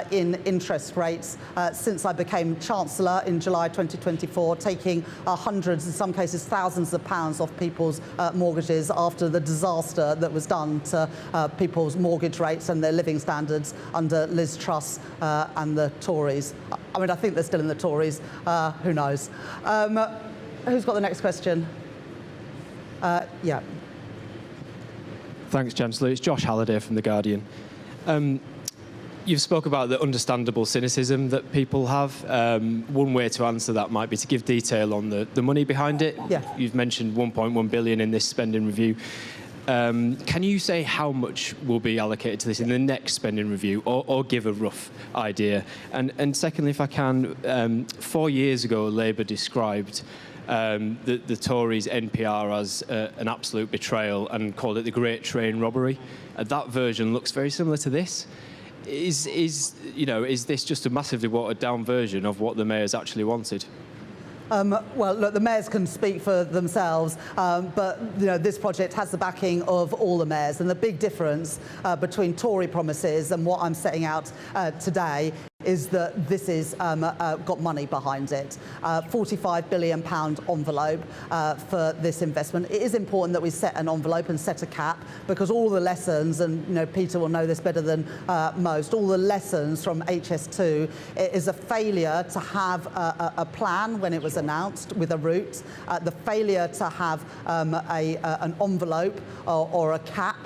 in interest rates since I became Chancellor in July 2024, taking hundreds, in some cases thousands of pounds off people's mortgages after the disaster that was done to people's mortgage rates and their living standards under Liz Truss and the Tories. I mean, I think they're still in the Tories. Who knows? Who's got the next question? Yeah. Thanks, Chancellor. It's Josh Halliday from The Guardian. You've spoke about the understandable cynicism that people have. One way to answer that might be to give detail on the money behind it. Yeah. You've mentioned 1.1 billion in this spending review. Can you say how much will be allocated to this in the next spending review, or give a rough idea? And secondly, if I can, 4 years ago, Labour described the Tories' NPR as an absolute betrayal and called it the Great Train Robbery. That version looks very similar to this. Is this just a massively watered down version of what the mayors actually wanted? Well, look, the mayors can speak for themselves, but this project has the backing of all the mayors, and the big difference between Tory promises and what I'm setting out today is that this is got money behind it. £45 billion envelope for this investment. It is important that we set an envelope and set a cap, because all the lessons, and Peter will know this better than most, all the lessons from HS2 is a failure to have a plan when it was announced with a route, the failure to have an envelope or a cap,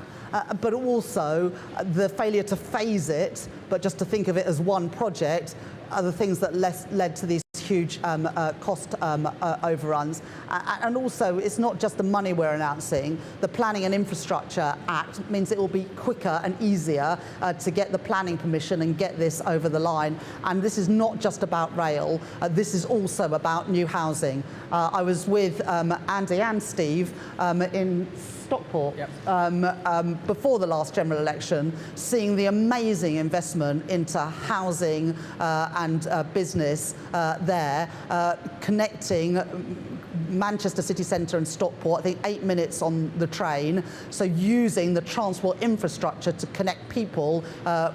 but also the failure to phase it, but just to think of it as one project, are the things that led to these huge cost overruns. And also, it's not just the money we're announcing. The Planning and Infrastructure Act means it will be quicker and easier to get the planning permission and get this over the line. And this is not just about rail. This is also about new housing. I was with Andy and Steve in Stockport before the last general election, seeing the amazing investment into housing and business there, connecting Manchester city centre and Stockport, I think 8 minutes on the train. So using the transport infrastructure to connect people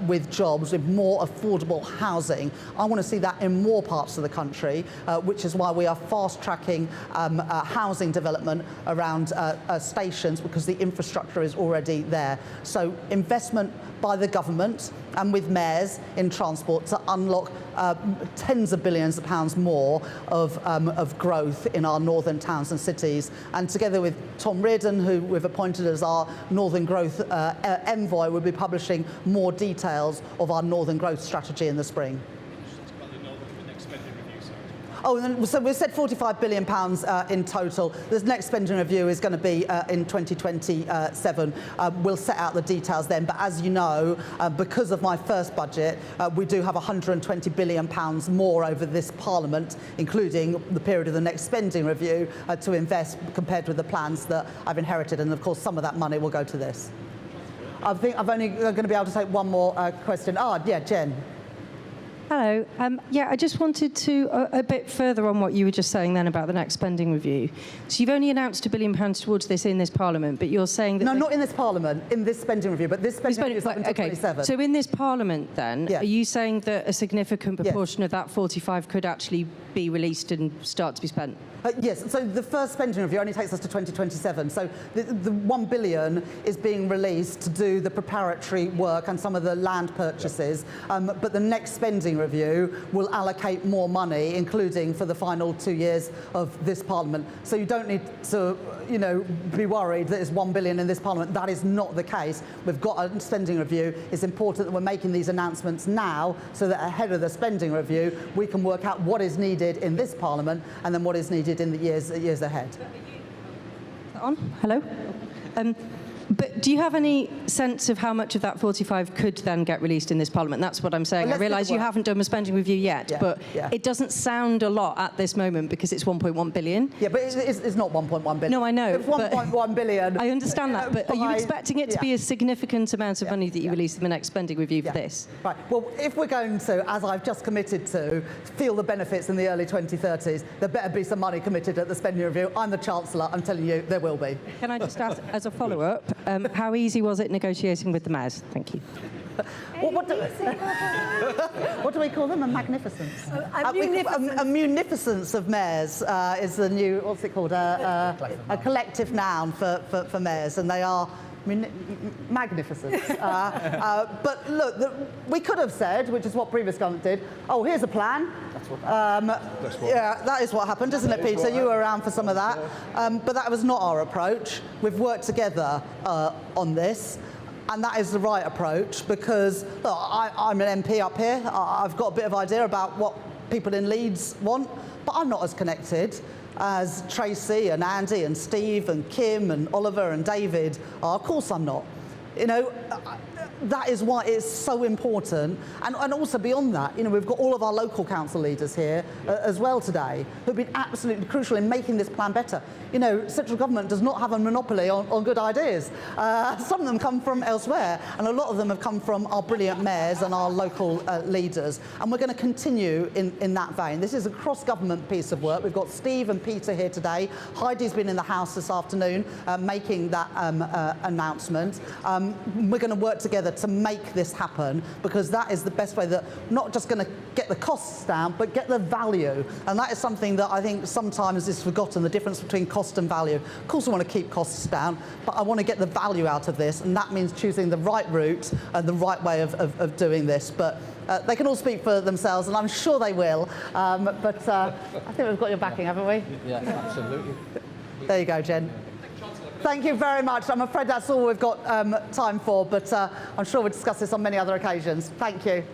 with jobs, with more affordable housing. I want to see that in more parts of the country, which is why we are fast-tracking housing development around stations, because the infrastructure is already there. So investment by the government and with mayors in transport to unlock tens of billions of pounds more of growth in our northern towns and cities. And together with Tom Reardon, who we've appointed as our Northern Growth Envoy, we'll be publishing more details of our Northern Growth strategy in the spring. Oh, and then, so we've said £45 billion in total. This next spending review is going to be in 2027. We'll set out the details then. But as you know, because of my first budget, we do have £120 billion more over this Parliament, including the period of the next spending review, to invest compared with the plans that I've inherited. And of course, some of that money will go to this. I think I'm only going to be able to take one more question. Yeah, Jen. Hello. Yeah, I just wanted to, a bit further on what you were just saying then about the next spending review. So you've only announced £1 billion towards this in this Parliament, but you're saying that... No, not in this Parliament, in this spending review, but this spending review is up until 27. So in this Parliament then, are you saying that a significant proportion of that 45 could actually be released and start to be spent? Yes, so the first spending review only takes us to 2027. So the £1 billion is being released to do the preparatory work and some of the land purchases. But the next spending review will allocate more money, including for the final 2 years of this Parliament. So you don't need to, be worried that it's £1 billion in this Parliament. That is not the case. We've got a spending review. It's important that we're making these announcements now so that ahead of the spending review, we can work out what is needed in this Parliament and then what is needed in the years ahead. Hello? But do you have any sense of how much of that 45 could then get released in this Parliament? That's what I'm saying. I realise you haven't done a spending review yet, but it doesn't sound a lot at this moment because it's 1.1 billion. Yeah, but it's not 1.1 billion. No, I know. It's 1.1 billion. I understand that, but are you expecting it to be a significant amount of money that you release in the next spending review for this? Right. Well, if we're going to, as I've just committed to, feel the benefits in the early 2030s, there better be some money committed at the spending review. I'm the Chancellor. I'm telling you, there will be. Can I just ask, as a follow-up, how easy was it negotiating with the mayors? Thank you. What do we call them? A magnificence? A munificence of mayors is the new, what's it called? A collective noun for mayors, and they are magnificent. But look, we could have said, which is what previous government did, oh, here's a plan. Yeah, that is what happened, isn't it, Peter? You were around for some of that. But that was not our approach. We've worked together on this. And that is the right approach because look, I'm an MP up here. I've got a bit of idea about what people in Leeds want, but I'm not as connected as Tracy and Andy and Steve and Kim and Oliver and David are. Of course I'm not. That is why it's so important. And also beyond that, we've got all of our local council leaders here as well today who've been absolutely crucial in making this plan better. Central government does not have a monopoly on good ideas. Some of them come from elsewhere, and a lot of them have come from our brilliant mayors and our local leaders. And we're going to continue in that vein. This is a cross-government piece of work. We've got Steve and Peter here today. Heidi's been in the House this afternoon making that announcement. We're going to work together to make this happen because that is the best way that not just going to get the costs down, but get the value. And that is something that I think sometimes is forgotten, the difference between cost and value. Of course I want to keep costs down, but I want to get the value out of this, and that means choosing the right route and the right way of doing this. But they can all speak for themselves, and I'm sure they will. But I think we've got your backing, haven't we? Yeah, absolutely. There you go, Jen. Thank you very much. I'm afraid that's all we've got time for, but I'm sure we'll discuss this on many other occasions. Thank you.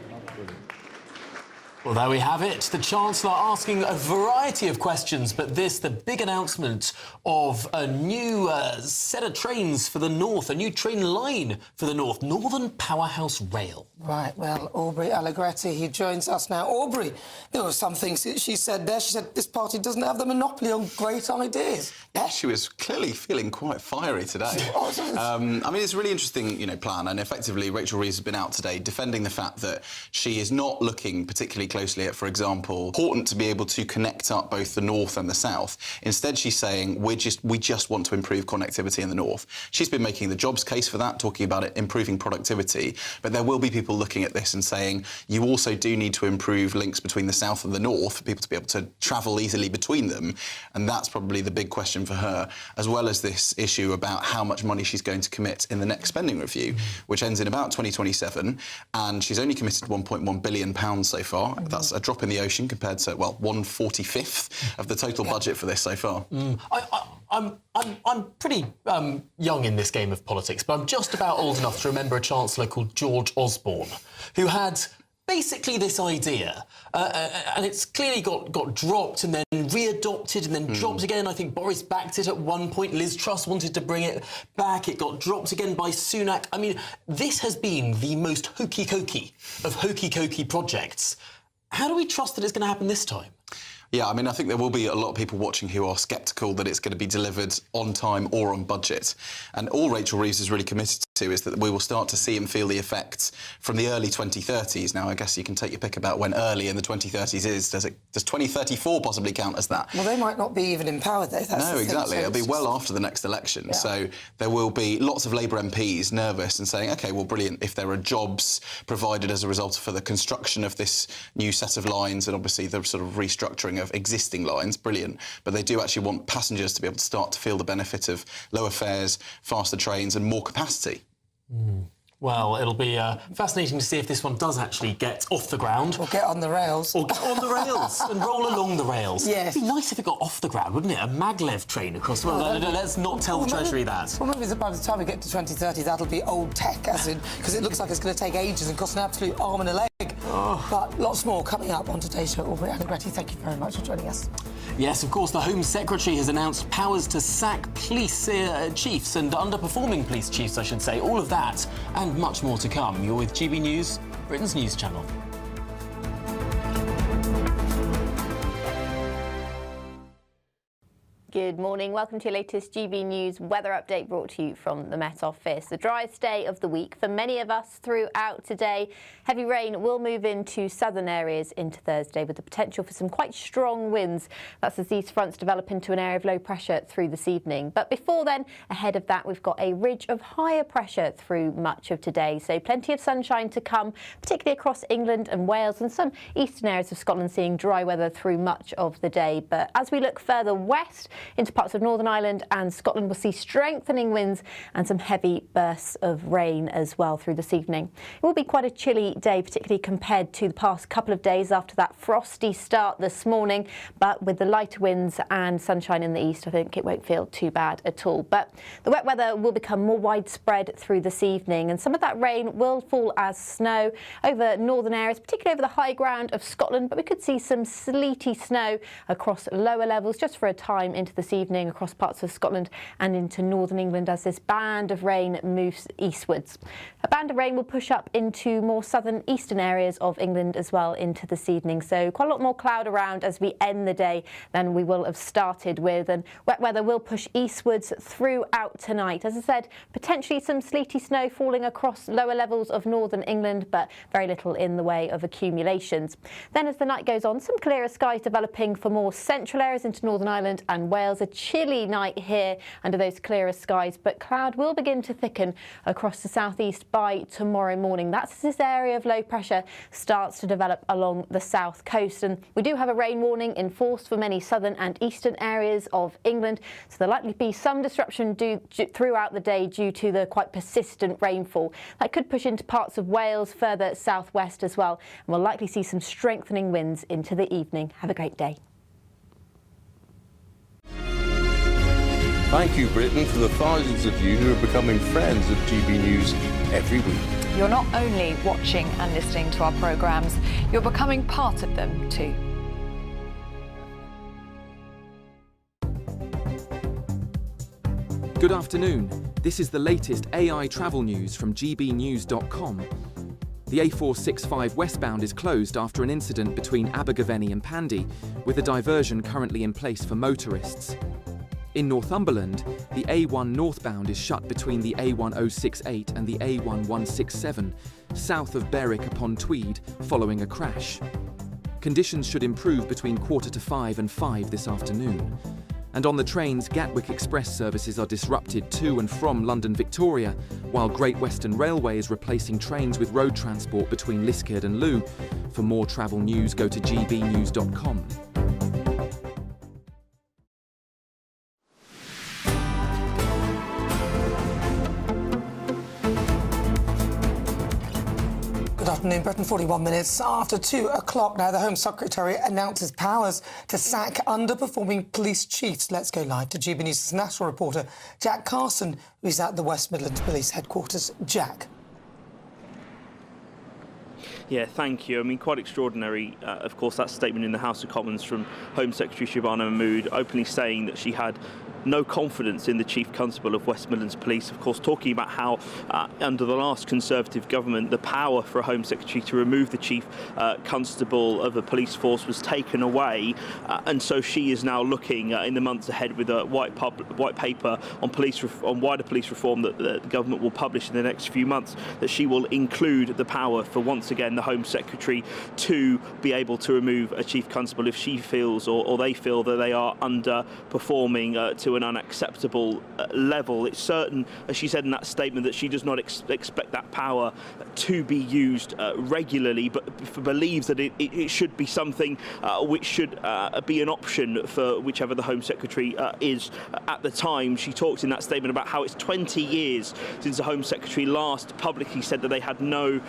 Well, there we have it. The Chancellor asking a variety of questions, but this, the big announcement of a new set of trains for the North, a new train line for the North, Northern Powerhouse Rail. Right, well, Aubrey Allegretti, he joins us now. Aubrey, there were some things she said there. She said this party doesn't have the monopoly on great ideas. Yeah, she was clearly feeling quite fiery today. I mean, it's a really interesting, plan, and effectively Rachel Reeves has been out today defending the fact that she is not looking particularly closely at, for example, important to be able to connect up both the North and the South. Instead, she's saying we just want to improve connectivity in the North. She's been making the jobs case for that, talking about it improving productivity, but there will be people looking at this and saying you also do need to improve links between the South and the North for people to be able to travel easily between them, and that's probably the big question for her, as well as this issue about how much money she's going to commit in the next spending review, which ends in about 2027, and she's only committed £1.1 billion so far. That's a drop in the ocean compared to, well, 1/45th of the total budget for this so far. I'm pretty young in this game of politics, but I'm just about old enough to remember a Chancellor called George Osborne, who had basically this idea, and it's clearly got dropped and then readopted and then dropped again. I think Boris backed it at one point. Liz Truss wanted to bring it back. It got dropped again by Sunak. I mean, this has been the most hokey-cokey of hokey-cokey projects. How do we trust that it's going to happen this time? Yeah, I mean, I think there will be a lot of people watching who are sceptical that it's going to be delivered on time or on budget. And all Rachel Reeves is really committed to is that we will start to see and feel the effects from the early 2030s. Now, I guess you can take your pick about when early in the 2030s is. Does 2034 possibly count as that? Well, they might not be even in power, though. That's no, exactly. It'll be well after the next election. Yeah. So there will be lots of Labour MPs nervous and saying, OK, well, brilliant, if there are jobs provided as a result for the construction of this new set of lines and obviously the sort of restructuring of existing lines, brilliant. But they do actually want passengers to be able to start to feel the benefit of lower fares, faster trains and more capacity. Well, it'll be fascinating to see if this one does actually get off the ground. Or get on the rails. Or get on the rails and roll along the rails. Yes. It'd be nice if it got off the ground, wouldn't it? A maglev train across... Well, let's not tell the Treasury that. Well, maybe by the time we get to 2030, that'll be old tech, as in... Because it looks like it's going to take ages and cost an absolute arm and a leg. Oh. But lots more coming up on today's show. Aubrey and Gretty, thank you very much for joining us. Yes, of course, the Home Secretary has announced powers to sack police chiefs and underperforming police chiefs, I should say. All of that and much more to come. You're with GB News, Britain's news channel. Good morning. Welcome to your latest GB News weather update brought to you from the Met Office. The driest day of the week for many of us throughout today. Heavy rain will move into southern areas into Thursday with the potential for some quite strong winds. That's as these fronts develop into an area of low pressure through this evening. But before then, ahead of that, we've got a ridge of higher pressure through much of today. So plenty of sunshine to come, particularly across England and Wales and some eastern areas of Scotland seeing dry weather through much of the day. But as we look further west, into parts of Northern Ireland and Scotland, we'll see strengthening winds and some heavy bursts of rain as well through this evening. It will be quite a chilly day, particularly compared to the past couple of days after that frosty start this morning. But with the lighter winds and sunshine in the east, I think it won't feel too bad at all. But the wet weather will become more widespread through this evening, and some of that rain will fall as snow over northern areas, particularly over the high ground of Scotland. But we could see some sleety snow across lower levels just for a time into this evening across parts of Scotland and into northern England as this band of rain moves eastwards. A band of rain will push up into more southern eastern areas of England as well into this evening. So quite a lot more cloud around as we end the day than we will have started with, and wet weather will push eastwards throughout tonight. As I said, potentially some sleety snow falling across lower levels of northern England, but very little in the way of accumulations. Then as the night goes on, some clearer skies developing for more central areas into Northern Ireland and Wales. A chilly night here under those clearer skies, but cloud will begin to thicken across the southeast by tomorrow morning. That's as this area of low pressure starts to develop along the south coast, and we do have a rain warning in force for many southern and eastern areas of England, so there'll likely be some disruption throughout the day due to the quite persistent rainfall. That could push into parts of Wales further southwest as well, and we'll likely see some strengthening winds into the evening. Have a great day. Thank you, Britain, for the thousands of you who are becoming friends of GB News every week. You're not only watching and listening to our programmes, you're becoming part of them too. Good afternoon. This is the latest AI travel news from GBnews.com. The A465 westbound is closed after an incident between Abergavenny and Pandy, with a diversion currently in place for motorists. In Northumberland, the A1 northbound is shut between the A1068 and the A1167, south of Berwick upon Tweed, following a crash. Conditions should improve between 4:45 and 5 this afternoon. And on the trains, Gatwick Express services are disrupted to and from London Victoria, while Great Western Railway is replacing trains with road transport between Liskeard and Looe. For more travel news, go to gbnews.com. Good afternoon, Britain. 41 minutes after 2 o'clock now, the Home Secretary announces powers to sack underperforming police chiefs. Let's go live to GB News' national reporter, Jack Carson, who's at the West Midlands Police Headquarters. Jack. Yeah, thank you. I mean, quite extraordinary, of course, that statement in the House of Commons from Home Secretary Shabana Mahmood, openly saying that she had no confidence in the Chief Constable of West Midlands Police, of course, talking about how under the last Conservative government, the power for a Home Secretary to remove the Chief Constable of a police force was taken away, and so she is now looking in the months ahead with a white paper on wider police reform that the government will publish in the next few months, that she will include the power for once again the Home Secretary to be able to remove a Chief Constable if she feels or they feel that they are underperforming to an unacceptable level. It's certain, as she said in that statement, that she does not expect that power to be used regularly, but believes that it should be something which should be an option for whichever the Home Secretary is at the time. She talks in that statement about how it's 20 years since the Home Secretary last publicly said that they had no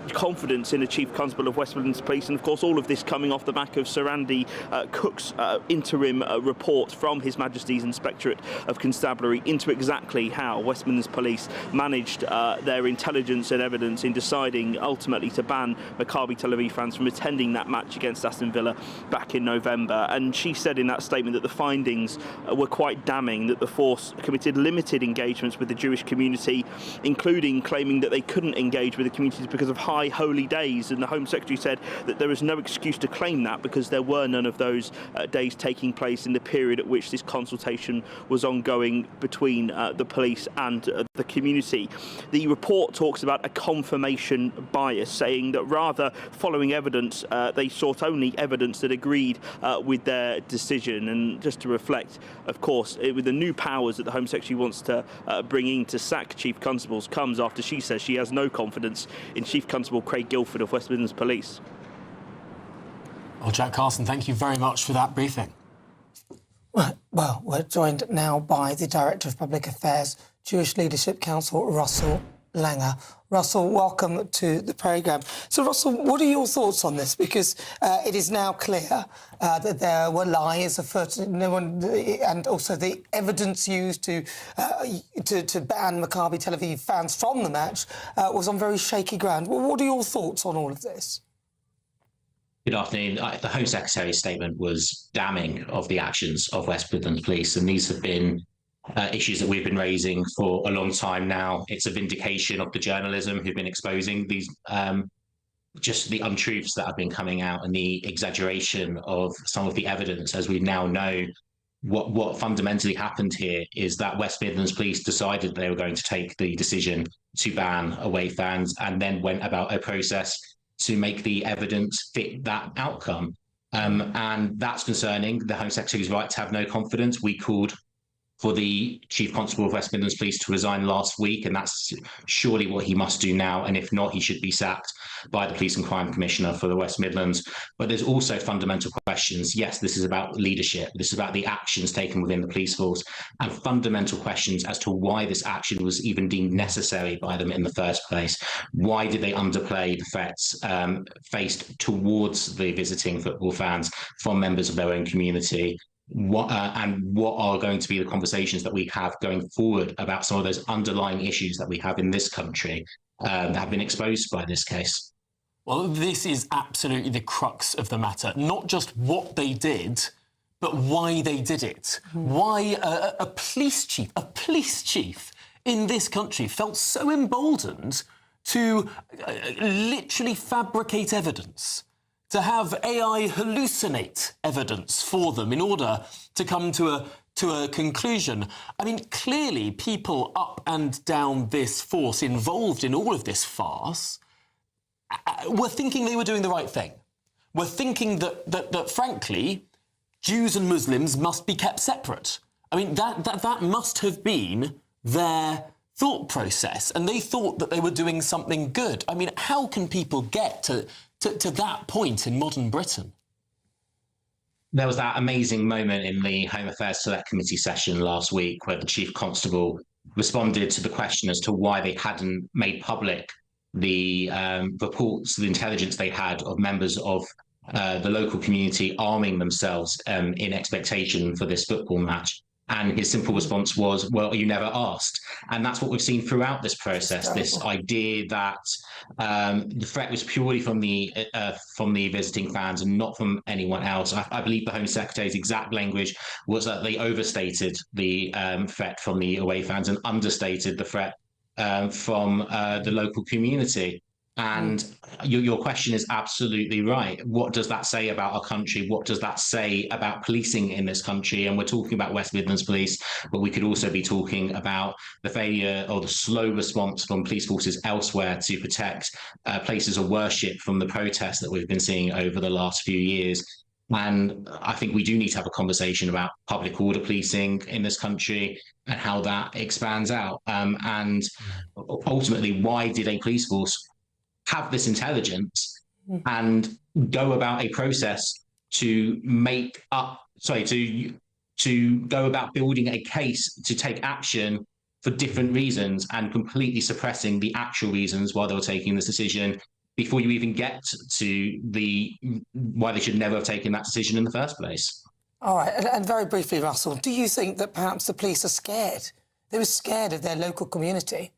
confidence in the Chief Constable of West Midlands Police, and of course all of this coming off the back of Sir Andy Cook's interim report from His Majesty's Inspectorate of Constabulary into exactly how West Midlands Police managed their intelligence and evidence in deciding ultimately to ban Maccabi Tel Aviv fans from attending that match against Aston Villa back in November. And she said in that statement that the findings were quite damning, that the force committed limited engagements with the Jewish community, including claiming that they couldn't engage with the communities because of high holy days. And the Home Secretary said that there is no excuse to claim that because there were none of those days taking place in the period at which this consultation was ongoing between the police and the community. The report talks about a confirmation bias, saying that rather following evidence, they sought only evidence that agreed with their decision. And just to reflect, of course, with the new powers that the Home Secretary wants to bring in to sack Chief Constables comes after she says she has no confidence in Chief Constable Craig Guilford of West Midlands Police. Well, Jack Carson, thank you very much for that briefing. Well, we're joined now by the Director of Public Affairs, Jewish Leadership Council, Russell Langer. Russell, welcome to the programme. So, Russell, what are your thoughts on this? Because it is now clear that there were lies and also the evidence used to ban Maccabi Tel Aviv fans from the match was on very shaky ground. Well, what are your thoughts on all of this? Good afternoon. The Home Secretary's statement was damning of the actions of West Midlands Police, and these have been issues that we've been raising for a long time now. It's a vindication of the journalism who've been exposing these, just the untruths that have been coming out and the exaggeration of some of the evidence. As we now know, what fundamentally happened here is that West Midlands Police decided they were going to take the decision to ban away fans and then went about a process to make the evidence fit that outcome. And that's concerning. The Home Secretary's right to have no confidence. We called for the Chief Constable of West Midlands Police to resign last week, and that's surely what he must do now. And if not, he should be sacked by the Police and Crime Commissioner for the West Midlands. But there's also fundamental questions. Yes, this is about leadership. This is about the actions taken within the police force, and fundamental questions as to why this action was even deemed necessary by them in the first place. Why did they underplay the threats faced towards the visiting football fans from members of their own community? What are going to be the conversations that we have going forward about some of those underlying issues that we have in this country that have been exposed by this case? Well, this is absolutely the crux of the matter. Not just what they did, but why they did it. Why a police chief in this country felt so emboldened to literally fabricate evidence, to have AI hallucinate evidence for them in order to come to a conclusion. I mean, clearly people up and down this force involved in all of this farce were thinking they were doing the right thing. Were thinking that frankly, Jews and Muslims must be kept separate. I mean, that must have been their thought process, and they thought that they were doing something good. I mean, how can people get to that point in modern Britain? There was that amazing moment in the Home Affairs Select Committee session last week where the Chief Constable responded to the question as to why they hadn't made public the reports, the intelligence they had of members of the local community arming themselves in expectation for this football match. And his simple response was, well, you never asked. And that's what we've seen throughout this process, this idea that the threat was purely from the visiting fans and not from anyone else. I believe the Home Secretary's exact language was that they overstated the threat from the away fans and understated the threat from the local community. And your question is absolutely right. What does that say about our country? What does that say about policing in this country? And we're talking about West Midlands Police, but we could also be talking about the failure or the slow response from police forces elsewhere to protect places of worship from the protests that we've been seeing over the last few years. And I think we do need to have a conversation about public order policing in this country and how that expands out. And ultimately, why did a police force have this intelligence and go about a process to go about building a case to take action for different reasons and completely suppressing the actual reasons why they were taking this decision before you even get to why they should never have taken that decision in the first place. All right, and very briefly, Russell, do you think that perhaps the police are scared? They were scared of their local community?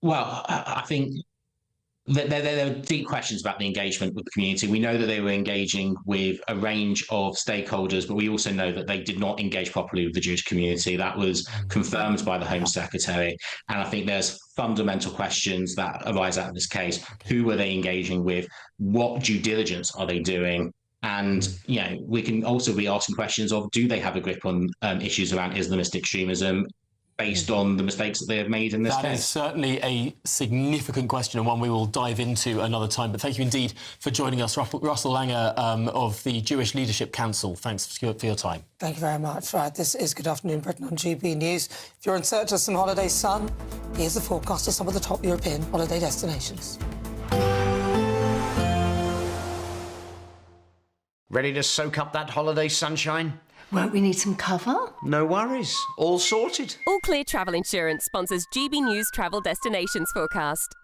Well, I think that there are deep questions about the engagement with the community. We know that they were engaging with a range of stakeholders, but we also know that they did not engage properly with the Jewish community. That was confirmed by the Home Secretary. And I think there's fundamental questions that arise out of this case. Who were they engaging with? What due diligence are they doing? And, we can also be asking questions of, do they have a grip on issues around Islamist extremism based on the mistakes that they have made in this case? That is certainly a significant question and one we will dive into another time. But thank you indeed for joining us, Russell Langer of the Jewish Leadership Council. Thanks for your time. Thank you very much. Right, this is Good Afternoon Britain on GB News. If you're in search of some holiday sun, here's the forecast of some of the top European holiday destinations. Ready to soak up that holiday sunshine? Won't we need some cover? No worries. All sorted. All Clear Travel Insurance sponsors GB News Travel Destinations Forecast.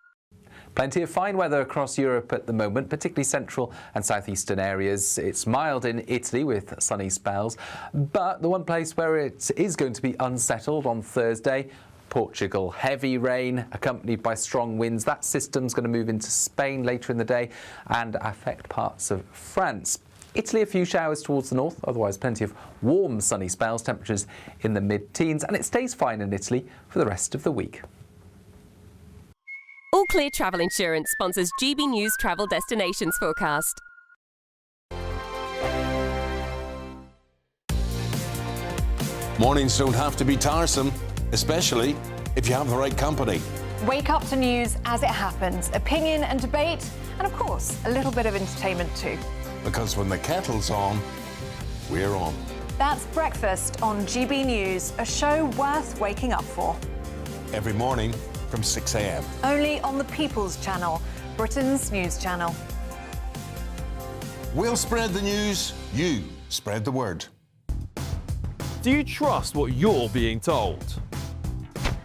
Plenty of fine weather across Europe at the moment, particularly central and southeastern areas. It's mild in Italy with sunny spells, but the one place where it is going to be unsettled on Thursday, Portugal. Heavy rain accompanied by strong winds. That system's going to move into Spain later in the day and affect parts of France. Italy, a few showers towards the north, otherwise plenty of warm, sunny spells, temperatures in the mid-teens, and it stays fine in Italy for the rest of the week. All Clear Travel Insurance sponsors GB News Travel Destinations Forecast. Mornings don't have to be tiresome, especially if you have the right company. Wake up to news as it happens, opinion and debate, and of course, a little bit of entertainment too. Because when the kettle's on, we're on. That's Breakfast on GB News, a show worth waking up for. Every morning from 6 a.m. Only on the People's Channel, Britain's news channel. We'll spread the news, you spread the word. Do you trust what you're being told?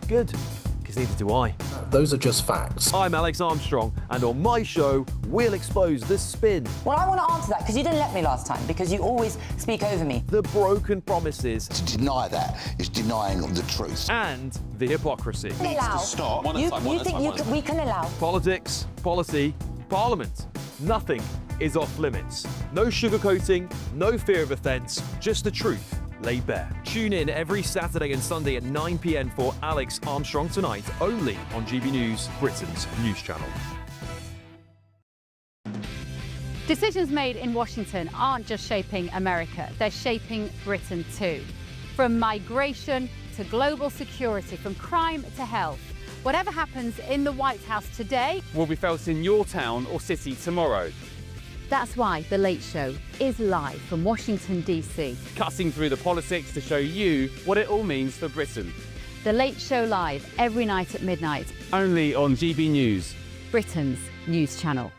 Good, because neither do I. Those are just facts. I'm Alex Armstrong, and on my show, we'll expose the spin. Well, I want to answer that, because you didn't let me last time, because you always speak over me. The broken promises. To deny that is denying the truth. And the hypocrisy. Needs to stop. You think we can allow? Politics, policy, parliament. Nothing is off limits. No sugarcoating, no fear of offence, just the truth laid bare. Tune in every Saturday and Sunday at 9 p.m. for Alex Armstrong Tonight, only on GB News, Britain's news channel. Decisions made in Washington aren't just shaping America, they're shaping Britain too. From migration to global security, from crime to health. Whatever happens in the White House today will be felt in your town or city tomorrow. That's why The Late Show is live from Washington, D.C. Cutting through the politics to show you what it all means for Britain. The Late Show live every night at midnight. Only on GB News, Britain's news channel.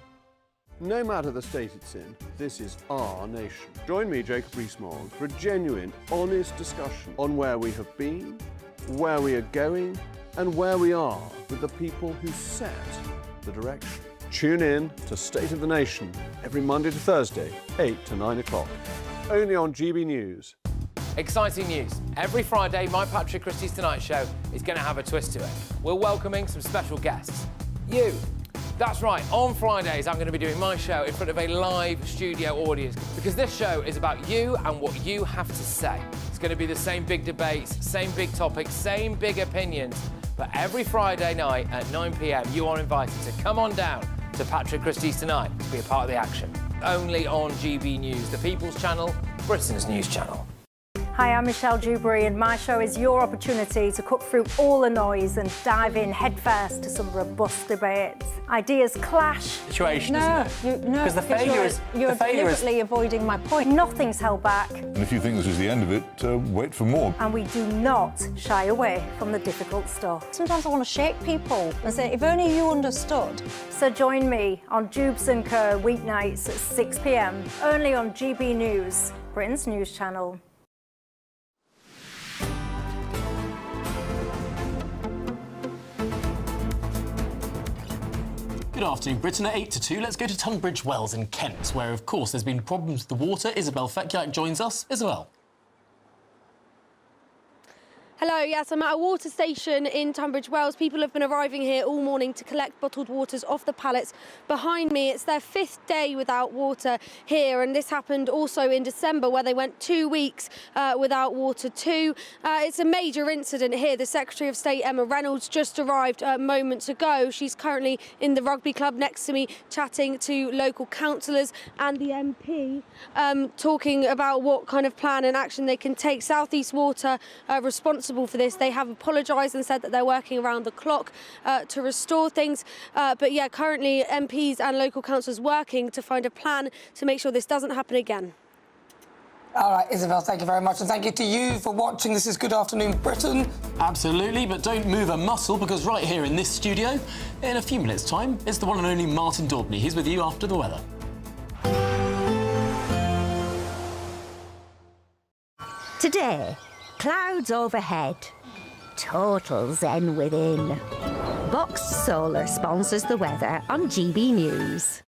No matter the state it's in, this is our nation. Join me, Jacob Rees-Mogg, for a genuine, honest discussion on where we have been, where we are going, and where we are with the people who set the direction. Tune in to State of the Nation every Monday to Thursday, 8 to 9 o'clock. Only on GB News, Exciting news. Every Friday, my Patrick Christie's Tonight Show is going to have a twist to it. We're welcoming some special guests. You. That's right, on Fridays I'm going to be doing my show in front of a live studio audience because this show is about you and what you have to say. It's going to be the same big debates, same big topics, same big opinions. But every Friday night at 9 p.m, you are invited to come on down to Patrick Christie's Tonight to be a part of the action. Only on GB News, the People's Channel, Britain's news channel. Hi, I'm Michelle Dewberry and my show is your opportunity to cut through all the noise and dive in headfirst to some robust debates. Ideas clash. Situation, isn't it? Because the failure is... You're deliberately avoiding my point. Nothing's held back. And if you think this is the end of it, wait for more. And we do not shy away from the difficult stuff. Sometimes I want to shake people and say, if only you understood. So join me on Jubes and Kerr weeknights at 6 p.m, only on GB News, Britain's news channel. Good afternoon, Britain at 8 to 2. Let's go to Tunbridge Wells in Kent, where, of course, there's been problems with the water. Isabel Feckiak joins us. Isabel. Hello, yes, I'm at a water station in Tunbridge Wells. People have been arriving here all morning to collect bottled waters off the pallets behind me. It's their 5th day without water here, and this happened also in December, where they went 2 weeks without water too. It's a major incident here. The Secretary of State, Emma Reynolds, just arrived moments ago. She's currently in the rugby club next to me, chatting to local councillors and the MP, talking about what kind of plan and action they can take. South East Water responsible for this. They have apologised and said that they're working around the clock to restore things. But yeah, currently MPs and local councillors working to find a plan to make sure this doesn't happen again. All right, Isabel, thank you very much. And thank you to you for watching. This is Good Afternoon Britain. Absolutely, but don't move a muscle because right here in this studio, in a few minutes' time, it's the one and only Martin Daubney. He's with you after the weather. Today, clouds overhead, total zen within. Box Solar sponsors the weather on GB News.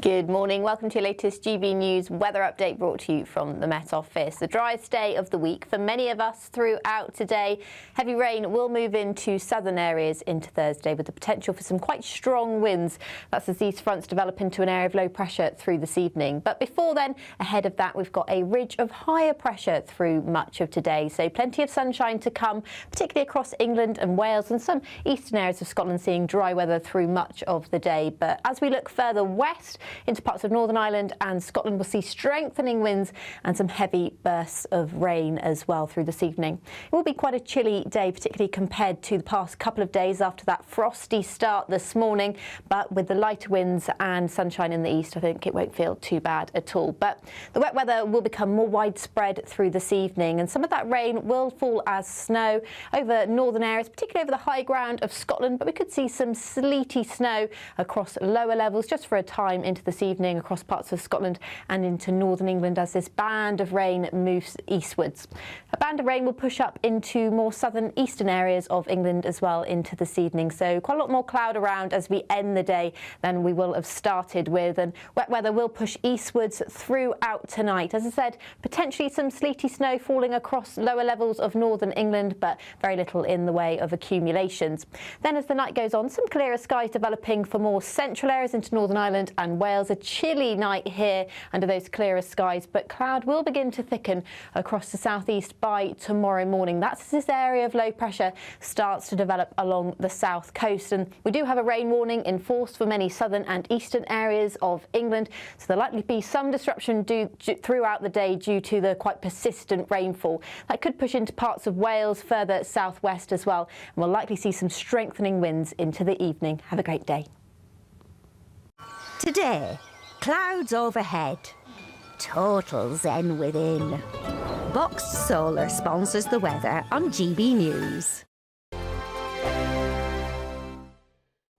Good morning. Welcome to your latest GB News weather update brought to you from the Met Office. The driest day of the week for many of us throughout today. Heavy rain will move into southern areas into Thursday with the potential for some quite strong winds. That's as these fronts develop into an area of low pressure through this evening. But before then, ahead of that, we've got a ridge of higher pressure through much of today. So plenty of sunshine to come, particularly across England and Wales and some eastern areas of Scotland seeing dry weather through much of the day. But as we look further west, into parts of Northern Ireland and Scotland, we'll see strengthening winds and some heavy bursts of rain as well through this evening. It will be quite a chilly day, particularly compared to the past couple of days after that frosty start this morning. But with the lighter winds and sunshine in the east, I think it won't feel too bad at all. But the wet weather will become more widespread through this evening, and some of that rain will fall as snow over northern areas, particularly over the high ground of Scotland. But we could see some sleety snow across lower levels just for a time into this evening across parts of Scotland and into northern England as this band of rain moves eastwards. A band of rain will push up into more southern eastern areas of England as well into this evening. So quite a lot more cloud around as we end the day than we will have started with, and wet weather will push eastwards throughout tonight. As I said, potentially some sleety snow falling across lower levels of northern England, but very little in the way of accumulations. Then as the night goes on, some clearer skies developing for more central areas into Northern Ireland and Wales. A chilly night here under those clearer skies, but cloud will begin to thicken across the southeast by tomorrow morning. That's as this area of low pressure starts to develop along the south coast, and we do have a rain warning in force for many southern and eastern areas of England, so there'll likely be some disruption throughout the day due to the quite persistent rainfall. That could push into parts of Wales further southwest as well, and we'll likely see some strengthening winds into the evening. Have a great day. Today, clouds overhead, total zen within. Box Solar sponsors the weather on GB News.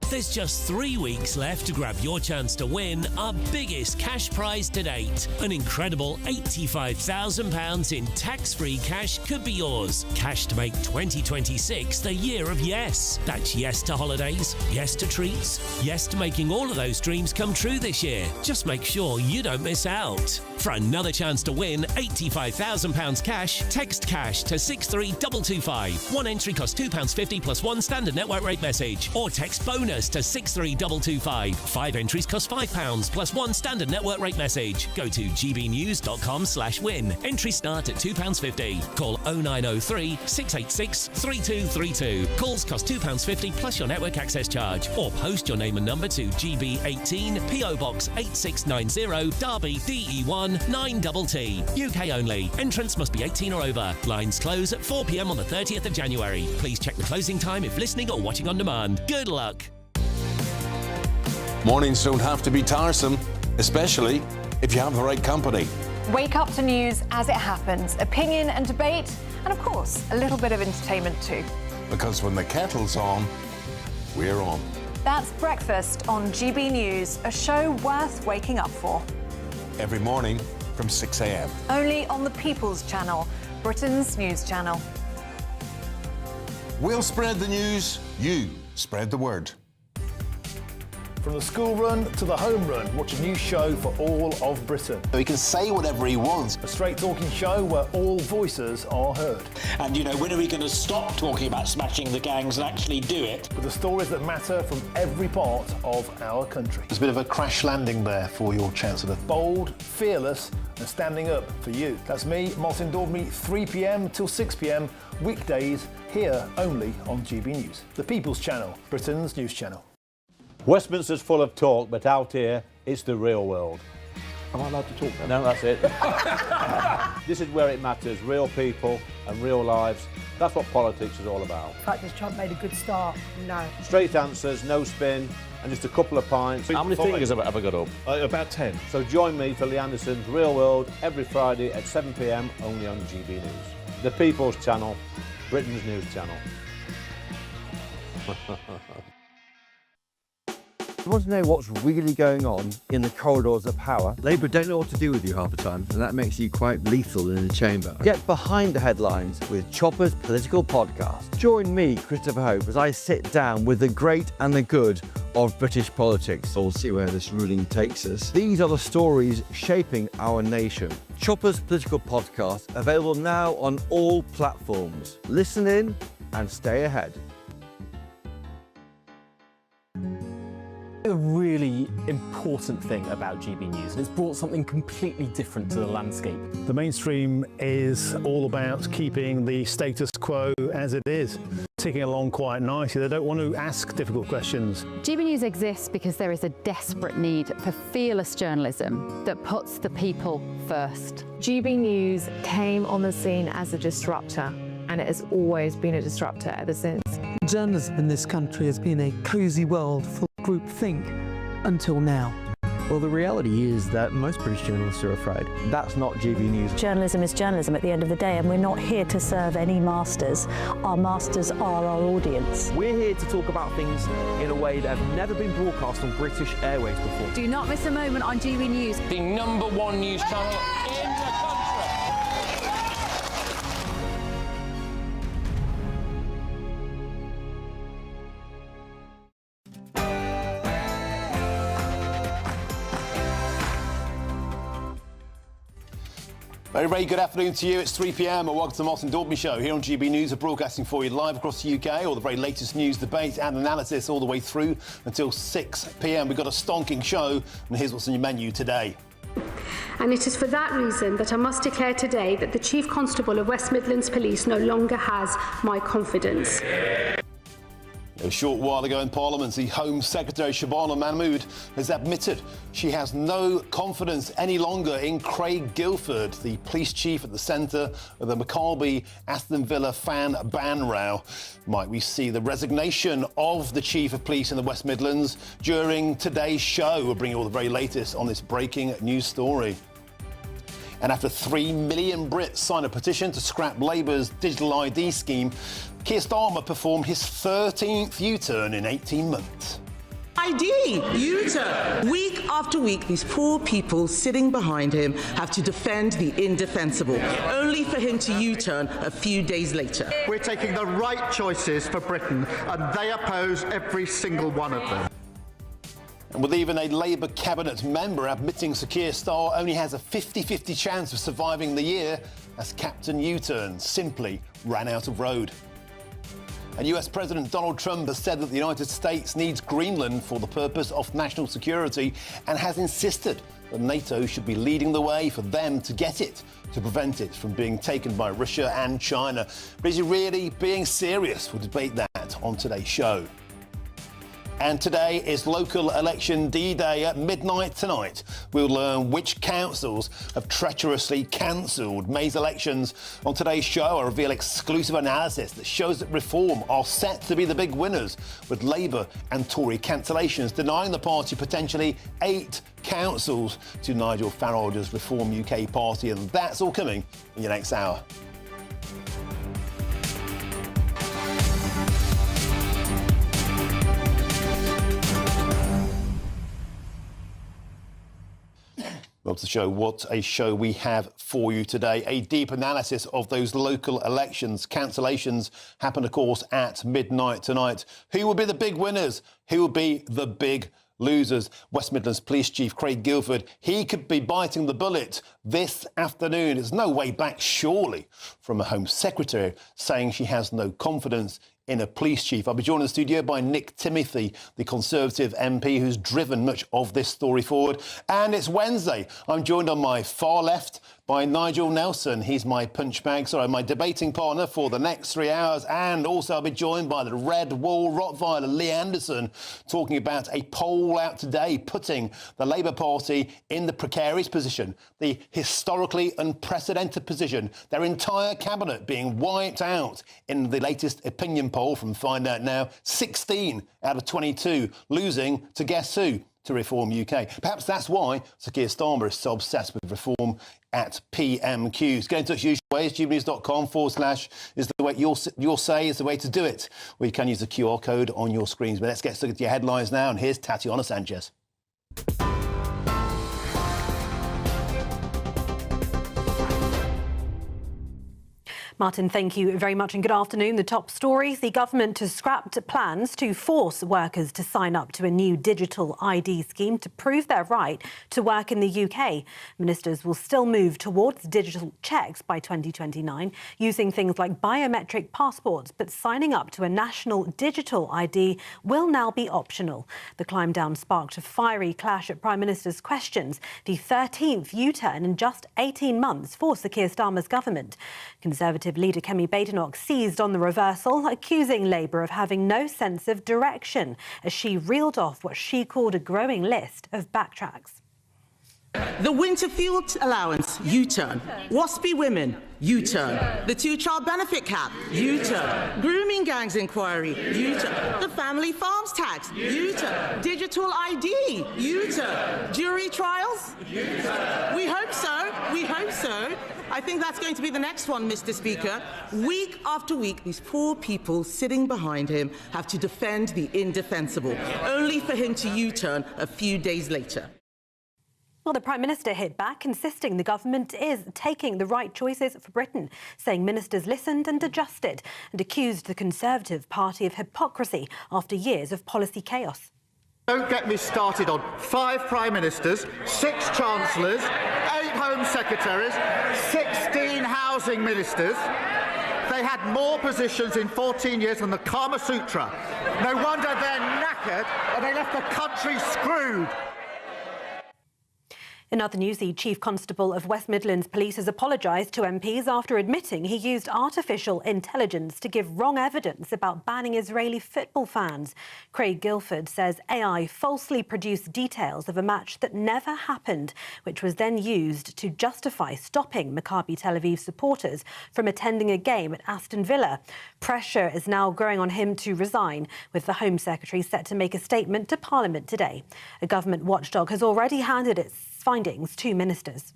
The There's just 3 weeks left to grab your chance to win our biggest cash prize to date. An incredible £85,000 in tax-free cash could be yours. Cash to make 2026 the year of yes. That's yes to holidays, yes to treats, yes to making all of those dreams come true this year. Just make sure you don't miss out. For another chance to win £85,000 cash, text cash to 63225. One entry costs £2.50 plus one standard network rate message. Or text bonus to 63225. 5 entries cost £5 plus one standard network rate message. Go to gbnews.com/win. Entries start at £2.50. Call 0903 686 3232. Calls cost £2.50 plus your network access charge. Or post your name and number to GB18 PO Box 8690 Derby DE1 9TT. UK only. Entrance must be 18 or over. Lines close at 4 p.m. on the 30th of January. Please check the closing time if listening or watching on demand. Good luck. Mornings don't have to be tiresome, especially if you have the right company. Wake up to news as it happens, opinion and debate, and of course, a little bit of entertainment too. Because when the kettle's on, we're on. That's Breakfast on GB News, a show worth waking up for. Every morning from 6 a.m. Only on the People's Channel, Britain's news channel. We'll spread the news, you spread the word. From the school run to the home run, watch a new show for all of Britain. He can say whatever he wants. A straight-talking show where all voices are heard. And, you know, when are we going to stop talking about smashing the gangs and actually do it? With the stories that matter from every part of our country. There's a bit of a crash landing there for your Chancellor. Bold, fearless and standing up for you. That's me, Martin Daubney, 3 p.m. till 6 p.m, weekdays, here only on GB News. The People's Channel, Britain's news channel. Westminster's full of talk, but out here, it's the real world. Am I allowed to talk No, now? that's it. This is where it matters, real people and real lives. That's what politics is all about. In fact, has Trump made a good start? No. Straight answers, no spin, and just a couple of pints. How many fingers have I got up? About 10. So join me for Lee Anderson's Real World every Friday at 7 p.m, only on GB News. The People's Channel, Britain's news channel. You want to know what's really going on in the corridors of power? Labour don't know what to do with you half the time, and that makes you quite lethal in the chamber. Get behind the headlines with Chopper's Political Podcast. Join me, Christopher Hope, as I sit down with the great and the good of British politics. We'll see where this ruling takes us. These are the stories shaping our nation. Chopper's Political Podcast, available now on all platforms. Listen in and stay ahead. A really important thing about GB News, and it's brought something completely different to the landscape. The mainstream is all about keeping the status quo as it is, ticking along quite nicely. They don't want to ask difficult questions. GB News exists because there is a desperate need for fearless journalism that puts the people first. GB News came on the scene as a disruptor, and it has always been a disruptor ever since. Journalism in this country has been a cosy world full of groupthink until now. Well, the reality is that most British journalists are afraid. That's not GB News. Journalism is journalism at the end of the day, and we're not here to serve any masters. Our masters are our audience. We're here to talk about things in a way that have never been broadcast on British airways before. Do not miss a moment on GB News. The #1 news channel in the country. Very, very good afternoon to you. It's 3 p.m. and welcome to the Martin Daubney Show here on GB News. We're broadcasting for you live across the UK, all the very latest news, debate and analysis all the way through until 6 p.m. We've got a stonking show, and here's what's on your menu today. And it is for that reason that I must declare today that the Chief Constable of West Midlands Police no longer has my confidence. A short while ago in Parliament, the Home Secretary Shabana Mahmood has admitted she has no confidence any longer in Craig Guilford, the police chief at the centre of the Maccabi-Aston Villa fan ban row. Might we see the resignation of the Chief of Police in the West Midlands during today's show? We'll bring you all the very latest on this breaking news story. And after 3 million Brits signed a petition to scrap Labour's digital ID scheme, Keir Starmer performed his 13th U-turn in 18 months. ID, U-turn. Week after week, these poor people sitting behind him have to defend the indefensible, only for him to U-turn a few days later. We're taking the right choices for Britain, and they oppose every single one of them. And with even a Labour cabinet member admitting Sir Keir Starmer only has a 50-50 chance of surviving the year as Captain U-turn simply ran out of road. And US President Donald Trump has said that the United States needs Greenland for the purpose of national security and has insisted that NATO should be leading the way for them to get it, to prevent it from being taken by Russia and China. But is he really being serious? We'll debate that on today's show. And today is local election D-Day. At midnight tonight, we'll learn which councils have treacherously cancelled May's elections. On today's show, I'll reveal exclusive analysis that shows that Reform are set to be the big winners, with Labour and Tory cancellations denying the party potentially 8 councils to Nigel Farage's Reform UK party. And that's all coming in your next hour. Well, to show what a show we have for you today. A deep analysis of those local elections. Cancellations happen, of course, at midnight tonight. Who will be the big winners? Who will be the big losers? West Midlands Police Chief Craig Guilford, he could be biting the bullet this afternoon. There's no way back, surely, from a Home Secretary saying she has no confidence in a police chief. I'll be joined in the studio by Nick Timothy, the Conservative MP who's driven much of this story forward. And it's Wednesday. I'm joined on my far left by Nigel Nelson. He's my my debating partner for the next 3 hours. And also I'll be joined by the Red Wall Rottweiler, Lee Anderson, talking about a poll out today putting the Labour Party in the precarious position, the historically unprecedented position, their entire cabinet being wiped out in the latest opinion poll from Find Out Now. 16 out of 22 losing to guess who? To Reform UK. Perhaps that's why Sir Keir Starmer is so obsessed with Reform at PMQs. Get in touch usual ways, gbnews.com/ is the way you'll say is the way to do it. Or you can use the QR code on your screens. But let's get stuck into your headlines now. And here's Tatiana Sanchez. Martin, thank you very much and good afternoon. The top stories. The government has scrapped plans to force workers to sign up to a new digital ID scheme to prove their right to work in the UK. Ministers will still move towards digital checks by 2029 using things like biometric passports, but signing up to a national digital ID will now be optional. The climb down sparked a fiery clash at Prime Minister's questions, the 13th U-turn in just 18 months for Sir Keir Starmer's government. Conservative leader Kemi Badenoch seized on the reversal, accusing Labour of having no sense of direction as she reeled off what she called a growing list of backtracks. The winter fuel allowance, U-turn. Waspy women, U-turn. The 2-child benefit cap, U-turn. Grooming gangs inquiry, U-turn. The family farms tax, U-turn. Digital ID, U-turn. Jury trials, U-turn. We hope so. We hope so. I think that's going to be the next one, Mr. Speaker. Week after week, these poor people sitting behind him have to defend the indefensible, only for him to U-turn a few days later. Well, the Prime Minister hit back, insisting the government is taking the right choices for Britain, saying ministers listened and adjusted, and accused the Conservative Party of hypocrisy after years of policy chaos. Don't get me started on 5 Prime Ministers, 6 Chancellors, 8 Home Secretaries, 16 Housing Ministers. They had more positions in 14 years than the Kama Sutra. No wonder they're knackered and they left the country screwed. In other news, the Chief Constable of West Midlands Police has apologised to MPs after admitting he used artificial intelligence to give wrong evidence about banning Israeli football fans. Craig Guilford says AI falsely produced details of a match that never happened, which was then used to justify stopping Maccabi Tel Aviv supporters from attending a game at Aston Villa. Pressure is now growing on him to resign, with the Home Secretary set to make a statement to Parliament today. A government watchdog has already handed its findings to ministers.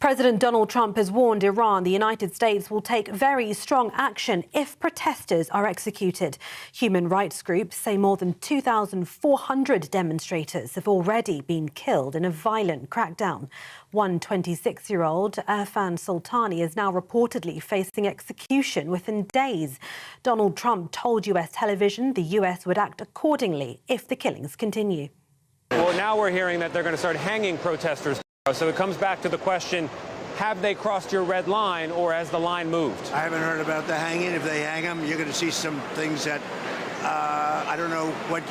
President Donald Trump has warned Iran the United States will take very strong action if protesters are executed. Human rights groups say more than 2,400 demonstrators have already been killed in a violent crackdown. One 26-year-old, Irfan Sultani, is now reportedly facing execution within days. Donald Trump told US television the US would act accordingly if the killings continue. Well, now we're hearing that they're going to start hanging protesters. So it comes back to the question, have they crossed your red line or has the line moved? I haven't heard about the hanging. If they hang them, you're going to see some things that I don't know what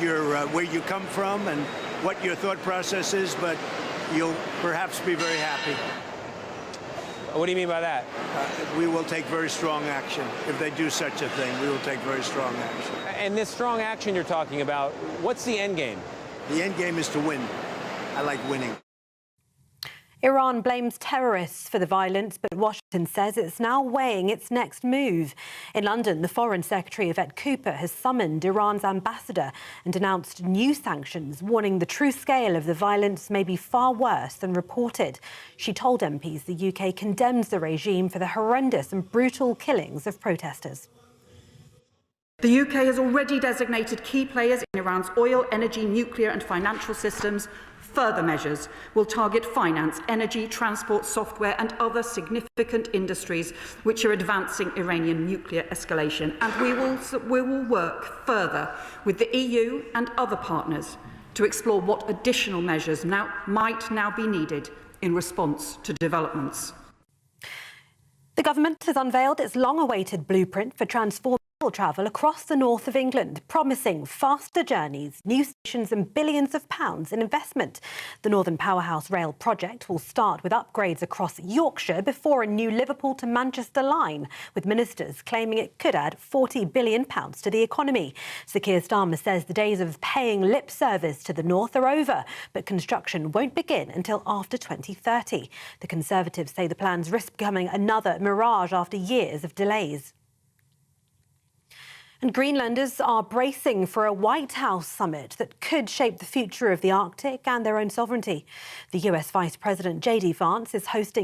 where you come from and what your thought process is, but you'll perhaps be very happy. What do you mean by that? We will take very strong action. If they do such a thing, we will take very strong action. And this strong action you're talking about, what's the end game? The end game is to win. I like winning. Iran blames terrorists for the violence, but Washington says it's now weighing its next move. In London, the Foreign Secretary Yvette Cooper has summoned Iran's ambassador and announced new sanctions, warning the true scale of the violence may be far worse than reported. She told MPs the UK condemns the regime for the horrendous and brutal killings of protesters. The UK has already designated key players in Iran's oil, energy, nuclear and financial systems. Further measures will target finance, energy, transport, software and other significant industries which are advancing Iranian nuclear escalation. And we will work further with the EU and other partners to explore what additional measures might now be needed in response to developments. The government has unveiled its long-awaited blueprint for transforming travel across the north of England, promising faster journeys, new stations and billions of pounds in investment. The Northern Powerhouse Rail project will start with upgrades across Yorkshire before a new Liverpool to Manchester line, with ministers claiming it could add £40 billion to the economy. Sir Keir Starmer says the days of paying lip service to the north are over, but construction won't begin until after 2030. The Conservatives say the plans risk becoming another mirage after years of delays. And Greenlanders are bracing for a White House summit that could shape the future of the Arctic and their own sovereignty. The US Vice President J.D. Vance is hosting